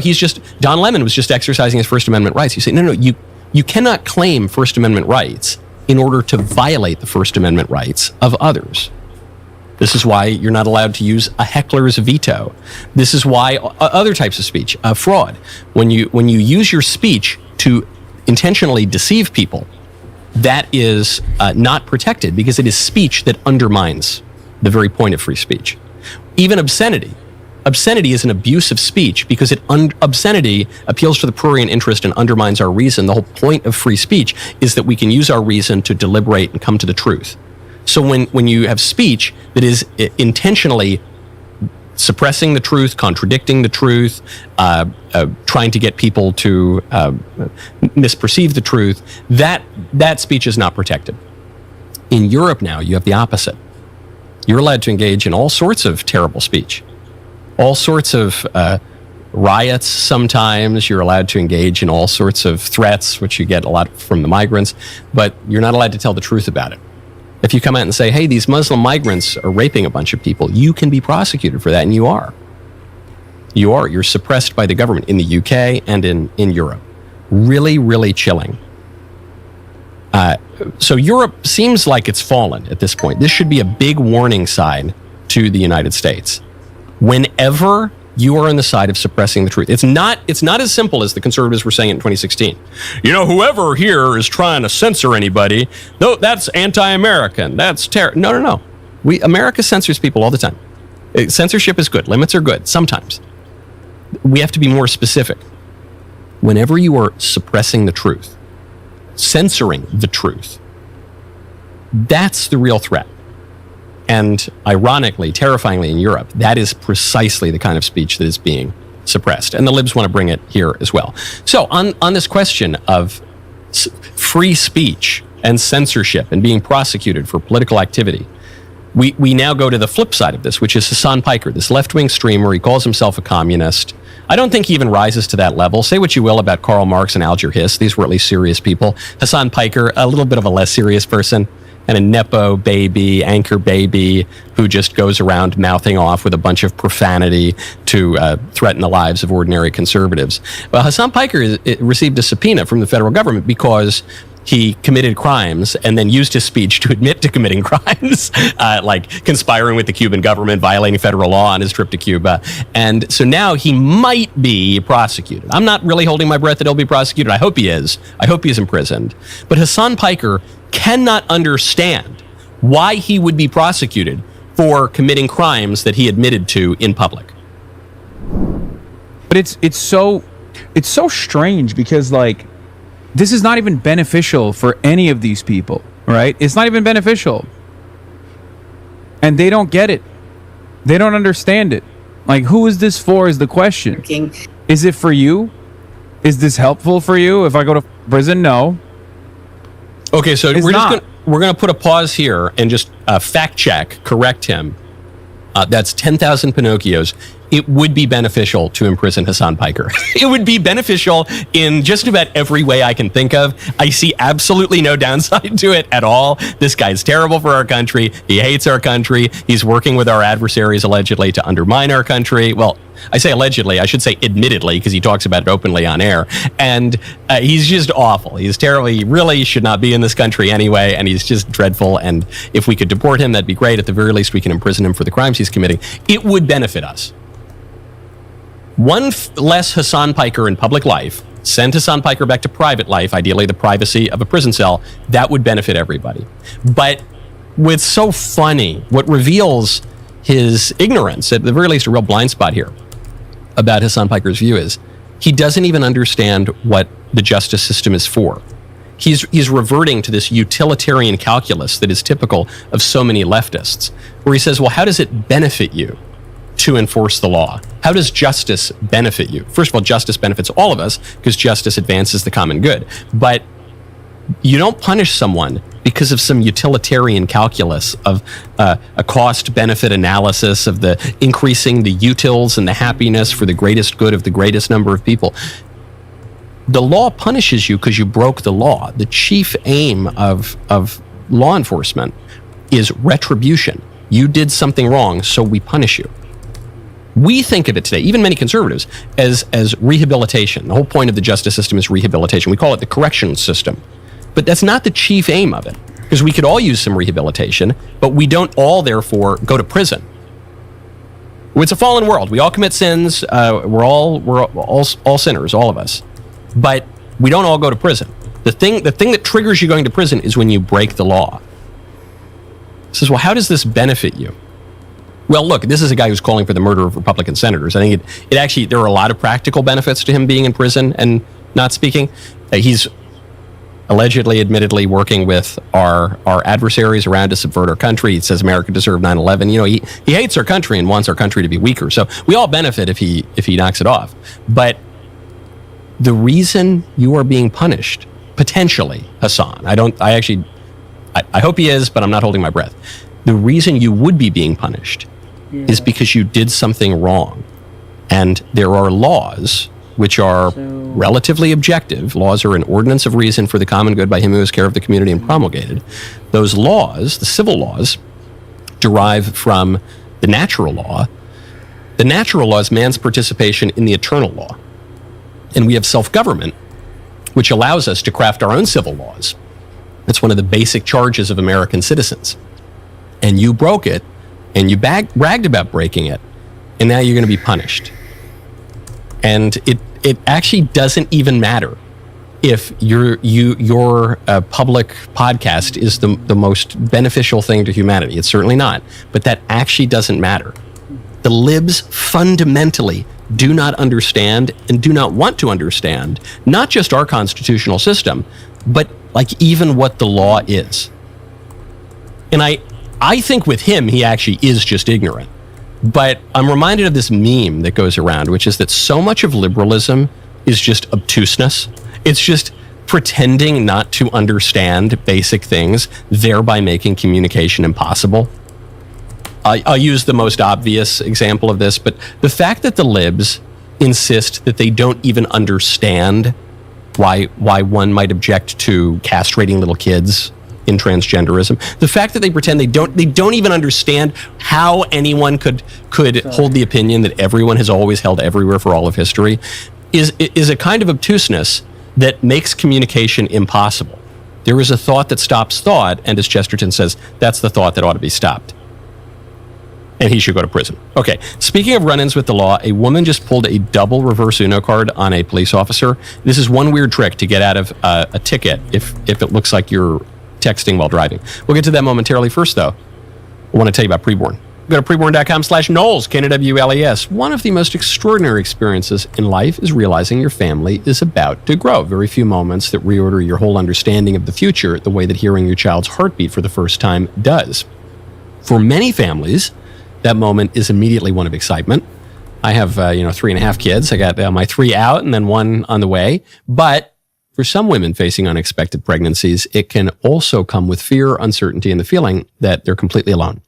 Don Lemon was just exercising his First Amendment rights. You say, no, you cannot claim First Amendment rights in order to violate the First Amendment rights of others. This is why you're not allowed to use a heckler's veto. This is why other types of speech, fraud, when you use your speech to intentionally deceive people, that is not protected because it is speech that undermines the very point of free speech. Even obscenity. Obscenity is an abuse of speech because obscenity appeals to the prurient interest and undermines our reason. The whole point of free speech is that we can use our reason to deliberate and come to the truth. So when you have speech that is intentionally suppressing the truth, contradicting the truth, trying to get people to misperceive the truth, that speech is not protected. In Europe now, you have the opposite. You're allowed to engage in all sorts of terrible speech, all sorts of riots sometimes. You're allowed to engage in all sorts of threats, which you get a lot from the migrants, but you're not allowed to tell the truth about it. If you come out and say, hey, these Muslim migrants are raping a bunch of people, you can be prosecuted for that, and you are. You're suppressed by the government in the UK and in Europe. Really, really chilling. So Europe seems like it's fallen at this point. This should be a big warning sign to the United States. Whenever you are on the side of suppressing the truth, it's not as simple as the conservatives were saying in 2016. Whoever here is trying to censor anybody, no, that's anti-American. That's No. America censors people all the time. Censorship is good. Limits are good. Sometimes. We have to be more specific. Whenever you are suppressing the truth, censoring the truth, that's the real threat. And ironically, terrifyingly in Europe, that is precisely the kind of speech that is being suppressed. And the libs want to bring it here as well. So on this question of free speech and censorship and being prosecuted for political activity, we now go to the flip side of this, which is Hassan Piker, this left-wing streamer. He calls himself a communist. I don't think he even rises to that level. Say what you will about Karl Marx and Alger Hiss. These were at least serious people. Hassan Piker, a little bit of a less serious person, and a Nepo baby, anchor baby, who just goes around mouthing off with a bunch of profanity to threaten the lives of ordinary conservatives. Well, Hassan Piker received a subpoena from the federal government because he committed crimes and then used his speech to admit to committing crimes, like conspiring with the Cuban government, violating federal law on his trip to Cuba. And so now he might be prosecuted. I'm not really holding my breath that he'll be prosecuted. I hope he is. I hope he's imprisoned. But Hassan Piker cannot understand why he would be prosecuted for committing crimes that he admitted to in public. But it's so strange because, like, this is not even beneficial for any of these people, right? It's not even beneficial. And they don't get it. They don't understand it. Like, who is this for is the question. Is it for you? Is this helpful for you? If I go to prison, no. Okay, so we're going to put a pause here and just fact check, correct him. That's 10,000 Pinocchios. It would be beneficial to imprison Hassan Piker. It would be beneficial in just about every way I can think of. I see absolutely no downside to it at all. This guy's terrible for our country. He hates our country. He's working with our adversaries allegedly to undermine our country. Well, I say allegedly, I should say admittedly, because he talks about it openly on air. And he's just awful. He's terrible. He really should not be in this country anyway, and he's just dreadful. And if we could deport him, that'd be great. At the very least, we can imprison him for the crimes he's committing. It would benefit us. One less Hassan Piker in public life, send Hassan Piker back to private life, ideally the privacy of a prison cell, that would benefit everybody. But what's so funny, what reveals his ignorance, at the very least a real blind spot here, about Hassan Piker's view is he doesn't even understand what the justice system is for. He's reverting to this utilitarian calculus that is typical of so many leftists, where he says, well, how does it benefit you to enforce the law? How does justice benefit you? First of all, justice benefits all of us because justice advances the common good. But you don't punish someone because of some utilitarian calculus of a cost-benefit analysis of the increasing the utils and the happiness for the greatest good of the greatest number of people. The law punishes you because you broke the law. The chief aim of law enforcement is retribution. You did something wrong, so we punish you. We think of it today, even many conservatives, as rehabilitation. The whole point of the justice system is rehabilitation. We call it the corrections system. But that's not the chief aim of it, because we could all use some rehabilitation, but we don't all, therefore, go to prison. It's a fallen world. We all commit sins. We're all sinners, all of us. But we don't all go to prison. The thing that triggers you going to prison is when you break the law. He says, well, how does this benefit you? Well, look, this is a guy who's calling for the murder of Republican senators. I think it actually, there are a lot of practical benefits to him being in prison and not speaking. He's allegedly, admittedly working with our adversaries around to subvert our country. He says America deserved 9/11. You know, he hates our country and wants our country to be weaker. So we all benefit if he knocks it off. But the reason you are being punished, potentially, Hassan, I hope he is, but I'm not holding my breath. The reason you would be being punished is because you did something wrong. And there are laws which are relatively objective. Laws are an ordinance of reason for the common good by him who has care of the community and promulgated. Those laws, the civil laws, derive from the natural law. The natural law is man's participation in the eternal law. And we have self-government, which allows us to craft our own civil laws. That's one of the basic charges of American citizens. And you broke it, and you bragged about breaking it, and now you're going to be punished. And it actually doesn't even matter if your public podcast is the most beneficial thing to humanity. It's certainly not. But that actually doesn't matter. The libs fundamentally do not understand and do not want to understand not just our constitutional system, but like even what the law is. And I think with him, he actually is just ignorant. But I'm reminded of this meme that goes around, which is that so much of liberalism is just obtuseness. It's just pretending not to understand basic things, thereby making communication impossible. I'll use the most obvious example of this, but the fact that the libs insist that they don't even understand why one might object to castrating little kids in transgenderism, the fact that they pretend they don't even understand how anyone could hold the opinion that everyone has always held everywhere for all of history is a kind of obtuseness that makes communication impossible. There is a thought that stops thought, and as Chesterton says, that's the thought that ought to be stopped. And he should go to prison. Okay, speaking of run-ins with the law, a woman just pulled a double reverse Uno card on a police officer. This is one weird trick to get out of a ticket if it looks like you're texting while driving. We'll get to that momentarily. First, though, I want to tell you about Preborn. Go to preborn.com/Knowles, Knowles. One of the most extraordinary experiences in life is realizing your family is about to grow. Very few moments that reorder your whole understanding of the future the way that hearing your child's heartbeat for the first time does. For many families, that moment is immediately one of excitement. I have 3.5 kids. I got my 3 out and then 1 on the way. But for some women facing unexpected pregnancies, it can also come with fear, uncertainty, and the feeling that they're completely alone.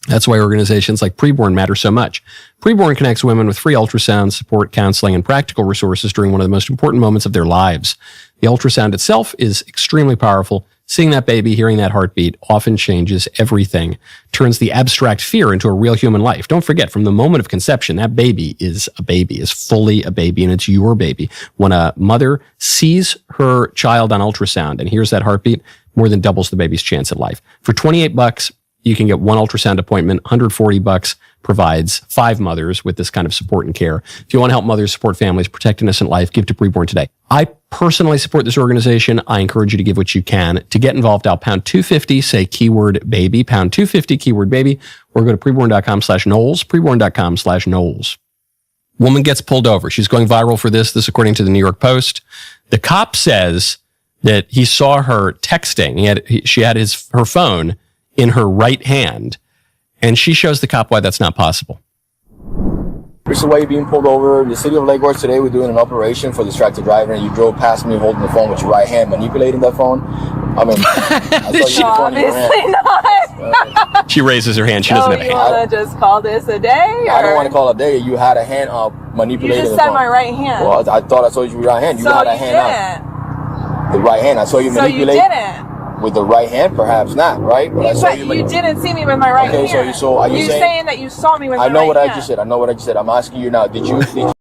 That's why organizations like Preborn matter so much. Preborn connects women with free ultrasound support, counseling, and practical resources during one of the most important moments of their lives. The ultrasound itself is extremely powerful. Seeing that baby, hearing that heartbeat often changes everything, turns the abstract fear into a real human life. Don't forget, from the moment of conception, that baby is fully a baby, and it's your baby. When a mother sees her child on ultrasound and hears that heartbeat, more than doubles the baby's chance at life. For $28, you can get 1 ultrasound appointment. $140 provides 5 mothers with this kind of support and care. If you want to help mothers support families, protect innocent life, give to Preborn today. I personally support this organization. I encourage you to give what you can. To get involved, dial pound 250, say keyword baby, pound 250, keyword baby, or go to preborn.com/Knowles, preborn.com/Knowles. Woman gets pulled over. She's going viral for this according to the New York Post. The cop says that he saw her texting. She had her phone in her right hand, and she shows the cop why that's not possible. This is why you're being pulled over. In the city of Lake Worth today, we're doing an operation for distracted driver, and you drove past me holding the phone with your right hand, manipulating that phone. I mean, I saw you with the phone in your hand. Obviously not. She raises her hand. She doesn't have a you hand. want to just call this a day? Or? I don't want to call it a day. You had a hand up You manipulating. just the said phone. my right hand. Well, I thought I saw you with your right hand. You so had a you hand didn't. up. The right hand. I saw you So you manipulate. didn't. With the right hand, perhaps not, right? But I saw But you didn't see me with my right Okay, hand. so are you saying that you saw me with my I know right what hand? I just said. I know what I just said. I'm asking you now. Did you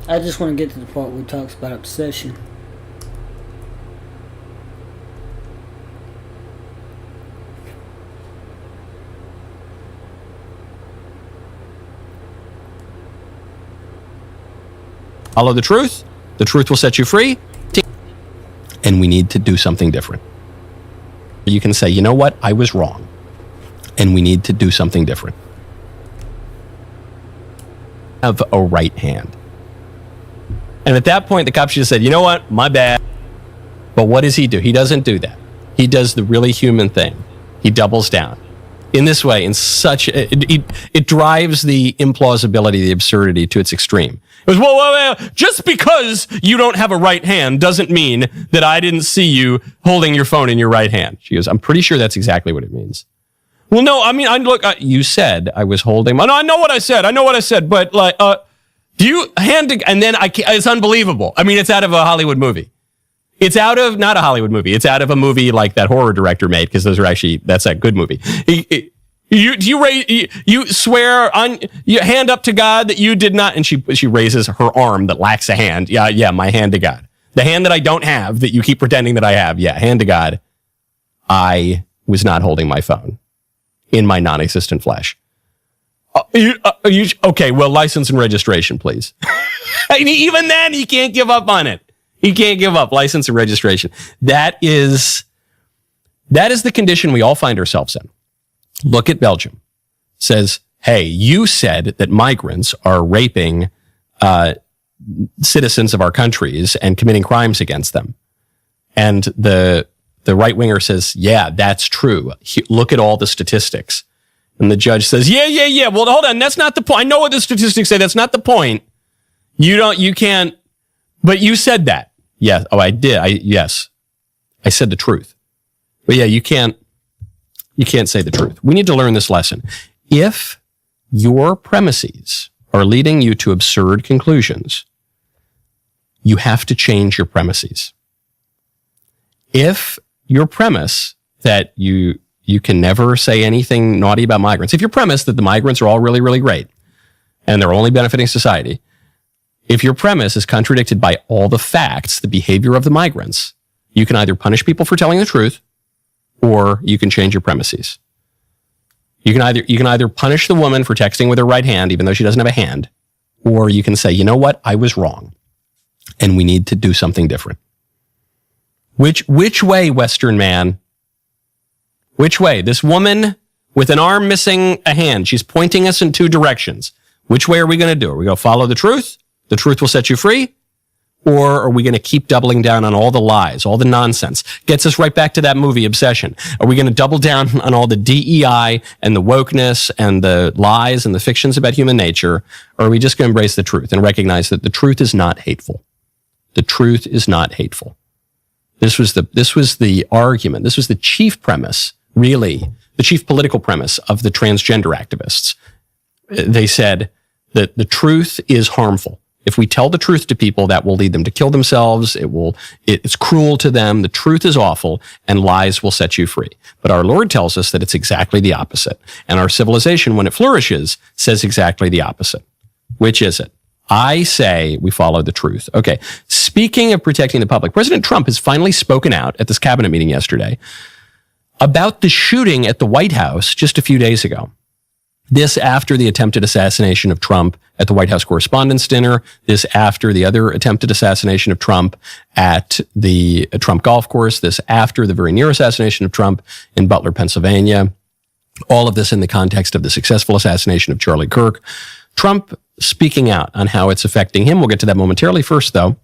I just want to get to the part where it talks about obsession. Follow the truth will set you free, and we need to do something different. You can say, you know what, I was wrong, and we need to do something different. Have a right hand. And at that point, the cop should have said, you know what, my bad. But what does he do? He doesn't do that. He does the really human thing. He doubles down. In this way, in such, it drives the implausibility, the absurdity to its extreme. It was, whoa, just because you don't have a right hand doesn't mean that I didn't see you holding your phone in your right hand. She goes, I'm pretty sure that's exactly what it means. Well, no, I mean, you said I was holding my, no, I know what I said, but like, do you hand to, and then it's unbelievable. I mein, it's out of a Hollywood movie. It's out of, not a Hollywood movie. It's out of a movie like that horror director made, because that's a good movie. You swear on, you hand up to God that you did not, and she raises her arm that lacks a hand. Yeah, my hand to God. The hand that I don't have, that you keep pretending that I have. Yeah, hand to God. I was not holding my phone in my non-existent flesh. Okay, well, license and registration, please. Even then, he can't give up on it. He can't give up license and registration. That is the condition we all find ourselves in. Look at Belgium. Says, hey, you said that migrants are raping citizens of our countries and committing crimes against them. And the right-winger says, yeah, that's true. Look at all the statistics. And the judge says, yeah. Well, hold on. That's not the point. I know what the statistics say. That's not the point. You can't, but you said that. Yeah. Oh, I did. Yes. I said the truth. But yeah, you can't say the truth. We need to learn this lesson. If your premises are leading you to absurd conclusions, you have to change your premises. If your premise that you can never say anything naughty about migrants, if your premise that the migrants are all really, really great and they're only benefiting society, if your premise is contradicted by all the facts, the behavior of the migrants, you can either punish people for telling the truth, or you can change your premises. You can either punish the woman for texting with her right hand, even though she doesn't have a hand, or you can say, you know what, I was wrong, and we need to do something different. Which way, Western man? Which way? This woman with an arm missing a hand, she's pointing us in two directions. Which way are we going to do? Are we going to follow the truth? The truth will set you free? Or are we going to keep doubling down on all the lies, all the nonsense? Gets us right back to that movie, Obsession. Are we going to double down on all the DEI and the wokeness and the lies and the fictions about human nature? Or are we just going to embrace the truth and recognize that the truth is not hateful? The truth is not hateful. This was the argument. This was the chief premise, really, the chief political premise of the transgender activists. They said that the truth is harmful. If we tell the truth to people, that will lead them to kill themselves. It's cruel to them. The truth is awful, and lies will set you free. But our Lord tells us that it's exactly the opposite. And our civilization, when it flourishes, says exactly the opposite. Which is it? I say we follow the truth. Okay. Speaking of protecting the public, President Trump has finally spoken out at this cabinet meeting yesterday about the shooting at the White House just a few days ago. This after the attempted assassination of Trump at the White House Correspondents' Dinner. This after the other attempted assassination of Trump at the Trump golf course. This after the very near assassination of Trump in Butler, Pennsylvania. All of this in the context of the successful assassination of Charlie Kirk. Trump speaking out on how it's affecting him. We'll get to that momentarily. First, though, I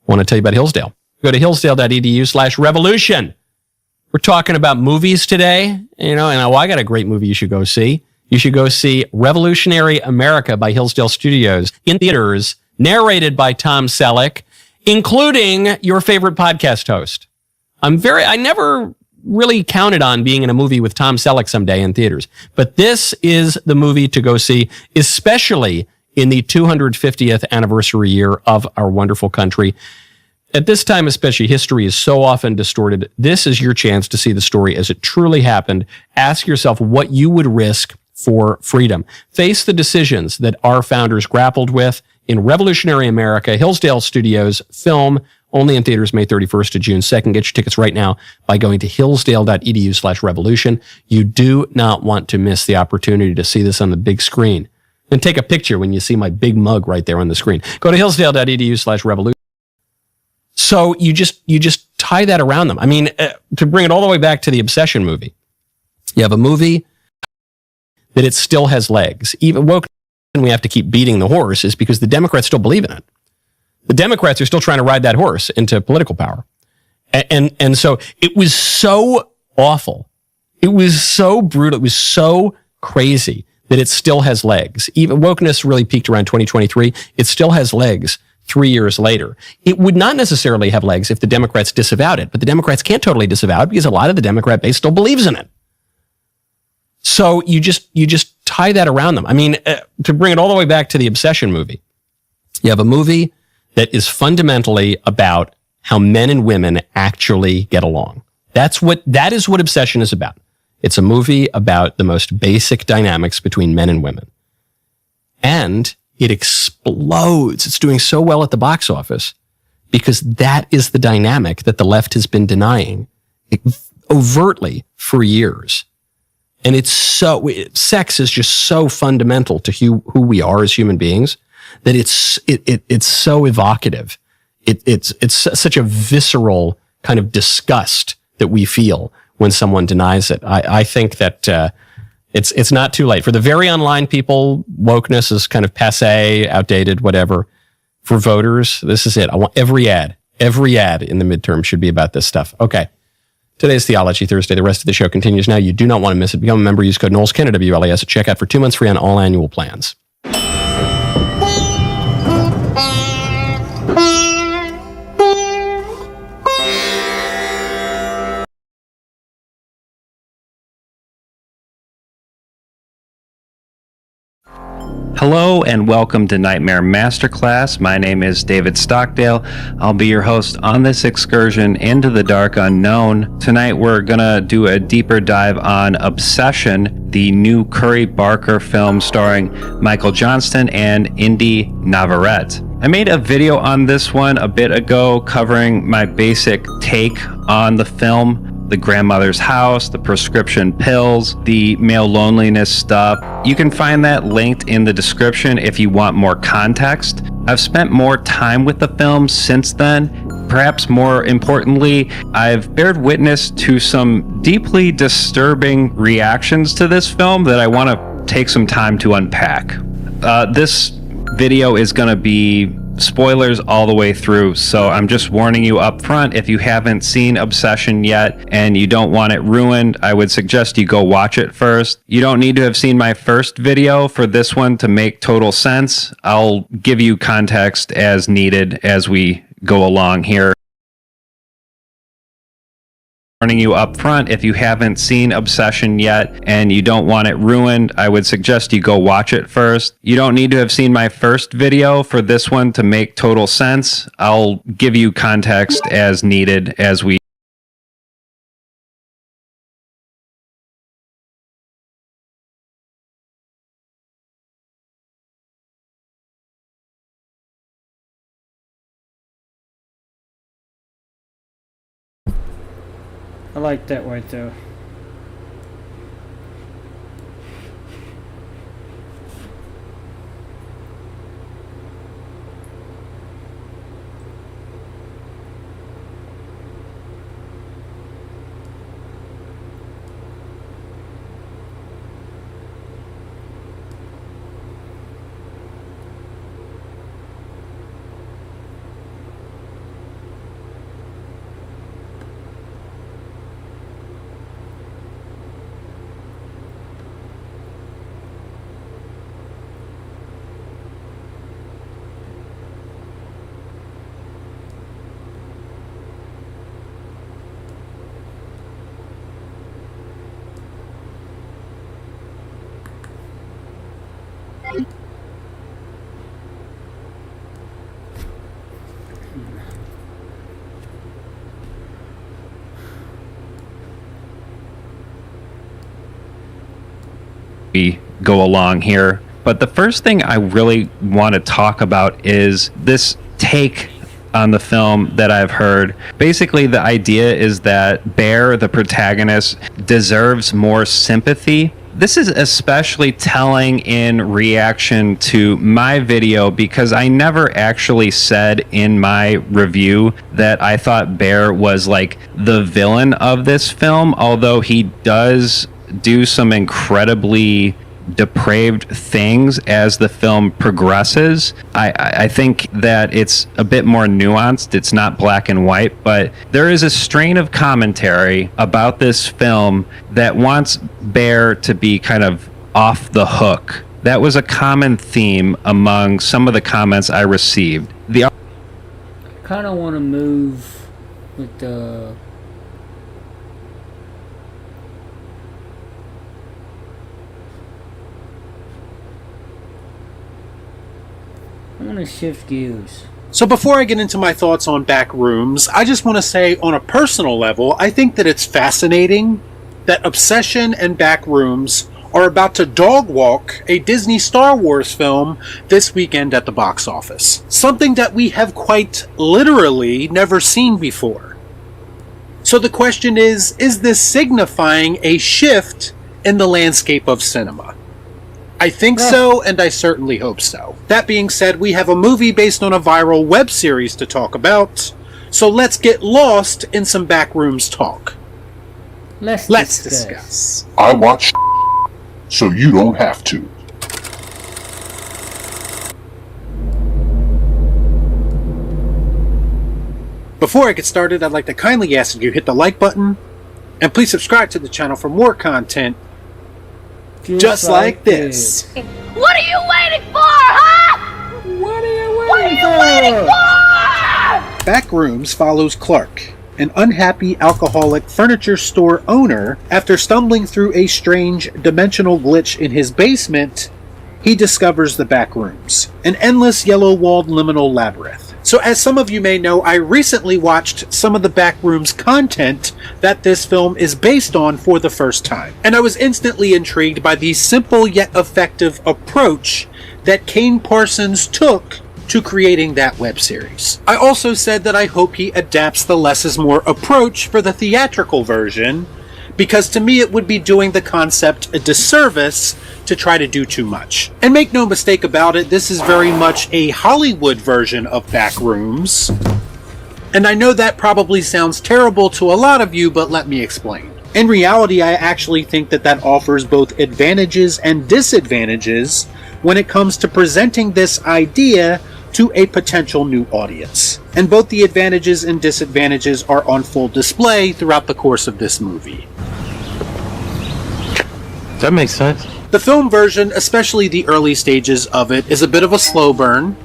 want to tell you about Hillsdale. Go to hillsdale.edu/revolution. We're talking about movies today, and I got a great movie you should go see. You should go see Revolutionary America by Hillsdale Studios in theaters, narrated by Tom Selleck, including your favorite podcast host. I never really counted on being in a movie with Tom Selleck someday in theaters, but this is the movie to go see, especially in the 250th anniversary year of our wonderful country. At this time, especially, history is so often distorted. This is your chance to see the story as it truly happened. Ask yourself what you would risk for freedom. Face the decisions that our founders grappled with in Revolutionary America. Hillsdale Studios film, only in theaters May 31st to June 2nd. Get your tickets right now by going to hillsdale.edu/revolution. You do not want to miss the opportunity to see this on the big screen. And take a picture when you see my big mug right there on the screen. Go to hillsdale.edu/revolution. So you just tie that around them. I mean, to bring it all the way back to the Obsession movie, you have a movie that it still has legs. Even woke, and we have to keep beating the horse is because the Democrats still believe in it. The Democrats are still trying to ride that horse into political power. And so it was so awful. It was so brutal. It was so crazy that it still has legs. Even wokeness really peaked around 2023. It still has legs 3 years later. It would not necessarily have legs if the Democrats disavowed it, but the Democrats can't totally disavow it because a lot of the Democrat base still believes in it. So you just tie that around them. I mean, to bring it all the way back to the Obsession movie, you have a movie that is fundamentally about how men and women actually get along. That is what Obsession is about. It's a movie about the most basic dynamics between men and women. And it explodes. It's doing so well at the box office because that is the dynamic that the left has been denying overtly for years. And sex is just so fundamental to who we are as human beings that it's so evocative. It's such a visceral kind of disgust that we feel when someone denies it. I think that it's not too late. For the very online people, wokeness is kind of passé, outdated, whatever. For voters, this is it. I want every ad in the midterm should be about this stuff. Okay. Today's Theology Thursday. The rest of the show continues now. You do not want to miss it. Become a member. Use code Knowles Canada WLAS at checkout for 2 months free on all annual plans. Hello and welcome to Nightmare Masterclass. My name is David Stockdale. I'll be your host on this excursion into the dark unknown. Tonight we're gonna do a deeper dive on Obsession, the new Curry Barker film starring Michael Johnston and Indy Navarrete. I made a video on this one a bit ago covering my basic take on the film. The grandmother's house, the prescription pills, the male loneliness stuff. You can find that linked in the description if you want more context. I've spent more time with the film since then. Perhaps more importantly, I've bared witness to some deeply disturbing reactions to this film that I want to take some time to unpack. This video is going to be spoilers all the way through, so I'm just warning you up front. If you haven't seen Obsession yet and you don't want it ruined, I would suggest you go watch it first. You don't need to have seen my first video for this one to make total sense. I'll give you context as needed as we go along here. warning you up front, if you haven't seen Obsession yet and you don't want it ruined, I would suggest you go watch it first. You don't need to have seen my first video for this one to make total sense. I'll give you context as needed as we I like that right there. go along here. But the first thing I really want to talk about is this take on the film that I've heard. Basically, the idea is that Bear, the protagonist, deserves more sympathy. This is especially telling in reaction to my video because I never actually said in my review that I thought Bear was like the villain of this film, although he does do some incredibly depraved things as the film progresses. I think that it's a bit more nuanced. It's not black and white, but there is a strain of commentary about this film that wants Bear to be kind of off the hook. That was a common theme among some of the comments I received. I kind of want to move with the I'm going to shift gears. So before I get into my thoughts on Backrooms, I just want to say on a personal level, I think that it's fascinating that Obsession and Backrooms are about to dog walk a Disney Star Wars film this weekend at the box office. Something that we have quite literally never seen before. So the question is this signifying a shift in the landscape of cinema? I think so, and I certainly hope so. That being said, we have a movie based on a viral web series to talk about, so let's get lost in some Backrooms talk. Let's discuss. I watch so you don't have to. Before I get started, I'd like to kindly ask that you hit the like button, and please subscribe to the channel for more content just like this. What are you waiting for, huh? What are you waiting for? Backrooms follows Clark, an unhappy alcoholic furniture store owner. After stumbling through a strange dimensional glitch in his basement, he discovers the Backrooms, an endless yellow-walled liminal labyrinth. So as some of you may know, I recently watched some of the Backrooms content that this film is based on for the first time. And I was instantly intrigued by the simple yet effective approach that Kane Parsons took to creating that web series. I also said that I hope he adapts the less is more approach for the theatrical version, because to me it would be doing the concept a disservice to try to do too much. And make no mistake about it, this is very much a Hollywood version of Backrooms. And I know that probably sounds terrible to a lot of you, but let me explain. In reality, I actually think that that offers both advantages and disadvantages when it comes to presenting this idea to a potential new audience. And both the advantages and disadvantages are on full display throughout the course of this movie. That makes sense. The film version, especially the early stages of it, is a bit of a slow burn,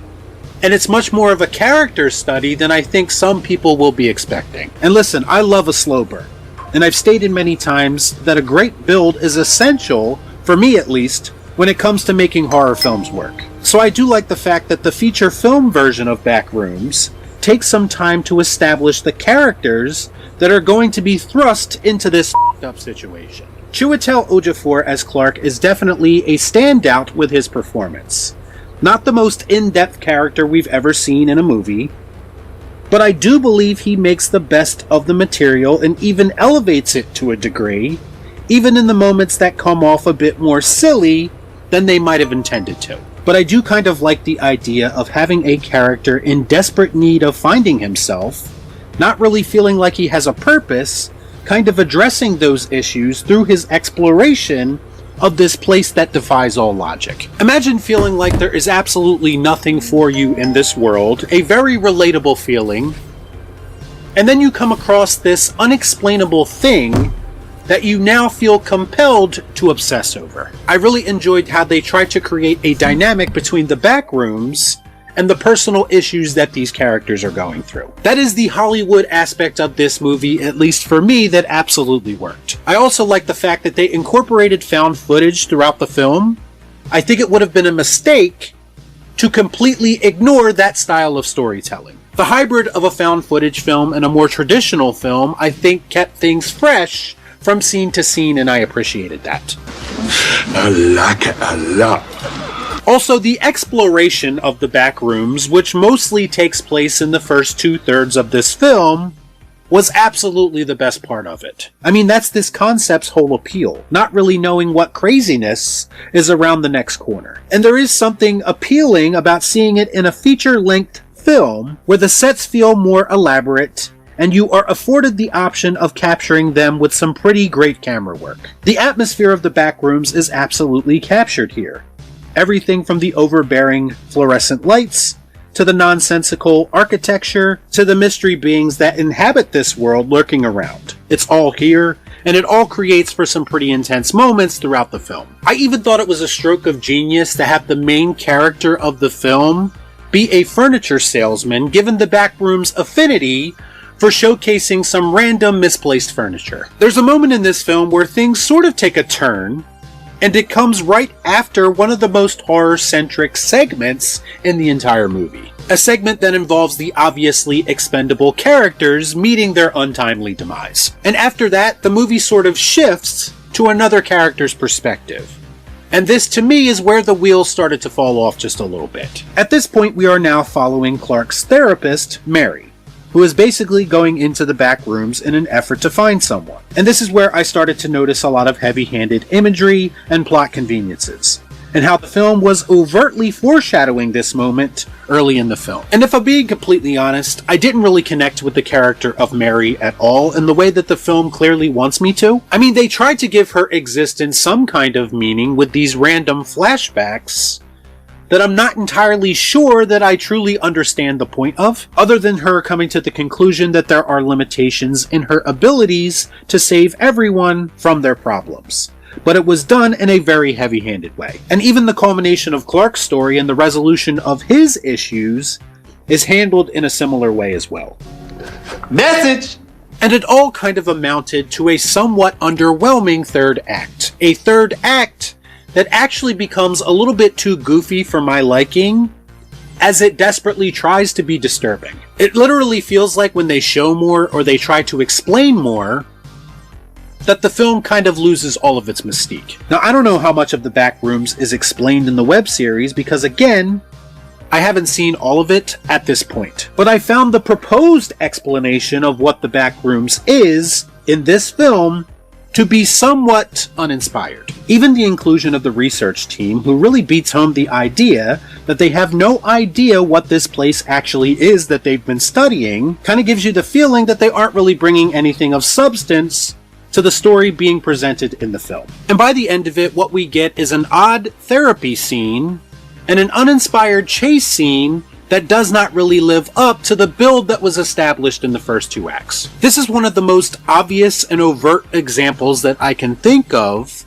and it's much more of a character study than I think some people will be expecting. And listen, I love a slow burn. And I've stated many times that a great build is essential, for me at least, when it comes to making horror films work. So I do like the fact that the feature film version of Backrooms takes some time to establish the characters that are going to be thrust into this up situation. Chiwetel Ejiofor as Clark is definitely a standout with his performance. Not the most in-depth character we've ever seen in a movie, but I do believe he makes the best of the material and even elevates it to a degree, even in the moments that come off a bit more silly than they might have intended to. But I do kind of like the idea of having a character in desperate need of finding himself, not really feeling like he has a purpose, kind of addressing those issues through his exploration of this place that defies all logic. Imagine feeling like there is absolutely nothing for you in this world, a very relatable feeling, and then you come across this unexplainable thing that you now feel compelled to obsess over. I really enjoyed how they tried to create a dynamic between the Backrooms and the personal issues that these characters are going through. That is the Hollywood aspect of this movie, at least for me, that absolutely worked. I also like the fact that they incorporated found footage throughout the film. I think it would have been a mistake to completely ignore that style of storytelling. The hybrid of a found footage film and a more traditional film, I think, kept things fresh from scene to scene, and I appreciated that. I like it a lot. Also, the exploration of the Backrooms, which mostly takes place in the first 2/3 of this film, was absolutely the best part of it. I mean, that's this concept's whole appeal, not really knowing what craziness is around the next corner. And there is something appealing about seeing it in a feature-length film, where the sets feel more elaborate, and you are afforded the option of capturing them with some pretty great camera work. The atmosphere of the Backrooms is absolutely captured here. Everything from the overbearing fluorescent lights, to the nonsensical architecture, to the mystery beings that inhabit this world lurking around. It's all here, and it all creates for some pretty intense moments throughout the film. I even thought it was a stroke of genius to have the main character of the film be a furniture salesman, given the Backrooms' affinity for showcasing some random misplaced furniture. There's a moment in this film where things sort of take a turn, and it comes right after one of the most horror-centric segments in the entire movie. A segment that involves the obviously expendable characters meeting their untimely demise. And after that, the movie sort of shifts to another character's perspective. And this, to me, is where the wheels started to fall off just a little bit. At this point, we are now following Clark's therapist, Mary, who is basically going into the Backrooms in an effort to find someone. And this is where I started to notice a lot of heavy-handed imagery and plot conveniences, and how the film was overtly foreshadowing this moment early in the film. And if I'm being completely honest, I didn't really connect with the character of Mary at all in the way that the film clearly wants me to. I mean, they tried to give her existence some kind of meaning with these random flashbacks that I'm not entirely sure that I truly understand the point of, other than her coming to the conclusion that there are limitations in her abilities to save everyone from their problems. But it was done in a very heavy-handed way. And even the culmination of Clark's story and the resolution of his issues is handled in a similar way as well. Message! And it all kind of amounted to a somewhat underwhelming third act. A third act that actually becomes a little bit too goofy for my liking, as it desperately tries to be disturbing. It literally feels like when they show more or they try to explain more, that the film kind of loses all of its mystique. Now, I don't know how much of the Backrooms is explained in the web series, because again, I haven't seen all of it at this point. But I found the proposed explanation of what the Backrooms is in this film to be somewhat uninspired. Even the inclusion of the research team, who really beats home the idea that they have no idea what this place actually is that they've been studying, kind of gives you the feeling that they aren't really bringing anything of substance to the story being presented in the film. And by the end of it, what we get is an odd therapy scene and an uninspired chase scene that does not really live up to the build that was established in the first two acts. This is one of the most obvious and overt examples that I can think of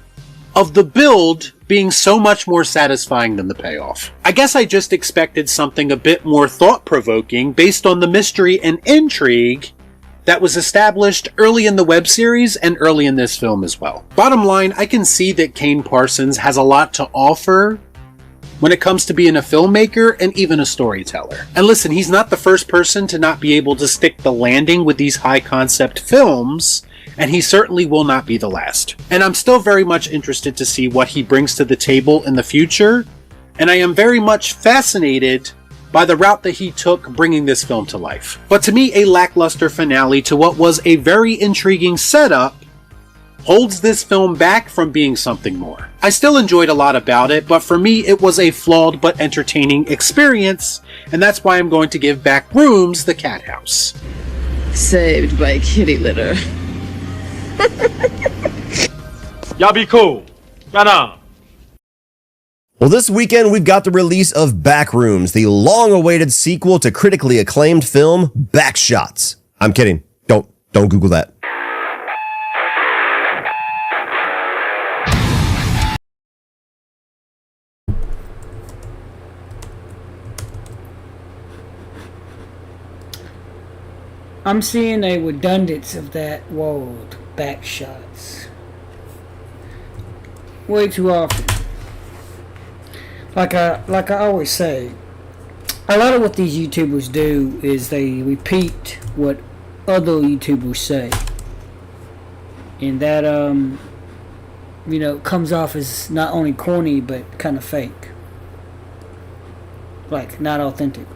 the build being so much more satisfying than the payoff. I guess I just expected something a bit more thought-provoking based on the mystery and intrigue that was established early in the web series and early in this film as well. Bottom line, I can see that Kane Parsons has a lot to offer when it comes to being a filmmaker and even a storyteller. And listen, he's not the first person to not be able to stick the landing with these high concept films, and he certainly will not be the last. And I'm still very much interested to see what he brings to the table in the future, and I am very much fascinated by the route that he took bringing this film to life. But to me, a lackluster finale to what was a very intriguing setup holds this film back from being something more. I still enjoyed a lot about it, but for me, it was a flawed but entertaining experience, and that's why I'm going to give Backrooms the cat house. Saved by kitty litter. Y'all be cool. Right on. Well, this weekend we've got the release of Backrooms, the long-awaited sequel to critically acclaimed film Backshots. I'm kidding. Don't Google that. I'm seeing a redundance of that word, backshots. Way too often. Like I always say, a lot of what these YouTubers do is they repeat what other YouTubers say. And that, comes off as not only corny, but kind of fake. Like, not authentic.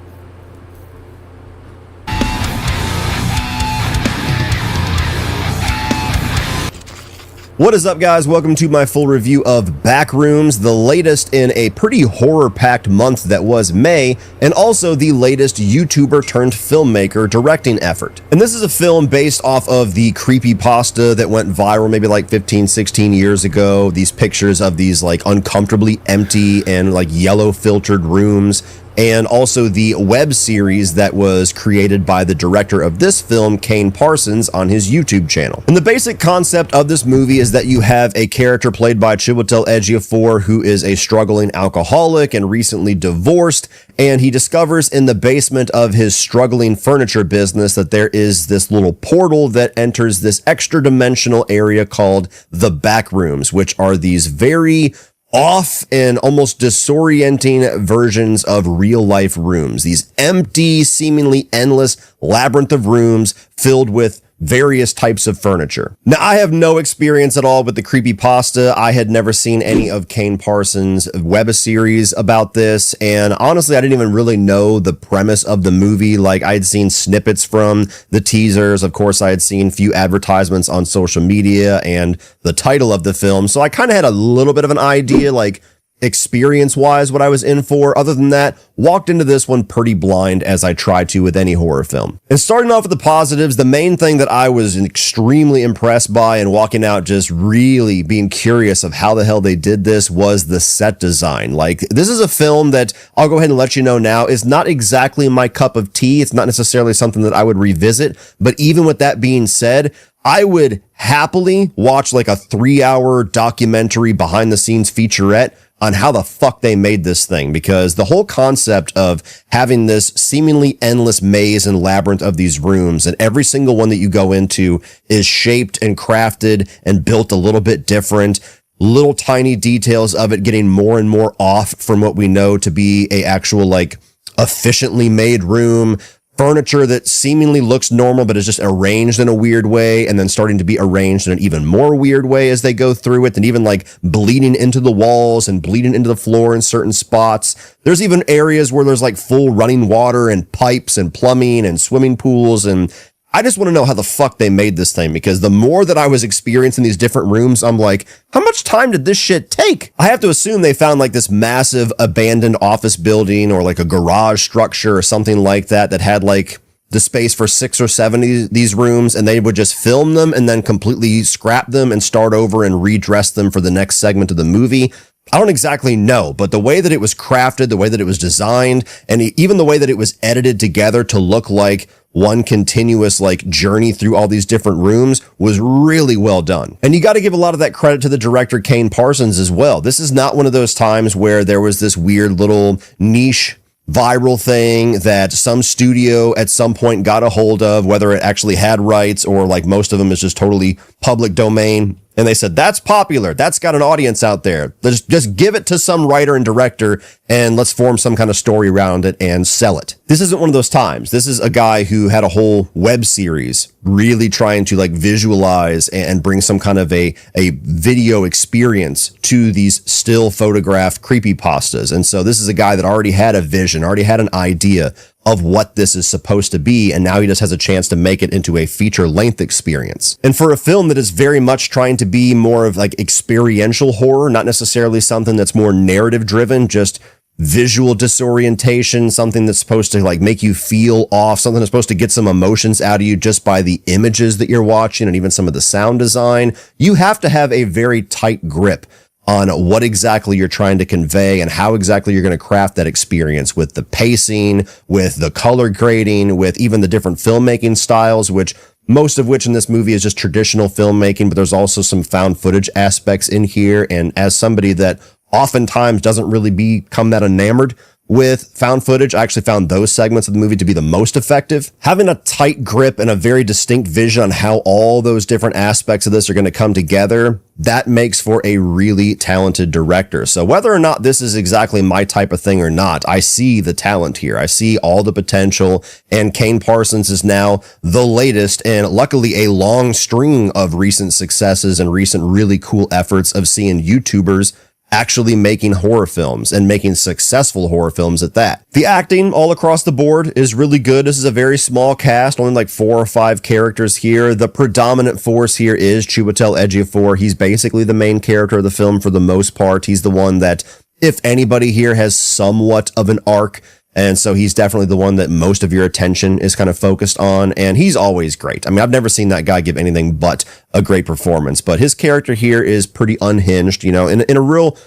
What is up, guys? Welcome to my full review of Backrooms, the latest in a pretty horror-packed month that was May, and also the latest YouTuber-turned-filmmaker directing effort. And this is a film based off of the creepypasta that went viral maybe like 15, 16 years ago. These pictures of these like uncomfortably empty and like yellow-filtered rooms, and also the web series that was created by the director of this film, Kane Parsons, on his YouTube channel. And the basic concept of this movie is that you have a character played by Chiwetel Ejiofor who is a struggling alcoholic and recently divorced, and he discovers in the basement of his struggling furniture business that there is this little portal that enters this extra-dimensional area called the Backrooms, which are these very off and almost disorienting versions of real life rooms. These empty, seemingly endless labyrinth of rooms filled with various types of furniture. Now, I have no experience at all with the creepypasta. I had never seen any of Kane Parsons' web series about this, and honestly, I didn't even really know the premise of the movie. Like, I had seen snippets from the teasers. Of course, I had seen a few advertisements on social media and the title of the film, so I kind of had a little bit of an idea, like, experience-wise, what I was in for. Other than that, walked into this one pretty blind, as I try to with any horror film. And starting off with the positives, the main thing that I was extremely impressed by and walking out just really being curious of how the hell they did this was the set design. Like, this is a film that I'll go ahead and let you know now is not exactly my cup of tea. It's not necessarily something that I would revisit, but even with that being said, I would happily watch like a 3-hour documentary behind the scenes featurette on how the fuck they made this thing, because the whole concept of having this seemingly endless maze and labyrinth of these rooms, and every single one that you go into is shaped and crafted and built a little bit different, little tiny details of it getting more and more off from what we know to be a actual like efficiently made room, furniture that seemingly looks normal but is just arranged in a weird way, and then starting to be arranged in an even more weird way as they go through it, and even like bleeding into the walls and bleeding into the floor in certain spots. There's even areas where there's like full running water and pipes and plumbing and swimming pools, and I just want to know how the fuck they made this thing, because the more that I was experiencing these different rooms, I'm like, how much time did this shit take? I have to assume they found like this massive abandoned office building or like a garage structure or something like that that had like the space for 6 or 7 of these rooms, and they would just film them and then completely scrap them and start over and redress them for the next segment of the movie. I don't exactly know, but the way that it was crafted, the way that it was designed, and even the way that it was edited together to look like one continuous like journey through all these different rooms was really well done. And you got to give a lot of that credit to the director Kane Parsons as well. This is not one of those times where there was this weird little niche viral thing that some studio at some point got a hold of, whether it actually had rights or like most of them is just totally public domain. And they said, that's popular. That's got an audience out there. Let's just give it to some writer and director and let's form some kind of story around it and sell it. This isn't one of those times. This is a guy who had a whole web series really trying to like visualize and bring some kind of a video experience to these still photographed creepypastas. And so this is a guy that already had a vision, already had an idea of what this is supposed to be, and now he just has a chance to make it into a feature-length experience. And for a film that is very much trying to be more of like experiential horror, not necessarily something that's more narrative-driven, just visual disorientation, something that's supposed to like make you feel off, something that's supposed to get some emotions out of you just by the images that you're watching and even some of the sound design, you have to have a very tight grip on what exactly you're trying to convey and how exactly you're going to craft that experience with the pacing, with the color grading, with even the different filmmaking styles, which most of which in this movie is just traditional filmmaking, but there's also some found footage aspects in here. And as somebody that oftentimes doesn't really become that enamored with found footage, I actually found those segments of the movie to be the most effective. Having a tight grip and a very distinct vision on how all those different aspects of this are going to come together, that makes for a really talented director. So whether or not this is exactly my type of thing or not, I see the talent here. I see all the potential, and Kane Parsons is now the latest and luckily a long string of recent successes and recent really cool efforts of seeing YouTubers actually making horror films and making successful horror films at that. The acting all across the board is really good. This is a very small cast, only like 4 or 5 characters here. The predominant force here is Chiwetel Ejiofor. He's basically the main character of the film for the most part. He's the one that, if anybody here, has somewhat of an arc. And so he's definitely the one that most of your attention is kind of focused on. And he's always great. I mean, I've never seen that guy give anything but a great performance. But his character here is pretty unhinged, you know, in a real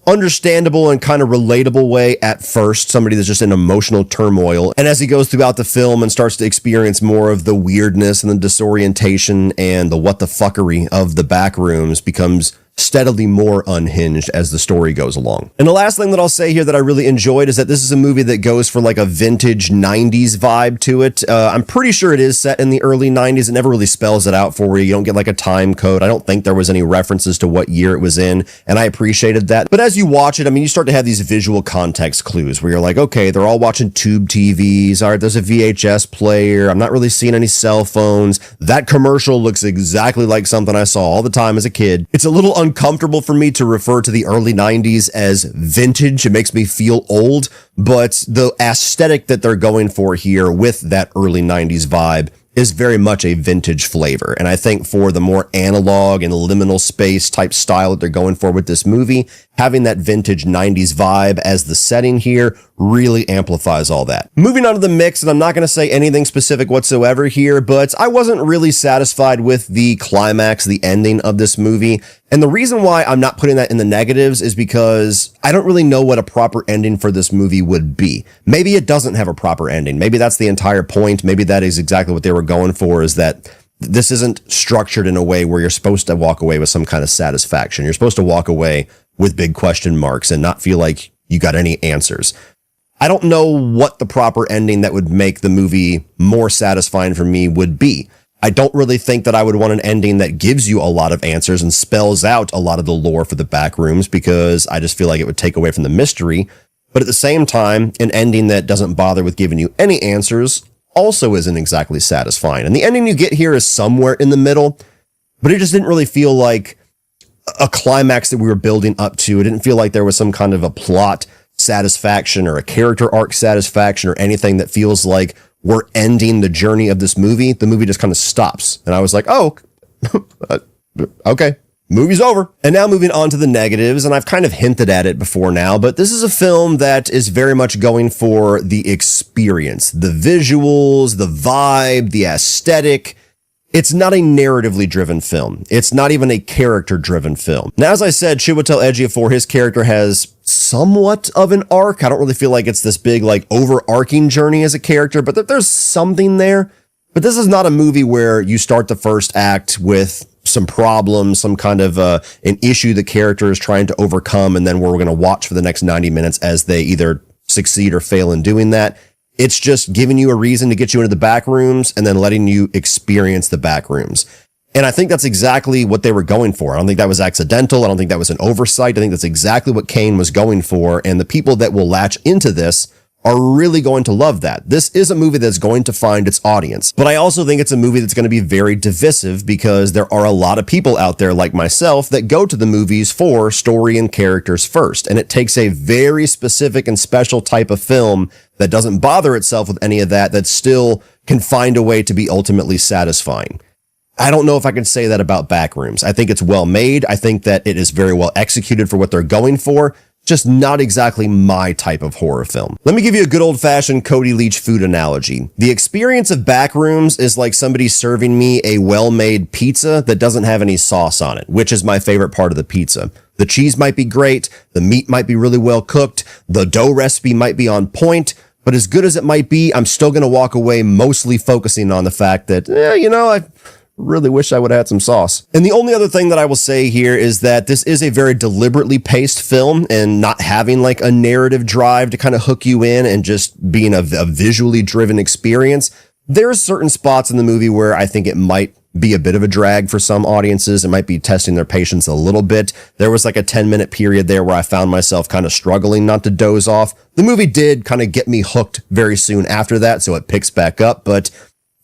understandable and kind of relatable way at first, somebody that's just in emotional turmoil. And as he goes throughout the film and starts to experience more of the weirdness and the disorientation and the what the fuckery of the Backrooms, becomes steadily more unhinged as the story goes along. And the last thing that I'll say here that I really enjoyed is that this is a movie that goes for like a vintage 90s vibe to it. I'm pretty sure it is set in the early 90s. It never really spells it out for you. You don't get like a time code. I don't think there was any references to what year it was in, and I appreciated that. But as you watch it, I mean, you start to have these visual context clues where you're like, okay, they're all watching tube TVs. All right, there's a VHS player. I'm not really seeing any cell phones. That commercial looks exactly like something I saw all the time as a kid. It's a little uncomfortable for me to refer to the early 90s as vintage. It makes me feel old, but the aesthetic that they're going for here with that early 90s vibe is very much a vintage flavor. And I think for the more analog and liminal space type style that they're going for with this movie, having that vintage 90s vibe as the setting here really amplifies all that. Moving on to the mix, and I'm not going to say anything specific whatsoever here, but I wasn't really satisfied with the climax, the ending of this movie. And the reason why I'm not putting that in the negatives is because I don't really know what a proper ending for this movie would be. Maybe it doesn't have a proper ending. Maybe that's the entire point. Maybe that is exactly what they were going for, is that this isn't structured in a way where you're supposed to walk away with some kind of satisfaction. You're supposed to walk away with big question marks and not feel like you got any answers. I don't know what the proper ending that would make the movie more satisfying for me would be. I don't really think that I would want an ending that gives you a lot of answers and spells out a lot of the lore for the Backrooms, because I just feel like it would take away from the mystery. But at the same time, an ending that doesn't bother with giving you any answers also isn't exactly satisfying. And the ending you get here is somewhere in the middle, but it just didn't really feel like a climax that we were building up to. It didn't feel like there was some kind of a plot satisfaction or a character arc satisfaction or anything that feels like we're ending the journey of this movie. The movie just kind of stops. And I was like, oh, okay, movie's over. And now moving on to the negatives, and I've kind of hinted at it before now, but this is a film that is very much going for the experience, the visuals, the vibe, the aesthetic. It's not a narratively driven film. It's not even a character driven film. Now, as I said, Chiwetel Ejiofor, his character has somewhat of an arc. I don't really feel like it's this big, like, overarching journey as a character, but there's something there. But this is not a movie where you start the first act with some problems, some kind of an issue the character is trying to overcome, and then we're going to watch for the next 90 minutes as they either succeed or fail in doing that. It's just giving you a reason to get you into the back rooms and then letting you experience the back rooms. And I think that's exactly what they were going for. I don't think that was accidental. I don't think that was an oversight. I think that's exactly what Kane was going for. And the people that will latch into this are really going to love that. This is a movie that's going to find its audience. But I also think it's a movie that's going to be very divisive because there are a lot of people out there like myself that go to the movies for story and characters first. And it takes a very specific and special type of film that doesn't bother itself with any of that, that still can find a way to be ultimately satisfying. I don't know if I can say that about Backrooms. I think it's well made. I think that it is very well executed for what they're going for. Just not exactly my type of horror film. Let me give you a good old-fashioned Cody Leach food analogy. The experience of Backrooms is like somebody serving me a well-made pizza that doesn't have any sauce on it, which is my favorite part of the pizza. The cheese might be great, the meat might be really well cooked, the dough recipe might be on point, but as good as it might be, I'm still going to walk away mostly focusing on the fact that, I really wish I would have had some sauce. And the only other thing that I will say here is that this is a very deliberately paced film, and not having like a narrative drive to kind of hook you in and just being a visually driven experience. There's certain spots in the movie where I think it might be a bit of a drag for some audiences. It might be testing their patience a little bit. There was like a 10-minute period there where I found myself kind of struggling not to doze off. The movie did kind of get me hooked very soon after that, so it picks back up. But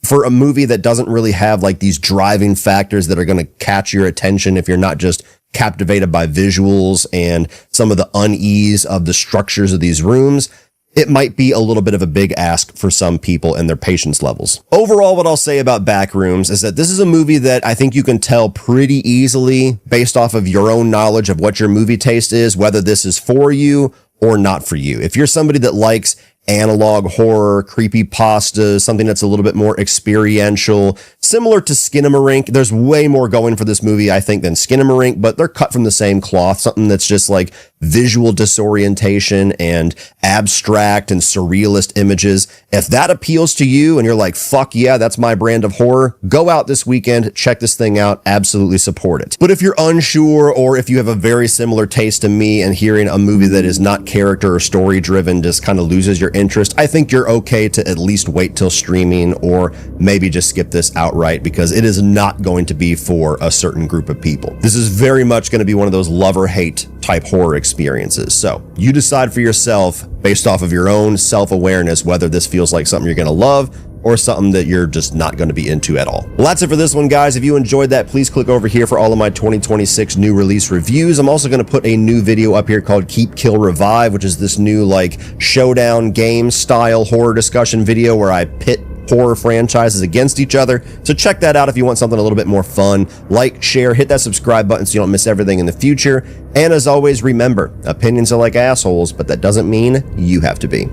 for a movie that doesn't really have like these driving factors that are going to catch your attention if you're not just captivated by visuals and some of the unease of the structures of these rooms, it might be a little bit of a big ask for some people and their patience levels. Overall, what I'll say about Backrooms is that this is a movie that I think you can tell pretty easily based off of your own knowledge of what your movie taste is, whether this is for you or not for you. If you're somebody that likes analog horror, creepypasta, something that's a little bit more experiential, similar to Skinamarink. There's way more going for this movie, I think, than Skinamarink, but they're cut from the same cloth. Something that's just like visual disorientation and abstract and surrealist images. If that appeals to you and you're like, fuck yeah, that's my brand of horror, go out this weekend, check this thing out, absolutely support it. But if you're unsure, or if you have a very similar taste to me and hearing a movie that is not character or story driven just kind of loses your interest, I think you're okay to at least wait till streaming, or maybe just skip this outright, because it is not going to be for a certain group of people. This is very much going to be one of those love or hate type horror experiences. So you decide for yourself based off of your own self-awareness whether this feels like something you're going to love or something that you're just not going to be into at all. Well, that's it for this one, guys. If you enjoyed that, please click over here for all of my 2026 new release reviews. I'm also going to put a new video up here called Keep, Kill, Revive, which is this new like showdown game style horror discussion video where I pit horror franchises against each other. So check that out if you want something a little bit more fun. Like, share, hit that subscribe button so you don't miss everything in the future. And as always, remember, opinions are like assholes, but that doesn't mean you have to be.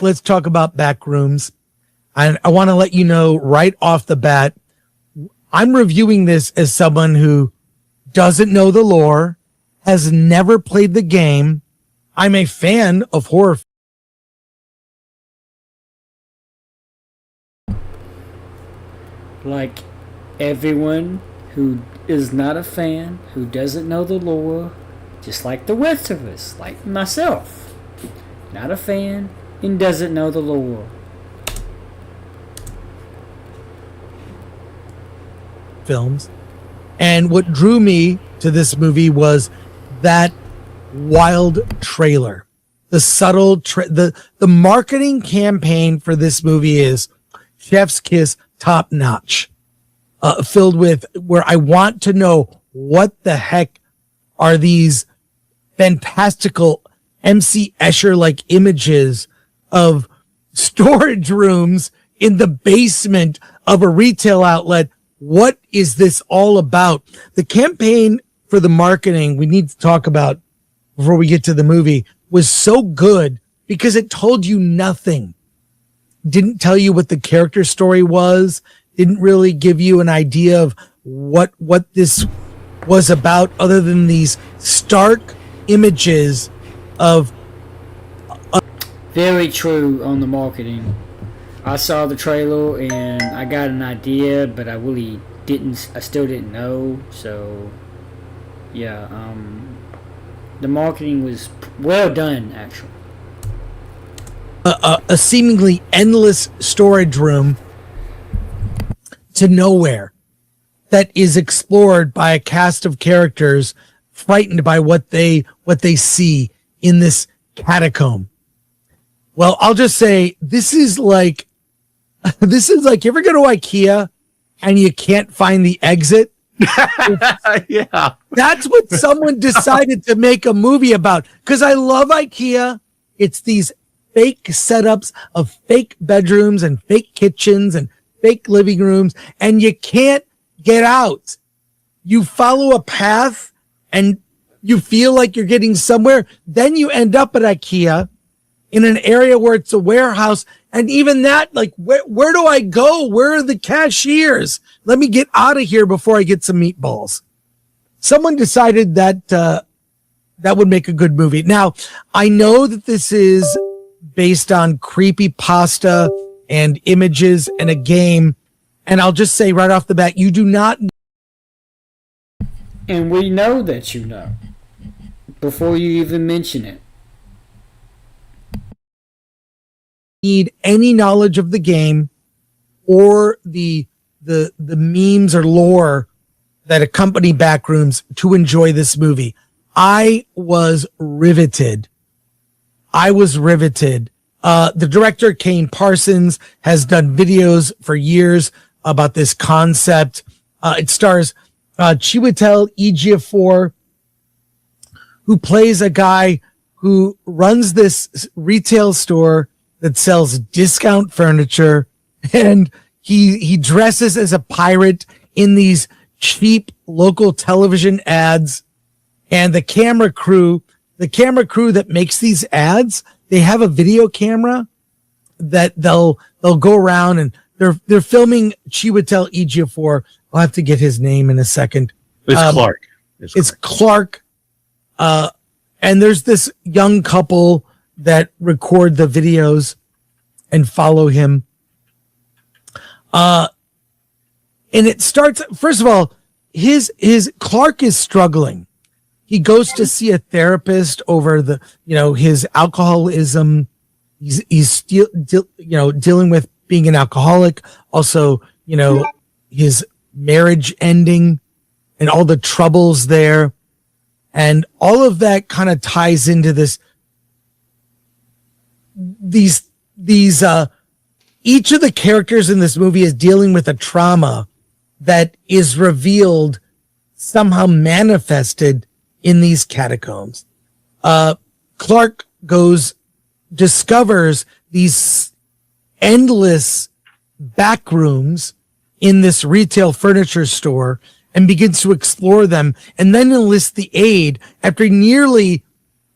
Let's talk about Backrooms. I want to let you know right off the bat, I'm reviewing this as someone who doesn't know the lore, has never played the game. I'm a fan of horror. Like everyone who is not a fan, who doesn't know the lore, just like the rest of us, like myself, not a fan and doesn't know the lore. Films. And what drew me to this movie was that wild trailer. The subtle the marketing campaign for this movie is chef's kiss, top notch, filled with where I want to know what the heck are these fantastical MC Escher like images of storage rooms in the basement of a retail outlet. What is this all about? The campaign for the marketing we need to talk about before we get to the movie was so good because it told you nothing. Didn't tell you what the character story was. Didn't really give you an idea of what this was about other than these stark images of Very true on the marketing. I saw the trailer and I got an idea, but I still didn't know. So, Yeah, the marketing was well done, actually. A seemingly endless storage room to nowhere that is explored by a cast of characters frightened by what they see in this catacomb. Well, I'll just say this is like you ever go to IKEA and you can't find the exit? Yeah. That's what someone decided to make a movie about. Because I love IKEA. It's these fake setups of fake bedrooms and fake kitchens and fake living rooms, and you can't get out. You follow a path and you feel like you're getting somewhere. Then you end up at IKEA in an area where it's a warehouse. And even that, like, where do I go? Where are the cashiers? Let me get out of here before I get some meatballs. Someone decided that that would make a good movie. Now, I know that this is based on creepy pasta and images and a game. And I'll just say right off the bat, you do not. And we know that you know before you even mention it. Need any knowledge of the game or the memes or lore that accompany Backrooms to enjoy this movie. I was riveted. The director, Kane Parsons, has done videos for years about this concept. It stars Chiwetel Ejiofor, who plays a guy who runs this retail store that sells discount furniture, and he dresses as a pirate in these cheap local television ads. And the camera crew that makes these ads, they have a video camera that they'll go around and they're filming Chiwetel Ejiofor. I'll have to get his name in a second. It's Clark. It's Clark. And there's this young couple that record the videos and follow him. And it starts, first of all, his Clark is struggling. He goes to see a therapist over his alcoholism. He's still, dealing with being an alcoholic. Also, his marriage ending and all the troubles there. And all of that kind of ties into each of the characters in this movie is dealing with a trauma that is revealed, somehow manifested in these catacombs. Clark discovers these endless back rooms in this retail furniture store and begins to explore them, and then enlists the aid after he nearly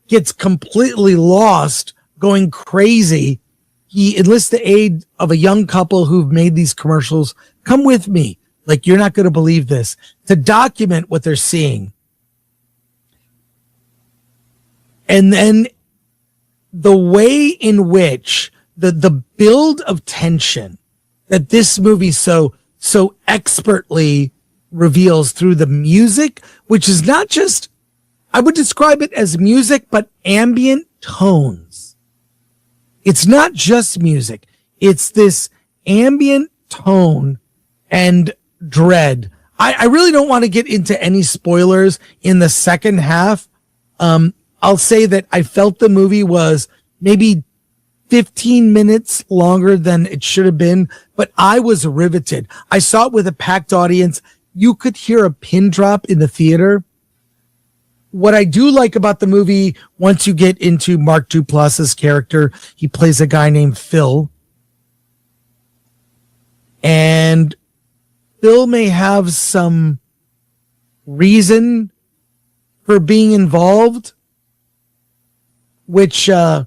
gets completely lost, going crazy. He enlists the aid of a young couple who've made these commercials. Come with me. Like, you're not going to believe this, to document what they're seeing. And then the way in which the build of tension that this movie so expertly reveals through the music, which is not just, I would describe it as music, but ambient tones. It's not just music. It's this ambient tone and dread. I really don't want to get into any spoilers in the second half. I'll say that I felt the movie was maybe 15 minutes longer than it should have been, but I was riveted. I saw it with a packed audience. You could hear a pin drop in the theater. What I do like about the movie, once you get into Mark Duplass's character, he plays a guy named Phil. And Phil may have some reason for being involved, which, in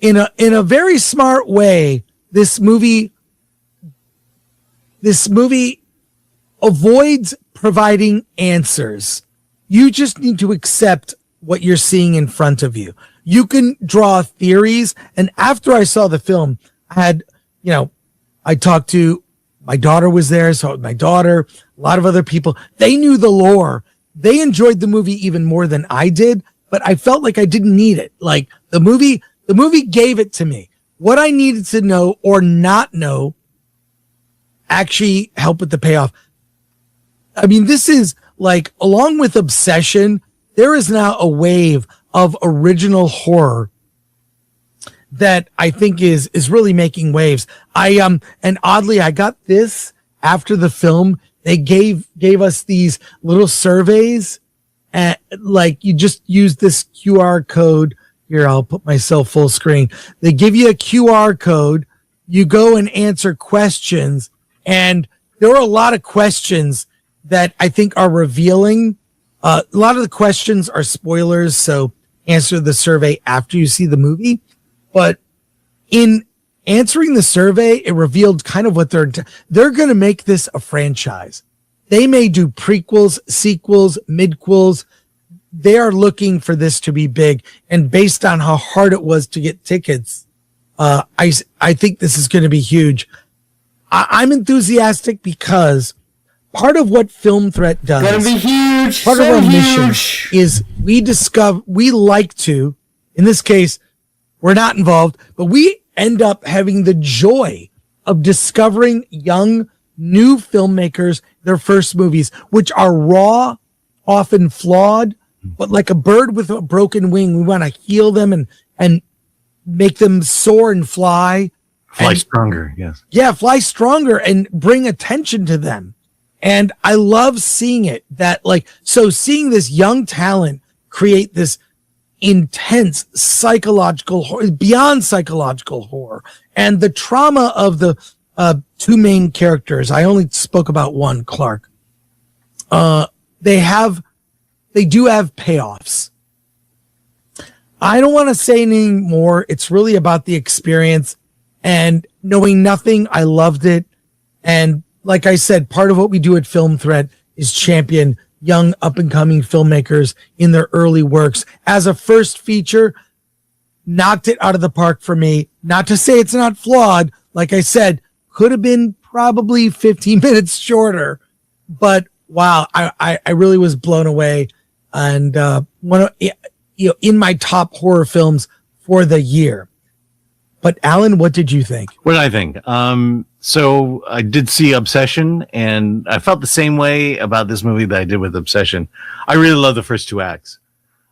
a very smart way, this movie avoids providing answers. You just need to accept what you're seeing in front of you. You can draw theories. And after I saw the film, I talked to, my daughter was there, so my daughter, a lot of other people, they knew the lore. they enjoyed the movie even more than I did, but I felt like I didn't need it. Like the movie gave it to me. What I needed to know or not know actually helped with the payoff. I mean, this is like, along with Obsession, there is now a wave of original horror that I think is really making waves. And oddly, I got this after the film. They gave us these little surveys, and like, you just use this QR code. Here, I'll put myself full screen. They give you a QR code. You go and answer questions, and there are a lot of questions that I think are revealing. A lot of the questions are spoilers, so answer the survey after you see the movie. But in answering the survey, it revealed kind of what they're going to make this a franchise. They may do prequels, sequels, midquels. They are looking for this to be big. And based on how hard it was to get tickets, I think this is going to be huge. I'm enthusiastic because part of what Film Threat does, Gonna be huge. part so of our huge. mission is we like to, in this case, we're not involved, but we end up having the joy of discovering young, new filmmakers, their first movies, which are raw, often flawed, but like a bird with a broken wing, we want to heal them and make them soar and fly. Fly stronger, yes. Yeah, fly stronger and bring attention to them. And I love seeing it, that like, so seeing this young talent create this intense psychological horror, beyond psychological horror, and the trauma of the two main characters. I only spoke about one, Clark. They do have payoffs. I don't want to say anything more. It's really about the experience, and knowing nothing, I loved it. And like I said, part of what we do at Film Threat is champion young up-and-coming filmmakers in their early works. As a first feature, knocked it out of the park for me. Not to say it's not flawed. Like I said, could have been probably 15 minutes shorter. But wow, I really was blown away. And in my top horror films for the year. But Alan, what did you think? What did I think? So I did see Obsession, and I felt the same way about this movie that I did with Obsession. I really love the first two acts.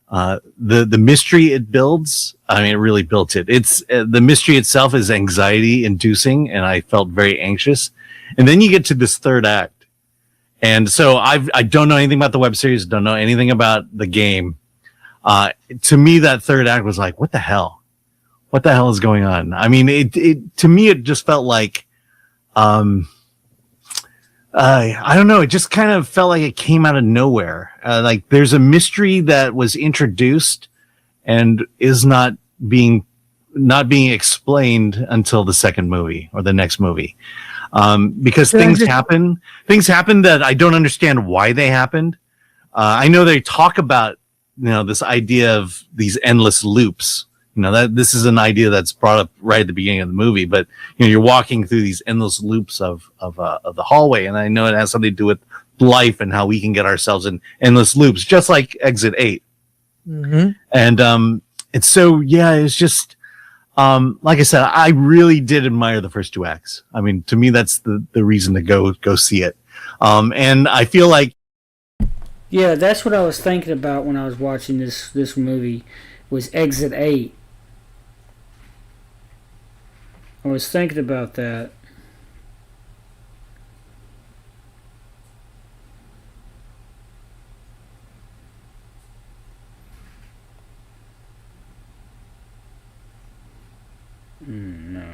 The mystery it builds, I mean, it really built it. It's the mystery itself is anxiety inducing, and I felt very anxious. And then you get to this third act. And so I don't know anything about the web series, don't know anything about the game. To me, that third act was like, what the hell? What the hell is going on? I mean, to me, it just felt like, I don't know. It just kind of felt like it came out of nowhere. Like there's a mystery that was introduced and is not being explained until the second movie or the next movie. Because things happen that I don't understand why they happened. I know they talk about, this idea of these endless loops. That this is an idea that's brought up right at the beginning of the movie, but you're walking through these endless loops of the hallway, and I know it has something to do with life and how we can get ourselves in endless loops, just like Exit 8. Mm-hmm. And it's so it's just like I said, I really did admire the first two acts. I mean, to me, that's the reason to go see it. And I feel like that's what I was thinking about when I was watching this movie, was Exit 8. I was thinking about that. No.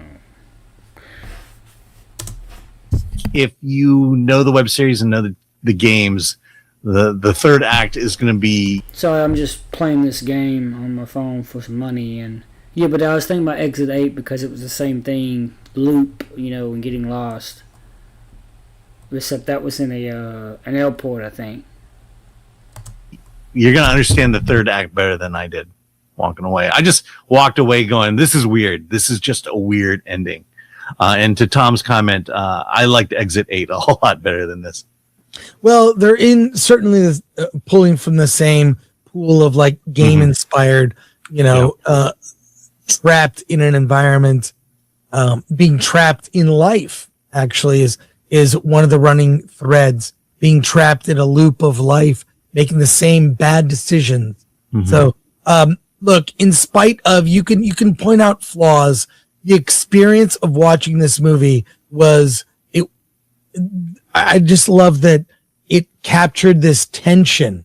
If you know the web series and know the games, the third act is going to be... Sorry, I'm just playing this game on my phone for some money, and but I was thinking about Exit 8 because it was the same thing, loop, and getting lost. Except that was in an airport, I think. You're going to understand the third act better than I did walking away. I just walked away going, this is weird. This is just a weird ending. And to Tom's comment, I liked Exit 8 a whole lot better than this. Well, they're certainly pulling from the same pool of like game inspired, trapped in an environment, being trapped in life actually is one of the running threads, being trapped in a loop of life, making the same bad decisions. So, look, in spite of, you can point out flaws. The experience of watching this movie I just love that it captured this tension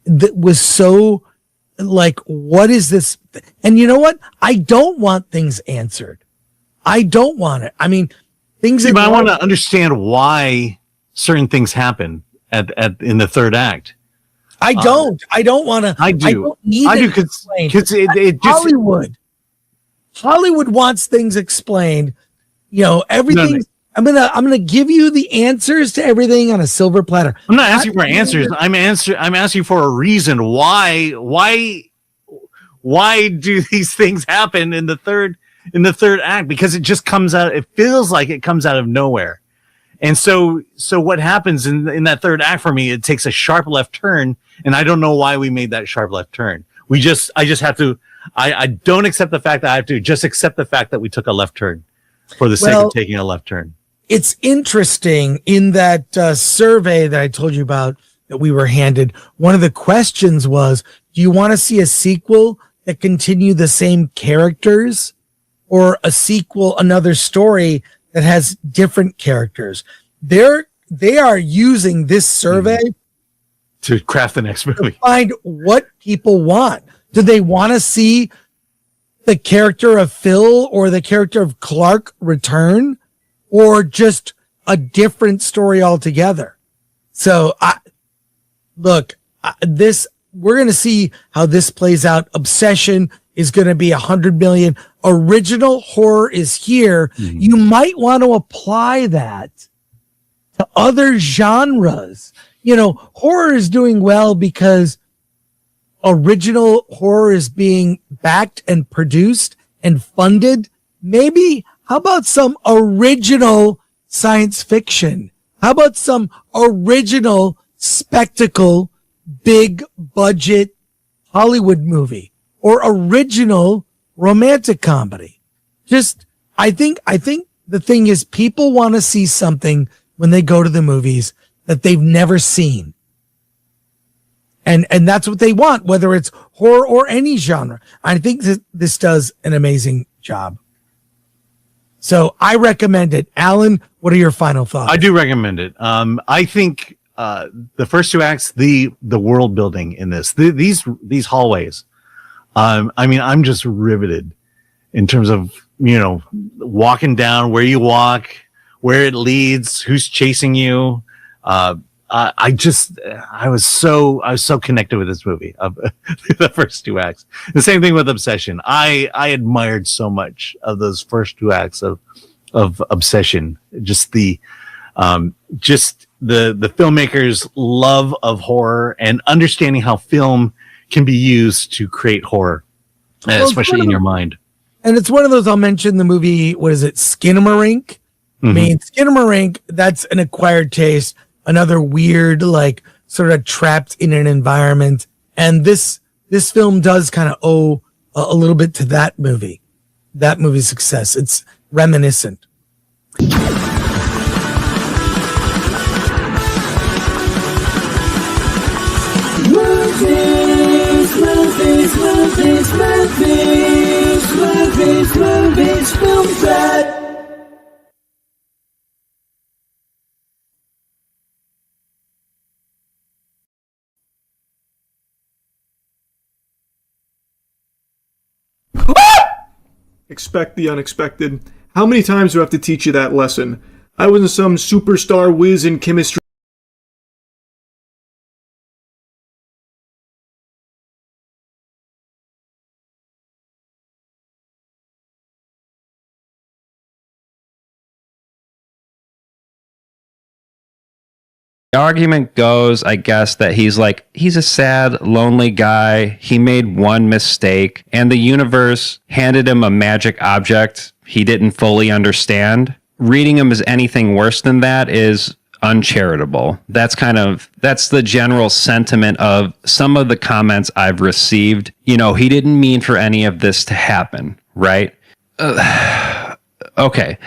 that was so like, what is this? And you know what? I don't want things answered. I don't want it. I mean, but I want to understand why certain things happen in the third act. I don't want to. I do. I don't need I do because it just Hollywood wants things explained. Everything. I'm gonna give you the answers to everything on a silver platter. I'm not asking for answers. I'm asking for a reason why do these things happen in the third act? Because it just comes out. It feels like it comes out of nowhere. And so what happens in that third act for me? It takes a sharp left turn, and I don't know why we made that sharp left turn. I just have to. I don't accept the fact that I have to just accept the fact that we took a left turn for the sake of taking a left turn. It's interesting in that survey that I told you about that we were handed. One of the questions was, do you want to see a sequel that continue the same characters, or a sequel, another story that has different characters? They are using this survey to craft the next movie, to find what people want. Do they want to see the character of Phil or the character of Clark return, or just a different story altogether? So we're going to see how this plays out. Obsession is going to be 100 million. Original horror is here. You might want to apply that to other genres. Horror is doing well because original horror is being backed and produced and funded. Maybe, how about some original science fiction? How about some original spectacle, big budget Hollywood movie, or original romantic comedy? I think the thing is, people want to see something when they go to the movies that they've never seen. And that's what they want, whether it's horror or any genre. I think this does an amazing job. So I recommend it. Alan, what are your final thoughts? I do recommend it. I think the first two acts, the world building in this, these hallways. I'm just riveted in terms of walking down, where you walk, where it leads, who's chasing you. I was so connected with this movie of the first two acts. The same thing with Obsession. I admired so much of those first two acts of Obsession. Just the filmmaker's love of horror and understanding how film can be used to create horror, especially in your mind. And it's one of those, I'll mention the movie, what is it, Skinamarink? I mean, Skinamarink, that's an acquired taste. Another weird, like, sort of trapped in an environment. And this film does kind of owe a little bit to that movie's success. It's reminiscent. Movies, film set. Expect the unexpected. How many times do I have to teach you that lesson? I wasn't some superstar whiz in chemistry. The argument goes, I guess, that he's a sad, lonely guy. He made one mistake, and the universe handed him a magic object he didn't fully understand. Reading him as anything worse than that is uncharitable. That's the general sentiment of some of the comments I've received. You know, he didn't mean for any of this to happen, right? Okay.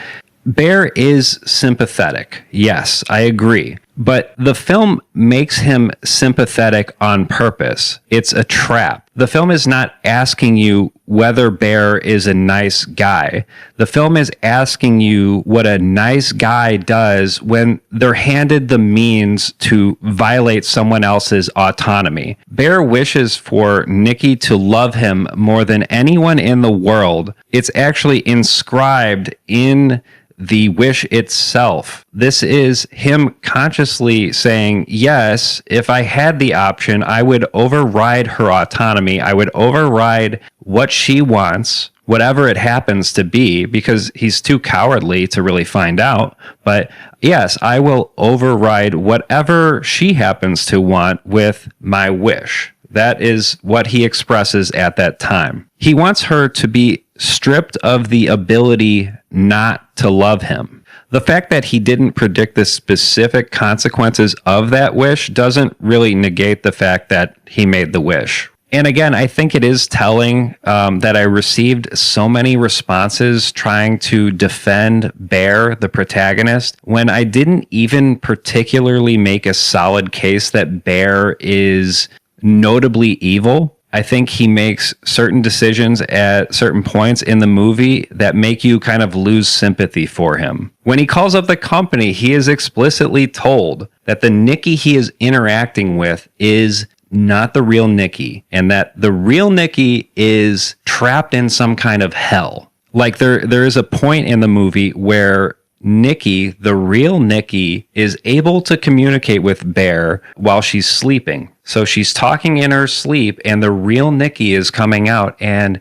Bear is sympathetic. Yes, I agree. But the film makes him sympathetic on purpose. It's a trap. The film is not asking you whether Bear is a nice guy. The film is asking you what a nice guy does when they're handed the means to violate someone else's autonomy. Bear wishes for Nikki to love him more than anyone in the world. It's actually inscribed in the wish itself. This is him consciously saying, yes, if I had the option, I would override her autonomy. I would override what she wants, whatever it happens to be, because he's too cowardly to really find out. But yes, I will override whatever she happens to want with my wish. That is what he expresses at that time. He wants her to be stripped of the ability not to love him. The fact that he didn't predict the specific consequences of that wish doesn't really negate the fact that he made the wish. And again, I think it is telling that I received so many responses trying to defend Bear, the protagonist, when I didn't even particularly make a solid case that Bear is notably evil. I think he makes certain decisions at certain points in the movie that make you kind of lose sympathy for him. When he calls up the company, he is explicitly told that the Nikki he is interacting with is not the real Nikki, and that the real Nikki is trapped in some kind of hell. Like there is a point in the movie where Nikki, the real Nikki, is able to communicate with Bear while she's sleeping. So she's talking in her sleep, and the real Nikki is coming out, and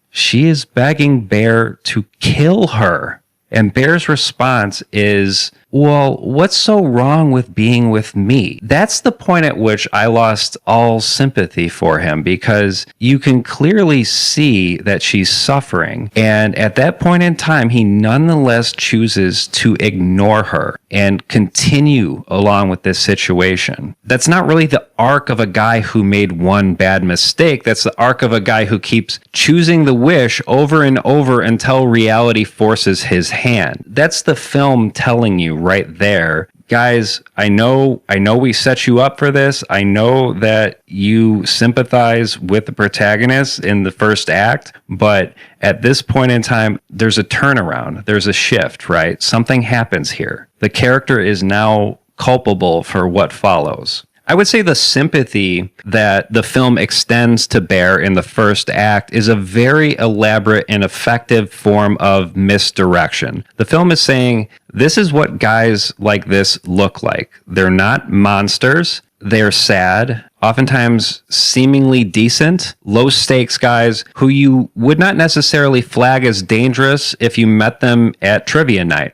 she is begging Bear to kill her. And Bear's response is, well, what's so wrong with being with me? That's the point at which I lost all sympathy for him, because you can clearly see that she's suffering. And at that point in time, he nonetheless chooses to ignore her and continue along with this situation. That's not really the arc of a guy who made one bad mistake. That's the arc of a guy who keeps choosing the wish over and over until reality forces his hand. That's the film telling you right there. Guys, I know we set you up for this. I know that you sympathize with the protagonist in the first act, but at this point in time, there's a turnaround. There's a shift, right? Something happens here. The character is now culpable for what follows. I would say the sympathy that the film extends to Bear in the first act is a very elaborate and effective form of misdirection. The film is saying, this is what guys like this look like. They're not monsters. They're sad, oftentimes seemingly decent, low-stakes guys who you would not necessarily flag as dangerous if you met them at trivia night.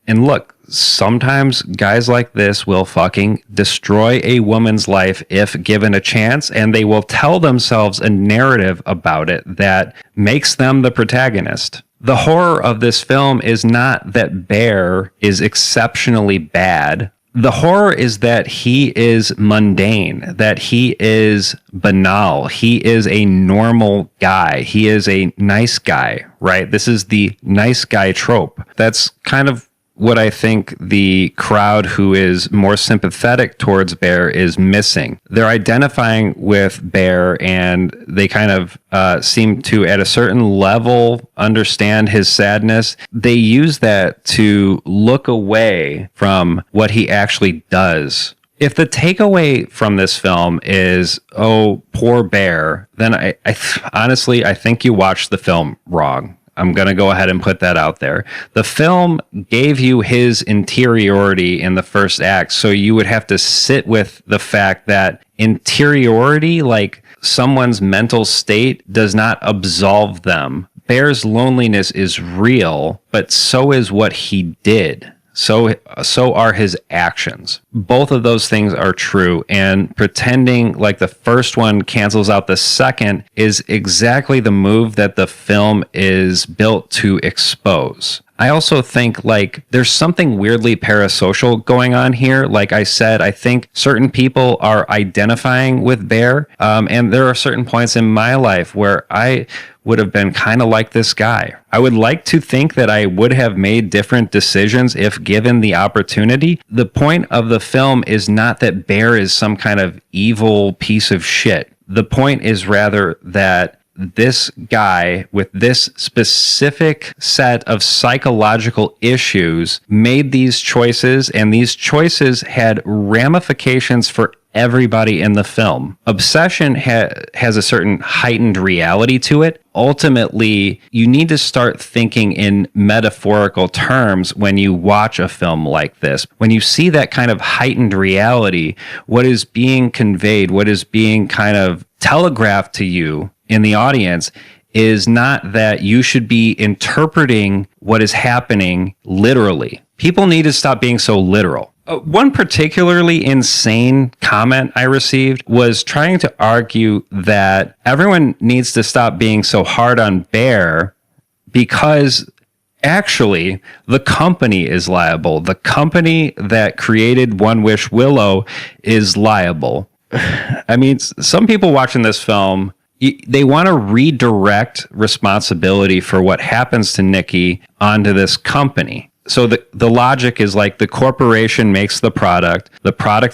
And look, sometimes guys like this will fucking destroy a woman's life if given a chance, and they will tell themselves a narrative about it that makes them the protagonist. The horror of this film is not that Bear is exceptionally bad. The horror is that he is mundane, that he is banal. He is a normal guy. He is a nice guy, right? This is the nice guy trope. That's kind of what I think the crowd who is more sympathetic towards Bear is missing. They're identifying with Bear, and they kind of seem to, at a certain level, understand his sadness. They use that to look away from what he actually does. If the takeaway from this film is, oh, poor Bear, then I honestly, I think you watched the film wrong. I'm going to go ahead and put that out there. The film gave you his interiority in the first act, so you would have to sit with the fact that interiority, like someone's mental state, does not absolve them. Bear's loneliness is real, but so is what he did. So are his actions. Both of those things are true, and pretending like the first one cancels out the second is exactly the move that the film is built to expose. I also think like there's something weirdly parasocial going on here. Like I said, I think certain people are identifying with Bear. And there are certain points in my life where I would have been kind of like this guy. I would like to think that I would have made different decisions if given the opportunity. The point of the film is not that Bear is some kind of evil piece of shit. The point is rather that this guy with this specific set of psychological issues made these choices, and these choices had ramifications for everybody in the film. Obsession has a certain heightened reality to it. Ultimately, you need to start thinking in metaphorical terms when you watch a film like this. When you see that kind of heightened reality, what is being conveyed, what is being kind of telegraphed to you in the audience is not that you should be interpreting what is happening literally. People need to stop being so literal. One particularly insane comment I received was trying to argue that everyone needs to stop being so hard on Bear because actually the company is liable. The company that created One Wish Willow is liable. I mean, some people watching this film, they want to redirect responsibility for what happens to Nikki onto this company. So the logic is like the corporation makes the product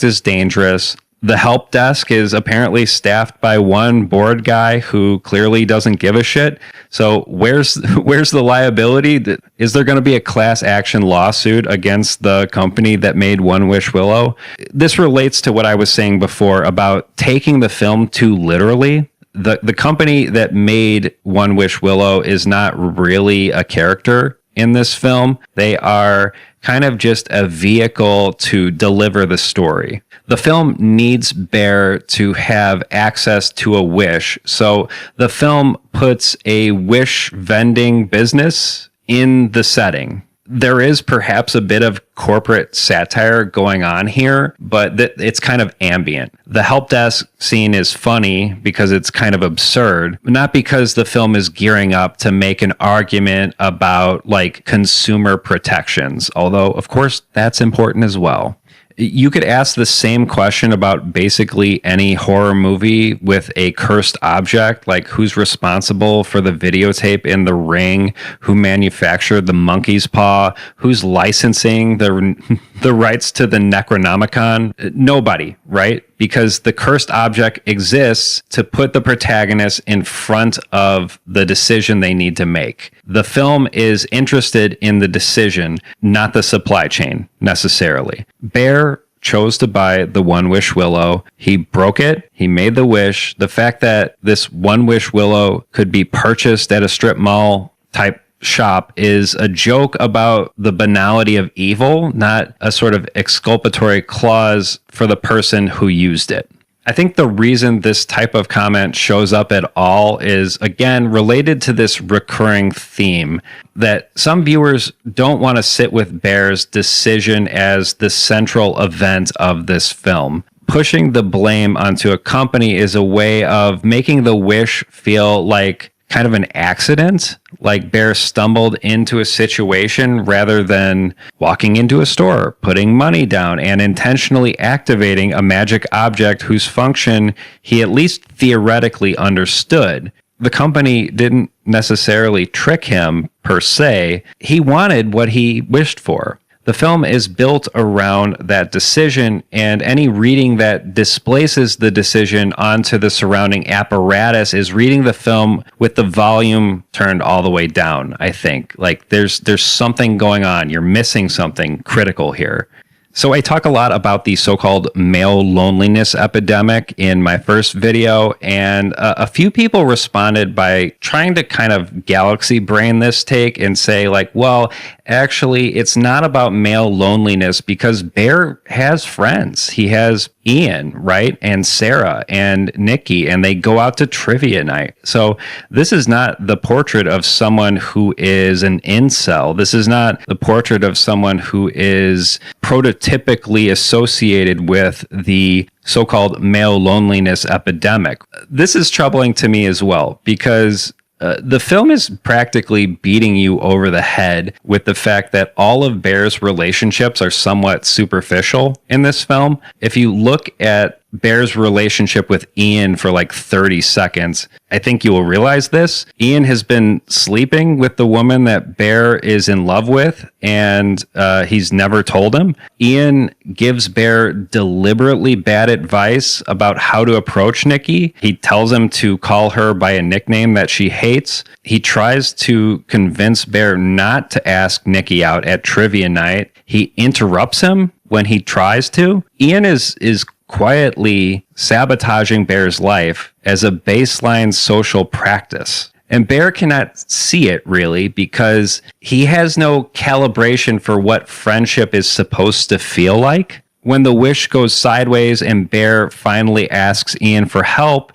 is dangerous, the help desk is apparently staffed by one bored guy who clearly doesn't give a shit. So where's the liability? Is there going to be a class action lawsuit against the company that made One Wish Willow? This relates to what I was saying before about taking the film too literally. The company that made One Wish Willow is not really a character in this film. They are kind of just a vehicle to deliver the story. The film needs Bear to have access to a wish. So the film puts a wish vending business in the setting. There is perhaps a bit of corporate satire going on here, but it's kind of ambient. The help desk scene is funny because it's kind of absurd, not because the film is gearing up to make an argument about like consumer protections, although of course that's important as well. You could ask the same question about basically any horror movie with a cursed object, like who's responsible for the videotape in The Ring, who manufactured the monkey's paw, who's licensing the rights to the Necronomicon? Nobody, right? Because the cursed object exists to put the protagonist in front of the decision they need to make. The film is interested in the decision, not the supply chain necessarily. Bear chose to buy the One Wish Willow. He broke it. He made the wish. The fact that this One Wish Willow could be purchased at a strip mall type shop is a joke about the banality of evil, not a sort of exculpatory clause for the person who used it. I think the reason this type of comment shows up at all is, again, related to this recurring theme that some viewers don't want to sit with Bear's decision as the central event of this film. Pushing the blame onto a company is a way of making the wish feel like kind of an accident, like Bear stumbled into a situation rather than walking into a store, putting money down, and intentionally activating a magic object whose function he at least theoretically understood. The company didn't necessarily trick him per se. He wanted what he wished for. The film is built around that decision, and any reading that displaces the decision onto the surrounding apparatus is reading the film with the volume turned all the way down, I think. Like there's something going on. You're missing something critical here. So I talk a lot about the so-called male loneliness epidemic in my first video, and a few people responded by trying to kind of galaxy brain this take and say like, well, actually, it's not about male loneliness because Bear has friends. He has Ian, right? And Sarah and Nikki, and they go out to trivia night. So this is not the portrait of someone who is an incel. This is not the portrait of someone who is prototypically associated with the so-called male loneliness epidemic. This is troubling to me as well because The film is practically beating you over the head with the fact that all of Bear's relationships are somewhat superficial in this film. If you look at Bear's relationship with Ian for like 30 seconds, I think you will realize this. Ian has been sleeping with the woman that Bear is in love with, and he's never told him. Ian gives Bear deliberately bad advice about how to approach Nikki. He tells him to call her by a nickname that she hates. He tries to convince Bear not to ask Nikki out at trivia night. He interrupts him when he tries to. Ian is quietly sabotaging Bear's life as a baseline social practice. And Bear cannot see it really because he has no calibration for what friendship is supposed to feel like. When the wish goes sideways and Bear finally asks Ian for help,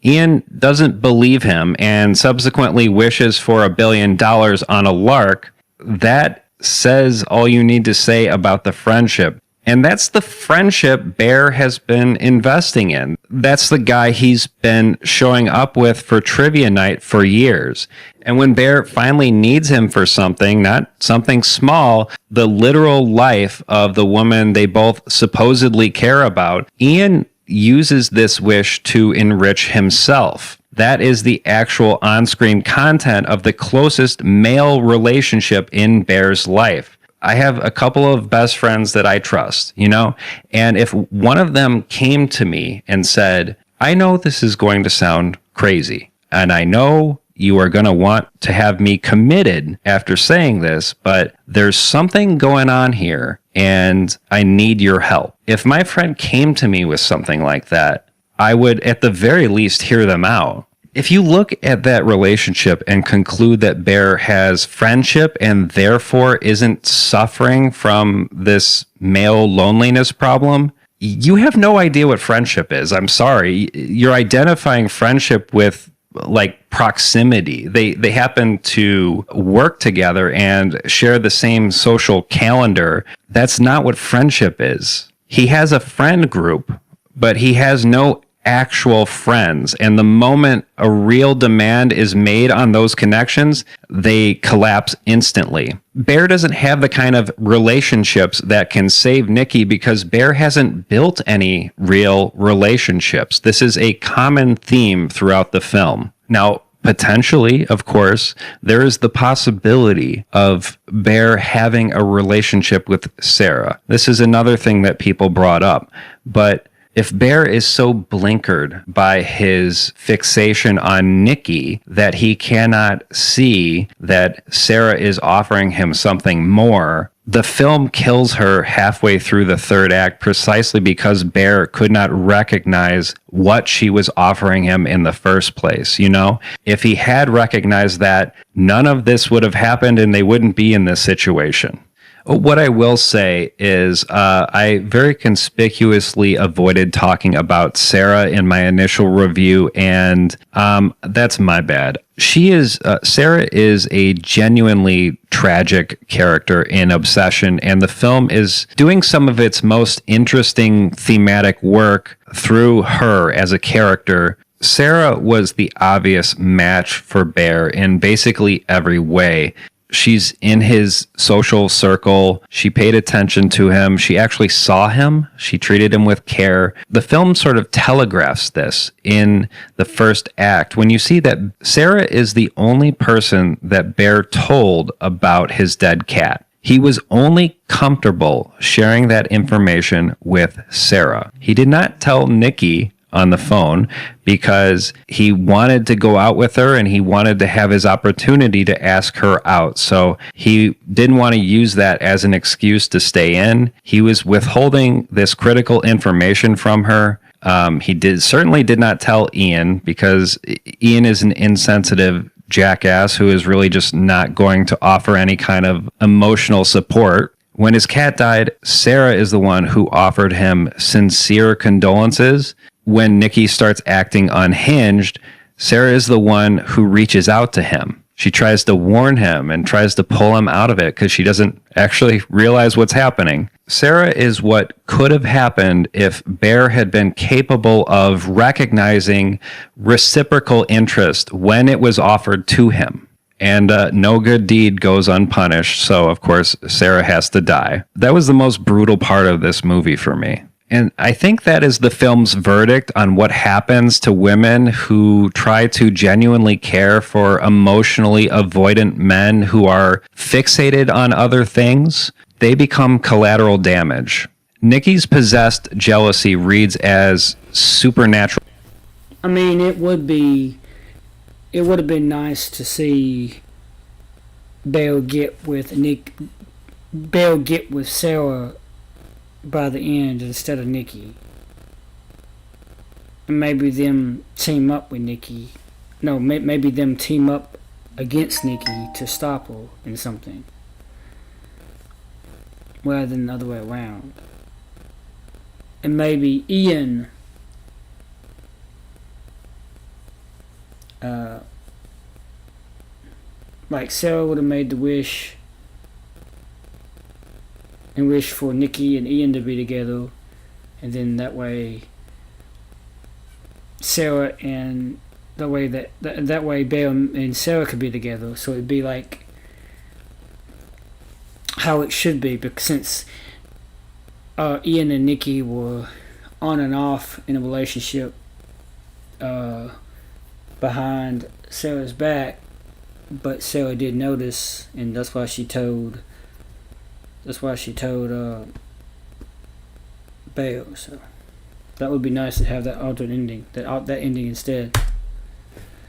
Ian doesn't believe him and subsequently wishes for $1 billion on a lark. That says all you need to say about the friendship. And that's the friendship Bear has been investing in. That's the guy he's been showing up with for trivia night for years. And when Bear finally needs him for something, not something small, the literal life of the woman they both supposedly care about, Ian uses this wish to enrich himself. That is the actual on-screen content of the closest male relationship in Bear's life. I have a couple of best friends that I trust, and if one of them came to me and said, I know this is going to sound crazy, and I know you are going to want to have me committed after saying this, but there's something going on here, and I need your help. If my friend came to me with something like that, I would at the very least hear them out. If you look at that relationship and conclude that Bear has friendship and therefore isn't suffering from this male loneliness problem, you have no idea what friendship is. I'm sorry. You're identifying friendship with like proximity. They happen to work together and share the same social calendar. That's not what friendship is. He has a friend group, but he has no actual friends. And the moment a real demand is made on those connections, they collapse instantly. Bear doesn't have the kind of relationships that can save Nikki because Bear hasn't built any real relationships. This is a common theme throughout the film. Now, potentially, of course, there is the possibility of Bear having a relationship with Sarah. This is another thing that people brought up. But if Bear is so blinkered by his fixation on Nikki that he cannot see that Sarah is offering him something more, the film kills her halfway through the third act precisely because Bear could not recognize what she was offering him in the first place. If he had recognized that, none of this would have happened and they wouldn't be in this situation. What I will say is I very conspicuously avoided talking about Sarah in my initial review, and that's my bad. Sarah is a genuinely tragic character in Obsession, and the film is doing some of its most interesting thematic work through her as a character. Sarah was the obvious match for Bear in basically every way. She's in his social circle. She paid attention to him. She actually saw him. She treated him with care. The film sort of telegraphs this in the first act when you see that Sarah is the only person that Bear told about his dead cat. He was only comfortable sharing that information with Sarah. He did not tell Nikki on the phone because he wanted to go out with her and he wanted to have his opportunity to ask her out. So he didn't want to use that as an excuse to stay in. He was withholding this critical information from her. He certainly did not tell Ian because Ian is an insensitive jackass who is really just not going to offer any kind of emotional support. When his cat died, Sarah is the one who offered him sincere condolences. When Nikki starts acting unhinged, Sarah is the one who reaches out to him. She tries to warn him and tries to pull him out of it because she doesn't actually realize what's happening. Sarah is what could have happened if Bear had been capable of recognizing reciprocal interest when it was offered to him. And no good deed goes unpunished, so of course Sarah has to die. That was the most brutal part of this movie for me. And I think that is the film's verdict on what happens to women who try to genuinely care for emotionally avoidant men who are fixated on other things. They become collateral damage. Nikki's possessed jealousy reads as supernatural. I mean, it would have been nice to see Belle get with Sarah by the end instead of Nikki. And maybe them team up with Nikki. No, maybe them team up against Nikki to stop her in something. Rather than the other way around. And maybe Ian like Sarah would have made the wish and wish for Nikki and Ian to be together, and then that way Sarah and that way Belle and Sarah could be together, so it'd be like how it should be, because since Ian and Nikki were on and off in a relationship behind Sarah's back, but Sarah did notice, and that's why she told Belle. So that would be nice to have that alternate ending, that ending instead.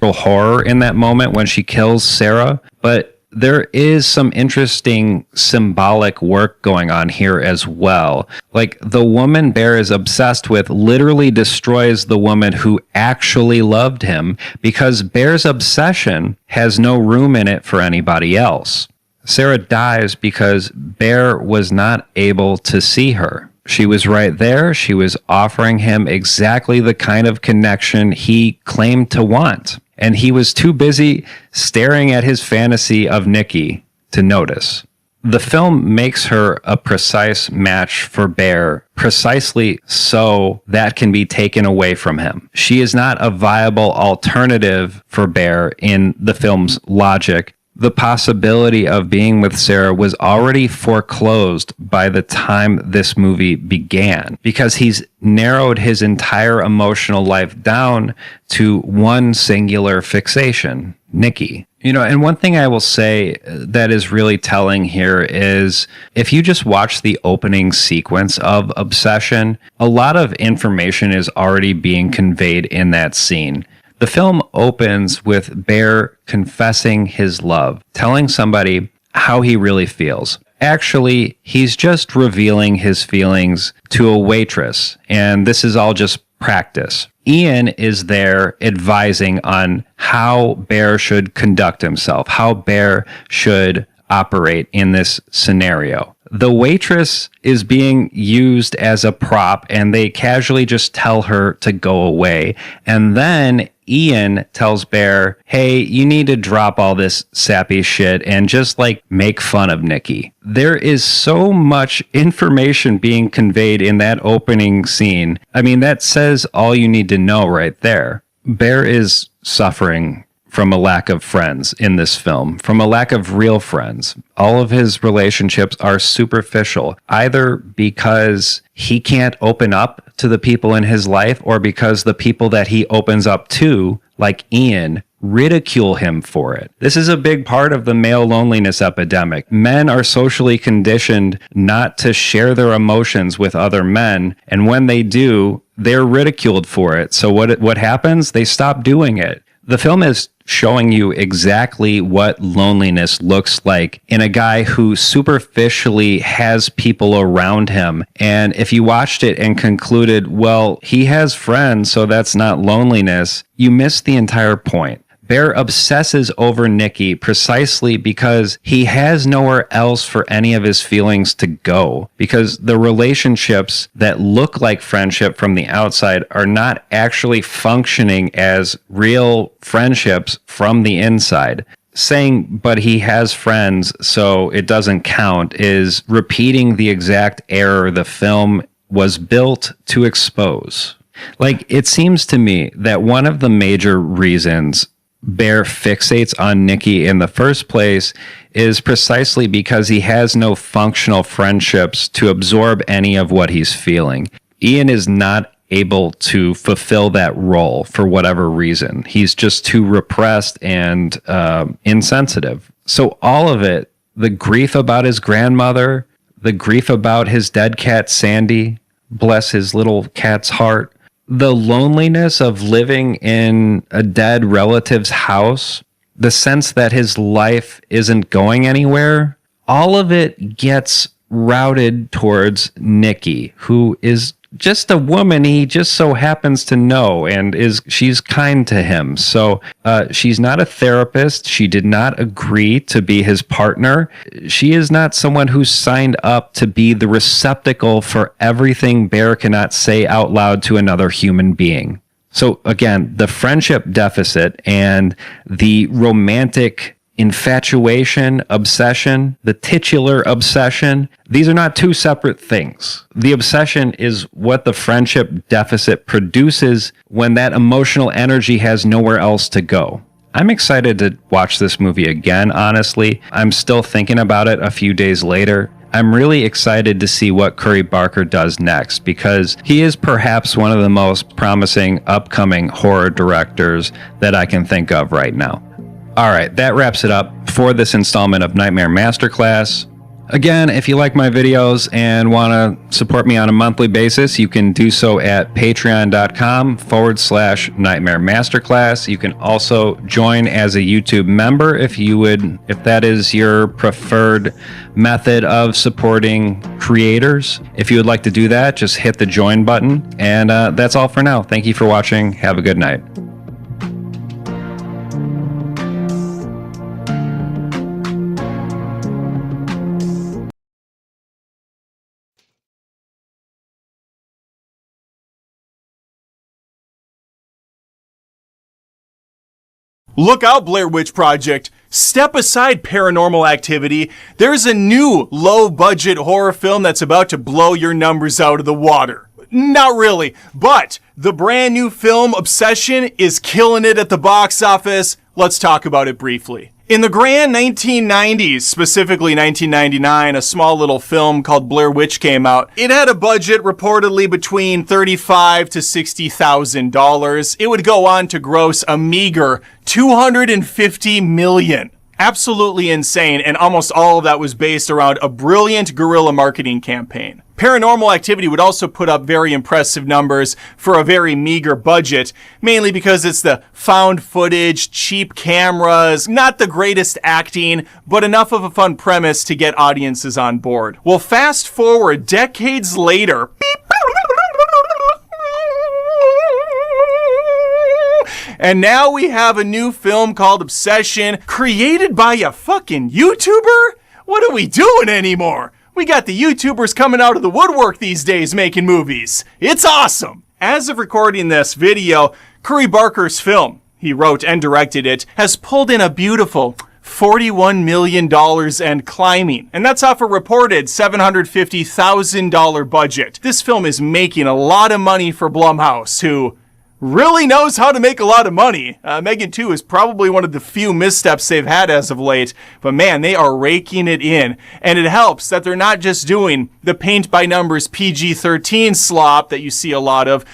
Horror in that moment when she kills Sarah, but there is some interesting symbolic work going on here as well. Like, the woman Bear is obsessed with literally destroys the woman who actually loved him, because Bear's obsession has no room in it for anybody else. Sarah dies because Bear was not able to see her. She was right there. She was offering him exactly the kind of connection he claimed to want. And he was too busy staring at his fantasy of Nikki to notice. The film makes her a precise match for Bear, precisely so that can be taken away from him. She is not a viable alternative for Bear in the film's logic. The possibility of being with Sarah was already foreclosed by the time this movie began, because he's narrowed his entire emotional life down to one singular fixation, Nikki. You know, and one thing I will say that is really telling here is if you just watch the opening sequence of Obsession, a lot of information is already being conveyed in that scene. The film opens with Bear confessing his love, telling somebody how he really feels. Actually, he's just revealing his feelings to a waitress, and this is all just practice. Ian is there advising on how Bear should conduct himself, how Bear should operate in this scenario. The waitress is being used as a prop, and they casually just tell her to go away. And then Ian tells Bear, hey, you need to drop all this sappy shit and just make fun of Nikki. There is so much information being conveyed in that opening scene. I mean, that says all you need to know right there. Bear is suffering from a lack of friends in this film, from a lack of real friends. All of his relationships are superficial, either because he can't open up to the people in his life, or because the people that he opens up to, like Ian, ridicule him for it. This is a big part of the male loneliness epidemic. Men are socially conditioned not to share their emotions with other men, and when they do, they're ridiculed for it. So what happens? They stop doing it. The film is showing you exactly what loneliness looks like in a guy who superficially has people around him. And if you watched it and concluded, well, he has friends, so that's not loneliness, you missed the entire point. Bear obsesses over Nikki precisely because he has nowhere else for any of his feelings to go, because the relationships that look like friendship from the outside are not actually functioning as real friendships from the inside. saying, but he has friends, so it doesn't count, is repeating the exact error the film was built to expose. Like, it seems to me that one of the major reasons Bear fixates on Nikki in the first place is precisely because he has no functional friendships to absorb any of what he's feeling. Ian is not able to fulfill that role for whatever reason. He's just too repressed and insensitive. So all of it, the grief about his grandmother, the grief about his dead cat Sandy, bless his little cat's heart, the loneliness of living in a dead relative's house, the sense that his life isn't going anywhere, all of it gets routed towards Nikki, who is just a woman he just so happens to know, and she's kind to him. So she's not a therapist. She did not agree to be his partner. She is not someone who signed up to be the receptacle for everything Bear cannot say out loud to another human being. So again, the friendship deficit and the romantic infatuation, obsession, the titular obsession, these are not two separate things. The obsession is what the friendship deficit produces when that emotional energy has nowhere else to go. I'm excited to watch this movie again, honestly. I'm still thinking about it a few days later. I'm really excited to see what Curry Barker does next, because he is perhaps one of the most promising upcoming horror directors that I can think of right now. All right, that wraps it up for this installment of Nightmare Masterclass. Again, if you like my videos and want to support me on a monthly basis, you can do so at patreon.com/Nightmare Masterclass. You can also join as a YouTube member if that is your preferred method of supporting creators. If you would like to do that, just hit the join button. And that's all for now. Thank you for watching. Have a good night. Look out, Blair Witch Project. Step aside, Paranormal Activity. There's a new low-budget horror film that's about to blow your numbers out of the water. Not really, but the brand new film Obsession is killing it at the box office. Let's talk about it briefly. In the grand 1990s, specifically 1999, a small little film called Blair Witch came out. It had a budget reportedly between $35,000 to $60,000. It would go on to gross a meager $250 million. Absolutely insane, and almost all of that was based around a brilliant guerrilla marketing campaign. Paranormal Activity would also put up very impressive numbers for a very meager budget, mainly because it's the found footage, cheap cameras, not the greatest acting, but enough of a fun premise to get audiences on board. Well, fast forward decades later, and now we have a new film called Obsession, created by a fucking YouTuber? What are we doing anymore? We got the YouTubers coming out of the woodwork these days making movies. It's awesome. As of recording this video, Curry Barker's film, he wrote and directed it, has pulled in a beautiful $41 million and climbing. And that's off a reported $750,000 budget. This film is making a lot of money for Blumhouse, who really knows how to make a lot of money. Megan 2 is probably one of the few missteps they've had as of late, but man, they are raking it in. And it helps that they're not just doing the paint-by-numbers PG-13 slop that you see a lot of.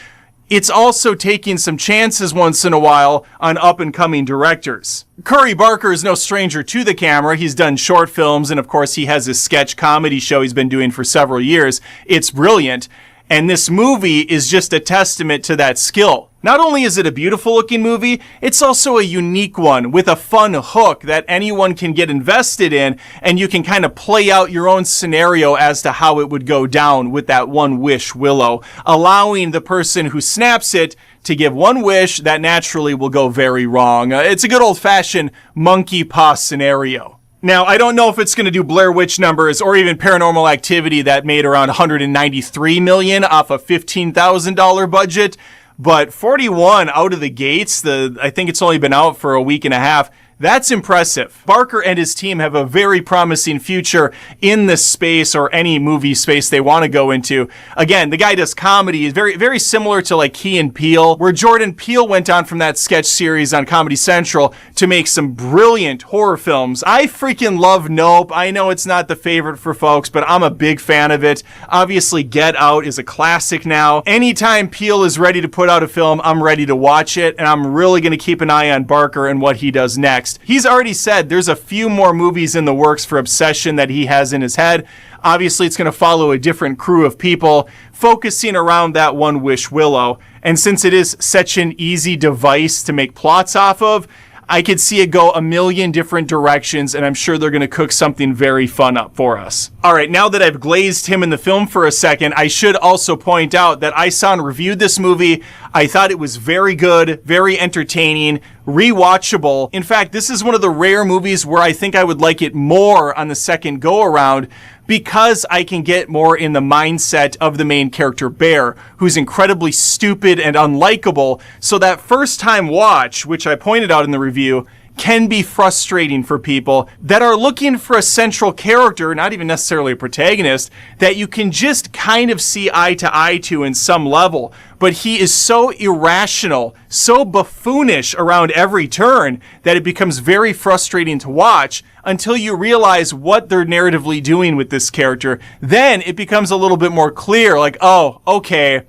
It's also taking some chances once in a while on up-and-coming directors. Curry Barker is no stranger to the camera. He's done short films, and of course he has his sketch comedy show he's been doing for several years. It's brilliant. And this movie is just a testament to that skill. Not only is it a beautiful looking movie, it's also a unique one with a fun hook that anyone can get invested in, and you can kind of play out your own scenario as to how it would go down with that one wish willow, allowing the person who snaps it to give one wish that naturally will go very wrong. It's a good old-fashioned monkey paw scenario. Now, I don't know if it's going to do Blair Witch numbers or even Paranormal Activity that made around $193 million off a $15,000 budget, but 41 out of the gates, I think it's only been out for a week and a half, That's impressive. Barker and his team have a very promising future in this space or any movie space they want to go into. Again, the guy does comedy. He's very, very similar to like Key and Peele, where Jordan Peele went on from that sketch series on Comedy Central to make some brilliant horror films. I freaking love Nope. I know it's not the favorite for folks, but I'm a big fan of it. Obviously, Get Out is a classic now. Anytime Peele is ready to put out a film, I'm ready to watch it, and I'm really going to keep an eye on Barker and what he does next. He's already said there's a few more movies in the works for Obsession that he has in his head. Obviously, it's going to follow a different crew of people focusing around that one Wish Willow. And since it is such an easy device to make plots off of, I could see it go a million different directions, and I'm sure they're going to cook something very fun up for us. All right, now that I've glazed him in the film for a second, I should also point out that I saw and reviewed this movie. I thought it was very good, very entertaining, rewatchable. In fact, this is one of the rare movies where I think I would like it more on the second go-around, because I can get more in the mindset of the main character, Bear, who's incredibly stupid and unlikable. So that first time watch, which I pointed out in the review, can be frustrating for people that are looking for a central character, not even necessarily a protagonist, that you can just kind of see eye to eye to in some level. But he is so irrational, so buffoonish around every turn that it becomes very frustrating to watch until you realize what they're narratively doing with this character. Then it becomes a little bit more clear, like, oh, okay,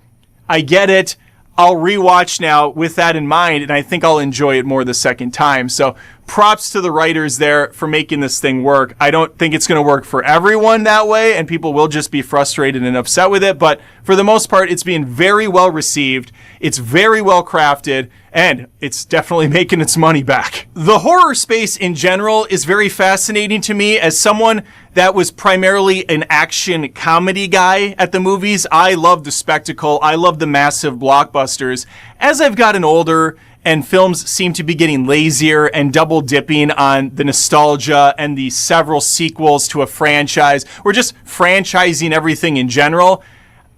I get it. I'll rewatch now with that in mind, and I think I'll enjoy it more the second time. So props to the writers there for making this thing work. I don't think it's going to work for everyone that way, and people will just be frustrated and upset with it. But for the most part, it's being very well received. It's very well crafted, and it's definitely making its money back. The horror space in general is very fascinating to me as someone that was primarily an action comedy guy at the movies. I love the spectacle. I love the massive blockbusters. As I've gotten older and films seem to be getting lazier and double dipping on the nostalgia and the several sequels to a franchise, or just franchising everything in general,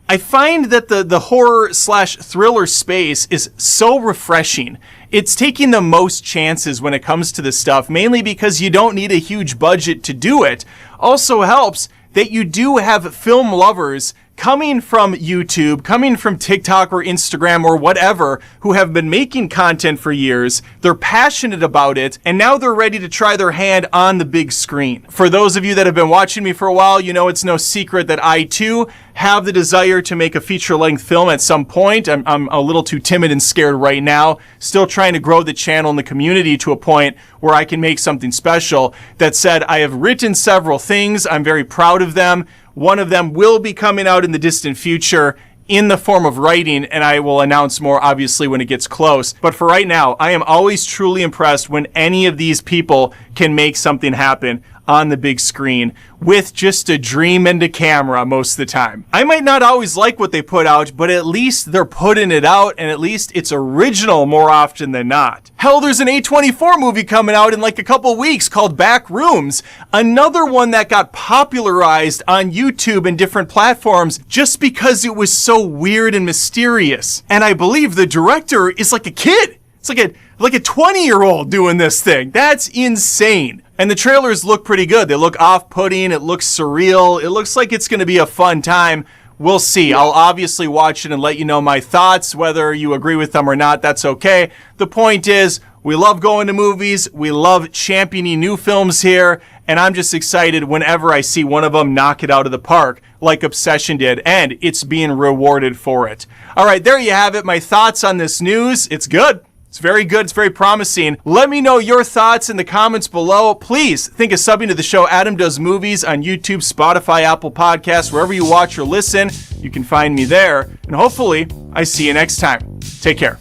I find that the horror/thriller space is so refreshing. It's taking the most chances when it comes to this stuff, mainly because you don't need a huge budget to do it. Also helps that you do have film lovers coming from YouTube, coming from TikTok or Instagram or whatever, who have been making content for years. They're passionate about it, and now they're ready to try their hand on the big screen. For those of you that have been watching me for a while, you know it's no secret that I too have the desire to make a feature-length film at some point. I'm a little too timid and scared right now. Still trying to grow the channel and the community to a point where I can make something special. That said, I have written several things. I'm very proud of them. One of them will be coming out in the distant future in the form of writing, and I will announce more obviously when it gets close. But for right now, I am always truly impressed when any of these people can make something happen on the big screen with just a dream and a camera most of the time. I might not always like what they put out, but at least they're putting it out, and at least it's original more often than not. Hell, there's an A24 movie coming out in like a couple weeks called Backrooms, another one that got popularized on YouTube and different platforms just because it was so weird and mysterious. And I believe the director is like a kid. It's like a 20-year-old doing this thing. That's insane. And the trailers look pretty good. They look off-putting. It looks surreal. It looks like it's going to be a fun time. We'll see. I'll obviously watch it and let you know my thoughts. Whether you agree with them or not, that's okay. The point is, we love going to movies. We love championing new films here. And I'm just excited whenever I see one of them knock it out of the park, like Obsession did. And it's being rewarded for it. All right, there you have it. My thoughts on this news. It's good. It's very good. It's very promising. Let me know your thoughts in the comments below. Please think of subbing to the show Adam Does Movies on YouTube, Spotify, Apple Podcasts, wherever you watch or listen. You can find me there. And hopefully, I see you next time. Take care.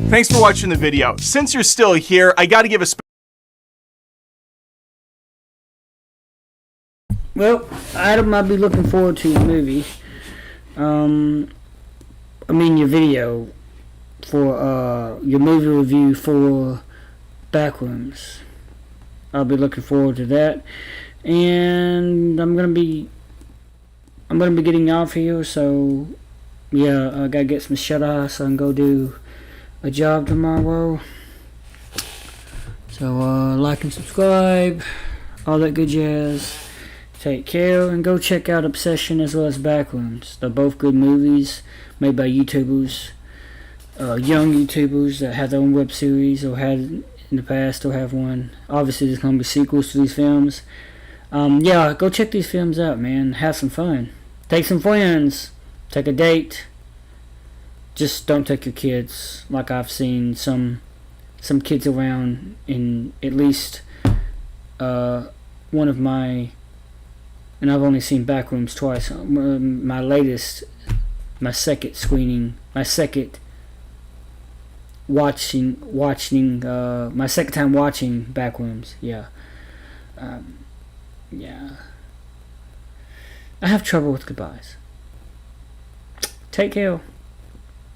Thanks for watching the video. Since you're still here, I got to give a Well, Adam might be looking forward to your movie. Your video for your movie review for Backrooms. I'll be looking forward to that, and I'm gonna be getting off here. So yeah, I gotta get some shut eye so I can go do a job tomorrow. So like and subscribe, all that good jazz. Take care, and go check out Obsession as well as Backrooms. They're both good movies made by YouTubers, young YouTubers that have their own web series or had in the past or have one. Obviously, there's going to be sequels to these films. Yeah, go check these films out, man. Have some fun. Take some friends. Take a date. Just don't take your kids. Like I've seen some kids around in at least one of my... And I've only seen Backrooms twice. My second time watching Backrooms. Yeah. Yeah. I have trouble with goodbyes. Take care.